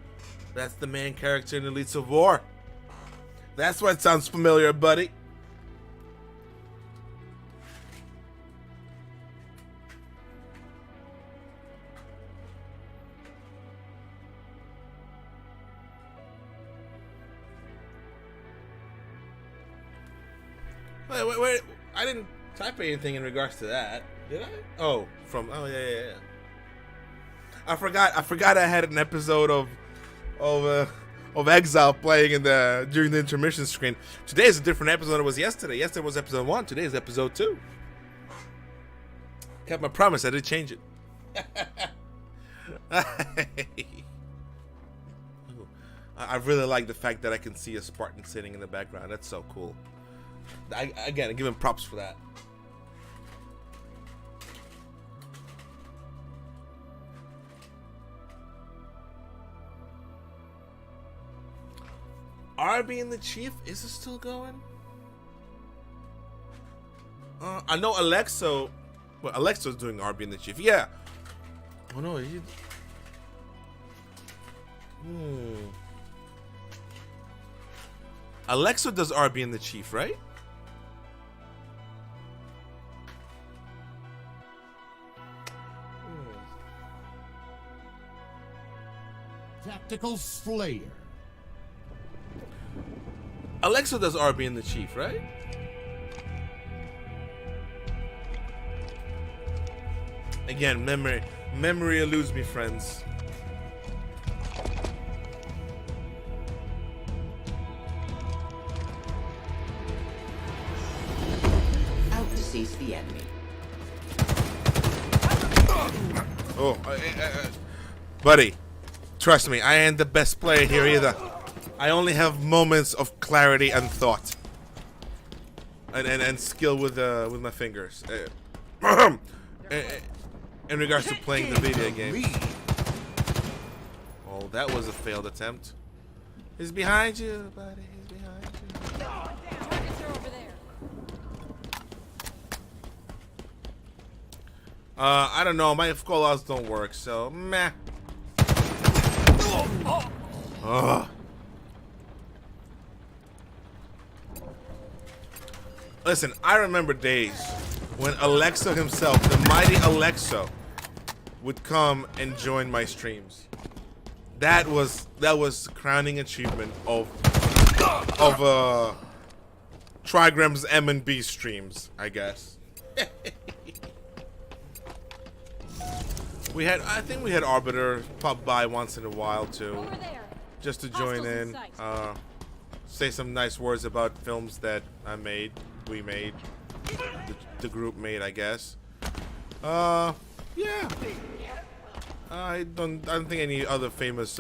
that's the main character in Elites of War. That's what sounds familiar, buddy. Wait. I didn't type anything in regards to that. Did I? Oh, yeah. I forgot I had an episode of Exile playing during the intermission screen. Today is a different episode than it was yesterday. Yesterday was episode 1. Today is episode 2. Kept my promise. I did change it. I really like the fact that I can see a Spartan sitting in the background. That's so cool. I give him props for that. RB and the Chief, is it still going? I know Alexo. Well, Alexo's doing RB and the Chief. Yeah. Oh no. Alexo does RB and the Chief, right? Tactical Slayer. Alexo does RB and the Chief, right? Again, memory eludes me, friends. Out to seize the enemy. Oh, buddy, trust me, I ain't the best player here either. I only have moments of clarity and thought, and skill with my fingers. In regards to playing the video game. Oh, that was a failed attempt. He's behind you, buddy. He's behind you. Targets are over there. I don't know. My callouts don't work, so meh. Ugh. Listen, I remember days when Alexo himself, the mighty Alexo, would come and join my streams. That was the crowning achievement of Trigram's M&B streams, I guess. I think we had Arbiter pop by once in a while too, Over there. just to join Hostiles in in, sight. say some nice words about films that we made, the group made, I guess. Yeah. I don't think any other famous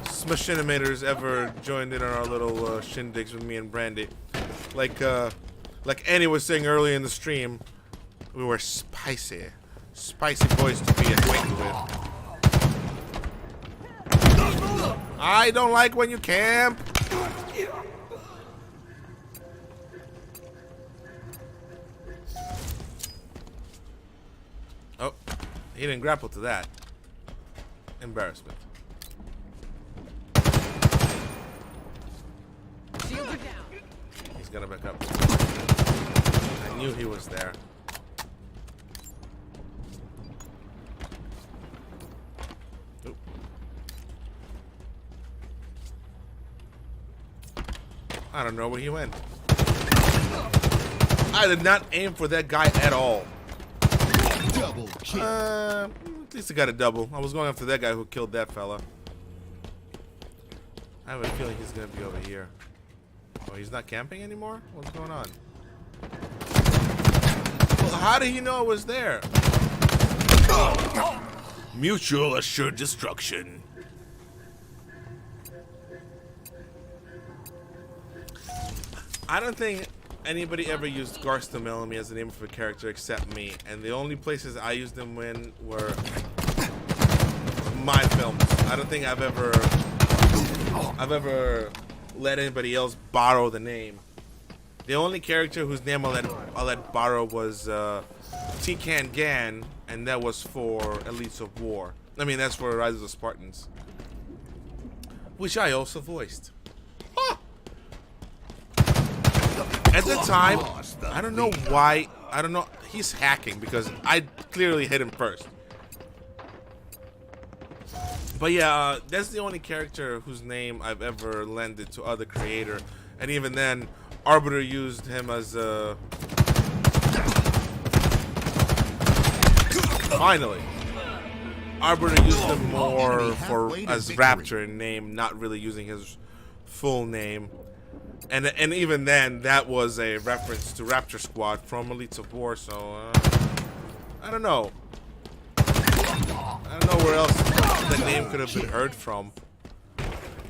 Smashinimators ever joined in on our little shindigs with me and Brandy. Like Annie was saying earlier in the stream, we were spicy boys to be acquainted with. I don't like when you camp. Oh, he didn't grapple to that. Embarrassment. Shields are down. He's gonna back up. I knew he was there. Oop. I don't know where he went. I did not aim for that guy at all. Double kill. At least I got a double. I was going after that guy who killed that fella. I have a feeling he's gonna be over here. Oh, he's not camping anymore? What's going on? Well, how did he know I was there? Mutual assured destruction. I don't think anybody ever used Garsta Melanie as the name of a character except me, and the only places I used them in were my films. I don't think I've ever let anybody else borrow the name. The only character whose name I'll let borrow was Tikan Gan, and that was for Elites of War. I mean, that's for Rise of the Spartans, which I also voiced. Ah! At the time, I don't know why. I don't know. He's hacking because I clearly hit him first. But yeah, that's the only character whose name I've ever lended to other creator, and even then, Arbiter used him as a... Finally. Arbiter used him more for as Raptor in name, not really using his full name. And even then, that was a reference to Raptor Squad from Elites of War, so I don't know. I don't know where else that name could have been heard from.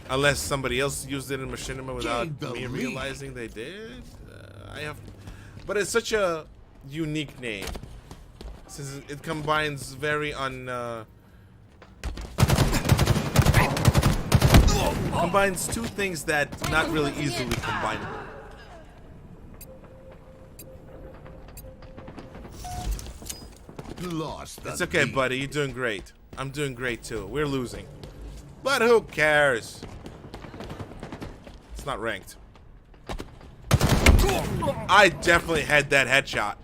Unless somebody else used it in Machinima without me realizing they did. But it's such a unique name. Since it combines very combines two things that not really easily combinable. It's okay, buddy. You're doing great. I'm doing great too. We're losing. But who cares? It's not ranked. I definitely had that headshot.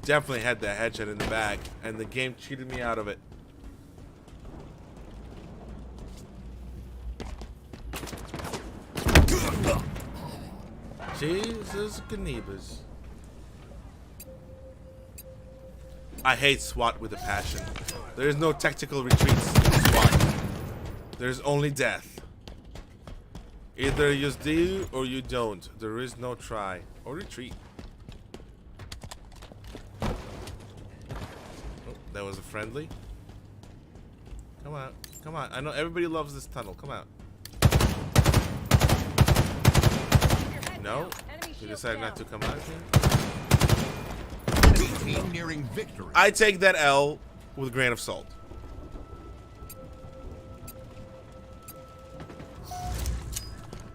Definitely had that headshot in the bag, and the game cheated me out of it. Jesus Ganebas. I hate SWAT with a passion. There is no tactical retreats in SWAT. There's only death. Either you do or you don't. There is no try or retreat. That was a friendly. Come on. Come on. I know everybody loves this tunnel. Come out. No? You decided not to come out here? Team nearing victory. I take that L with a grain of salt.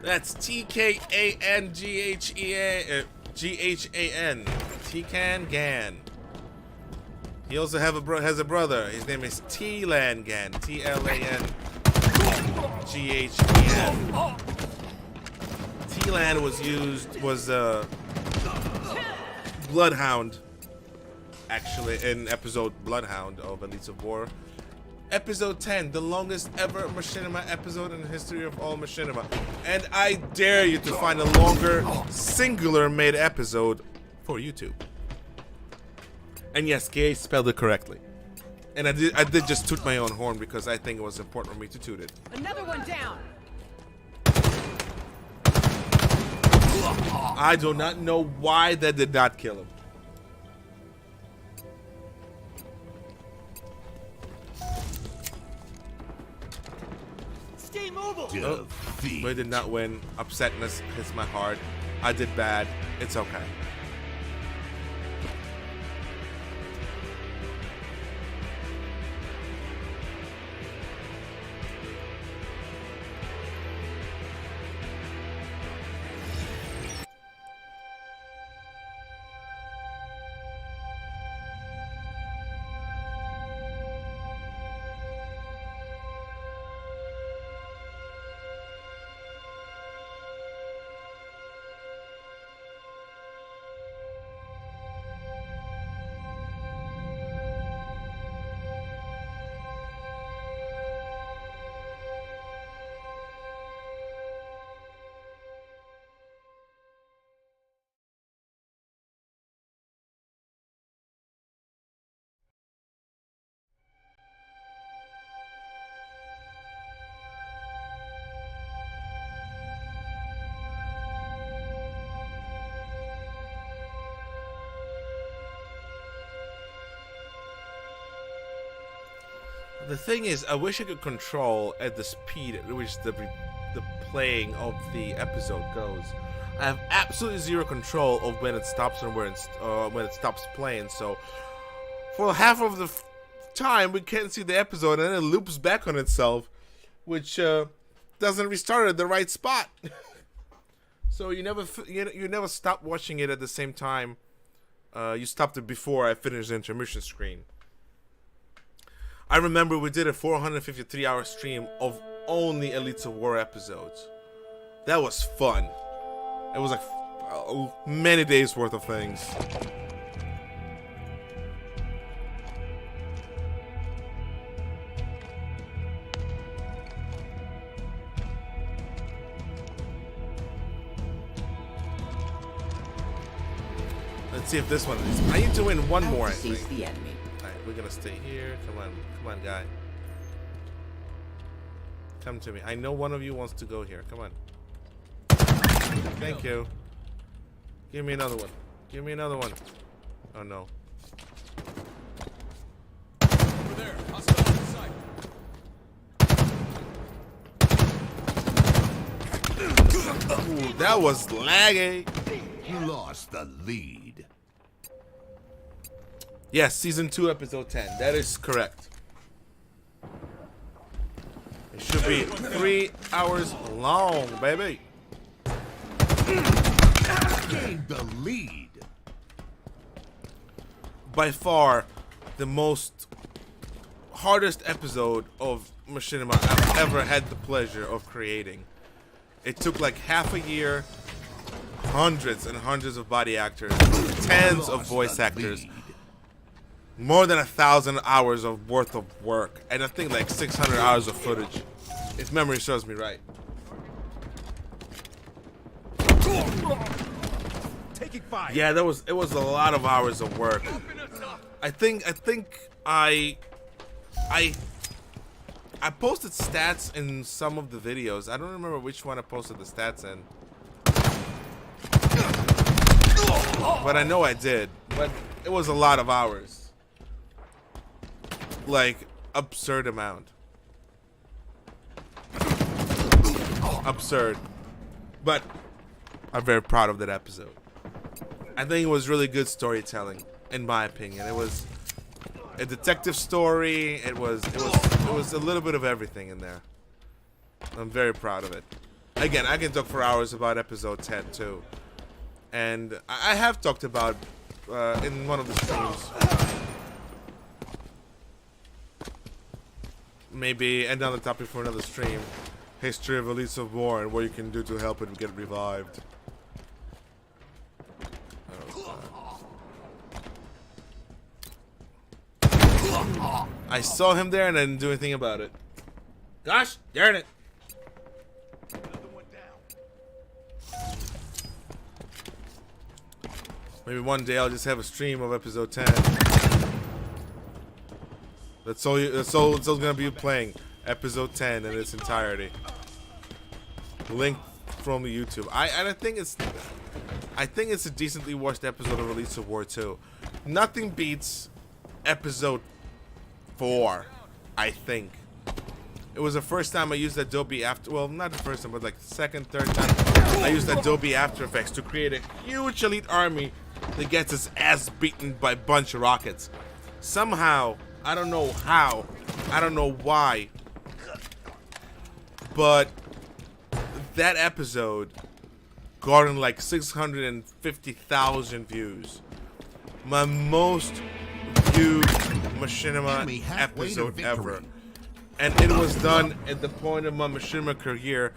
That's T-K-A-N-G-H-E-A-G-H-A-N. T-Can Gan. He also has a brother. His name is T-Lan Gan. T-L-A-N-G-H-E-N. T-Lan was Bloodhound, actually, in episode Bloodhound of Elites of War. Episode 10, the longest ever Machinima episode in the history of all Machinima. And I dare you to find a longer, singular made episode for YouTube. And yes, Gay spelled it correctly. And I did just toot my own horn because I think it was important for me to toot it. Another one down. I do not know why that did not kill him. Stay mobile. Oh, but I did not win. Upsetness hits my heart. I did bad. It's okay. The thing is, I wish I could control at the speed at which the playing of the episode goes. I have absolutely zero control of when it stops and when it stops playing. So for half of the time, we can't see the episode, and then it loops back on itself, which doesn't restart at the right spot. So you never stop watching it at the same time. You stopped it before I finished the intermission screen. I remember we did a 453-hour stream of only Elites of War episodes. That was fun. It was like many days worth of things. Let's see if this one is. I need to win one more, I Seize think. the enemy. Alright, we're gonna stay here. Come on, guy. Come to me. I know one of you wants to go here. Come on. Thank you. Give me another one. Give me another one. Oh no. Over there. Hostile on sight. Ooh, that was laggy. Lost the lead. Yes, season 2, episode 10. That is correct. It should be 3 hours long, baby. Gained the lead. By far, the most hardest episode of Machinima I've ever had the pleasure of creating. It took like half a year, hundreds and hundreds of body actors, tens of voice actors, more than 1,000 hours of worth of work, and I think like 600 hours of footage, if memory serves me right. Taking fire. Yeah, it was a lot of hours of work. I think I posted stats in some of the videos. I don't remember which one I posted the stats in. But I know I did. But it was a lot of hours. Like, absurd amount. Absurd. But I'm very proud of that episode. I think it was really good storytelling, in my opinion. It was a detective story. It was a little bit of everything in there. I'm very proud of it. Again, I can talk for hours about episode 10 too, and I have talked about in one of the streams. Maybe another topic for another stream. History of Elites of War and what you can do to help it get revived. I saw him there and I didn't do anything about it. Gosh darn it. Maybe one day I'll just have a stream of episode 10. That's all it's gonna be playing. Episode 10 in its entirety. Link from the YouTube. I think it's a decently watched episode of Elites of War 2. Nothing beats episode 4, I think. It was the first time I used Adobe After, well, not the first time, but like the second, third time I used Adobe After Effects to create a huge elite army that gets its ass beaten by a bunch of rockets. Somehow, I don't know how, I don't know why, but that episode garnered like 650,000 views. My most viewed Machinima episode ever. And it was done at the point of my Machinima career,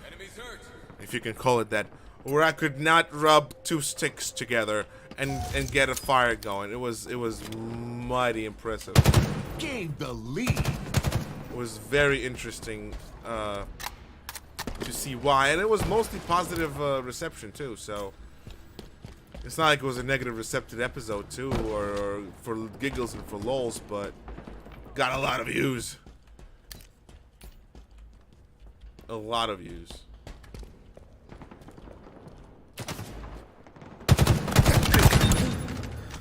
if you can call it that, where I could not rub two sticks together and get a fire going. It was mighty impressive. Gained the lead. It was very interesting to see why, and it was mostly positive reception too, so it's not like it was a negative receptive episode too, or for giggles and for lols, but got a lot of views. A lot of views.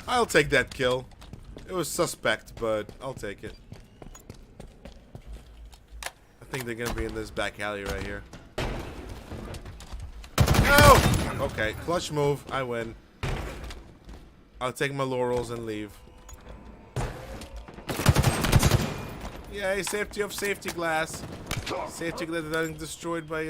I'll take that kill. It was suspect, but I'll take it. I think they're gonna be in this back alley right here. No! Okay, clutch move. I win. I'll take my laurels and leave. Yay, safety of safety glass. Safety glass getting destroyed by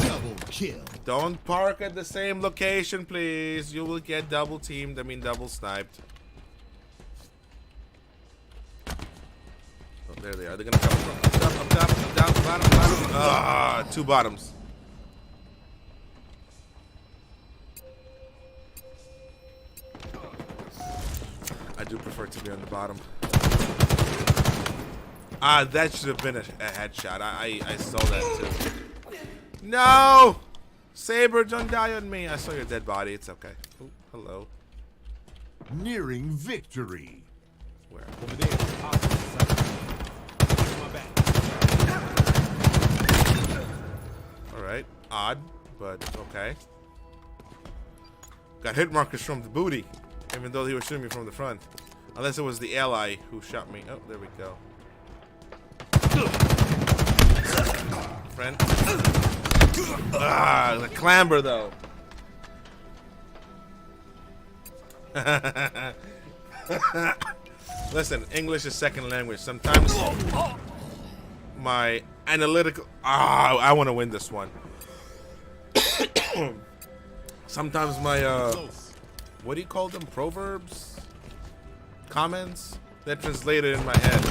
Double kill. Don't park at the same location, please. You will get double teamed, I mean double sniped. Oh, there they are. They're gonna come up top, down, bottom. Ah, two bottoms. I do prefer to be on the bottom. Ah, that should have been a headshot. I saw that too. No! Saber, don't die on me. I saw your dead body. It's okay. Oh, hello. Nearing victory. Where? Over there. My back. Alright. Odd, but okay. Got hit markers from the booty, even though he was shooting me from the front. Unless it was the ally who shot me. Oh, there we go. Friend. Ah, the clamber though. Listen, English is second language. Sometimes my analytical. I want to win this one. Sometimes my what do you call them? Proverbs, comments. They're translated in my head.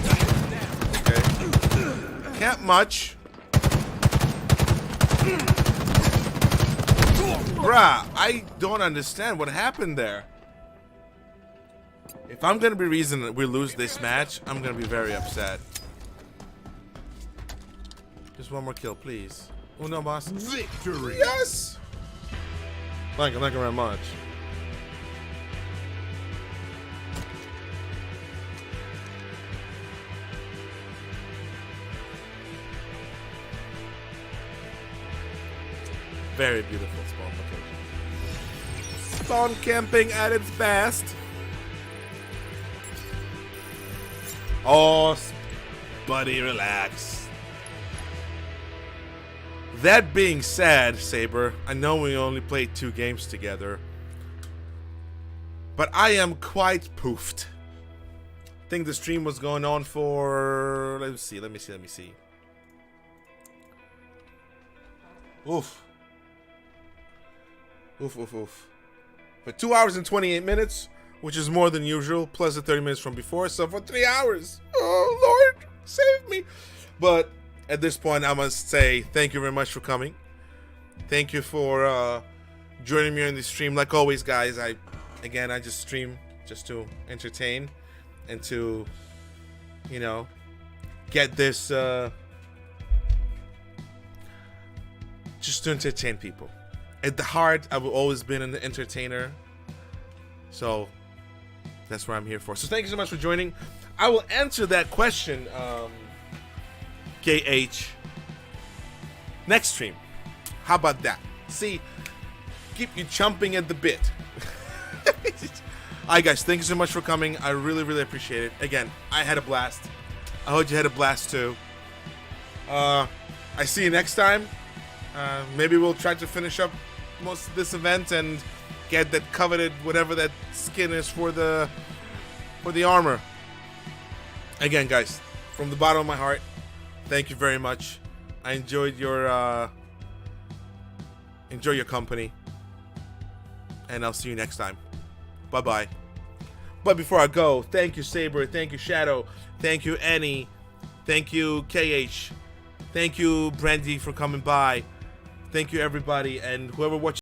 Okay. Can't much. Bruh, I don't understand what happened there. If I'm gonna be reason that we lose this match, I'm gonna be very upset. Just one more kill, please. Oh no, boss. Victory. Yes! Thank you very much. Very beautiful spawn location. Spawn camping at its best. Oh, buddy, relax. That being said, Saber, I know we only played 2 games together, but I am quite poofed. I think the stream was going on for, let me see. Oof. For 2 hours and 28 minutes, which is more than usual, plus the 30 minutes from before, so for 3 hours. Oh, Lord, save me. But at this point, I must say thank you very much for coming. Thank you for joining me on the stream. Like always, guys, I just stream just to entertain and to, you know, get this, just to entertain people. At the heart, I've always been an entertainer. So that's what I'm here for. So thank you so much for joining. I will answer that question, KH, next stream. How about that? See, keep you chomping at the bit. Alright guys, thank you so much for coming. I really, really appreciate it. Again, I had a blast. I hope you had a blast too. I see you next time. Maybe we'll try to finish up most of this event and get that coveted whatever that skin is for the armor. Again, guys, from the bottom of my heart, thank you very much. I enjoyed your company, and I'll see you next time. Bye bye. But before I go, thank you Saber, thank you Shadow, thank you Annie, thank you KH, thank you Brandy for coming by. Thank you everybody, and whoever watches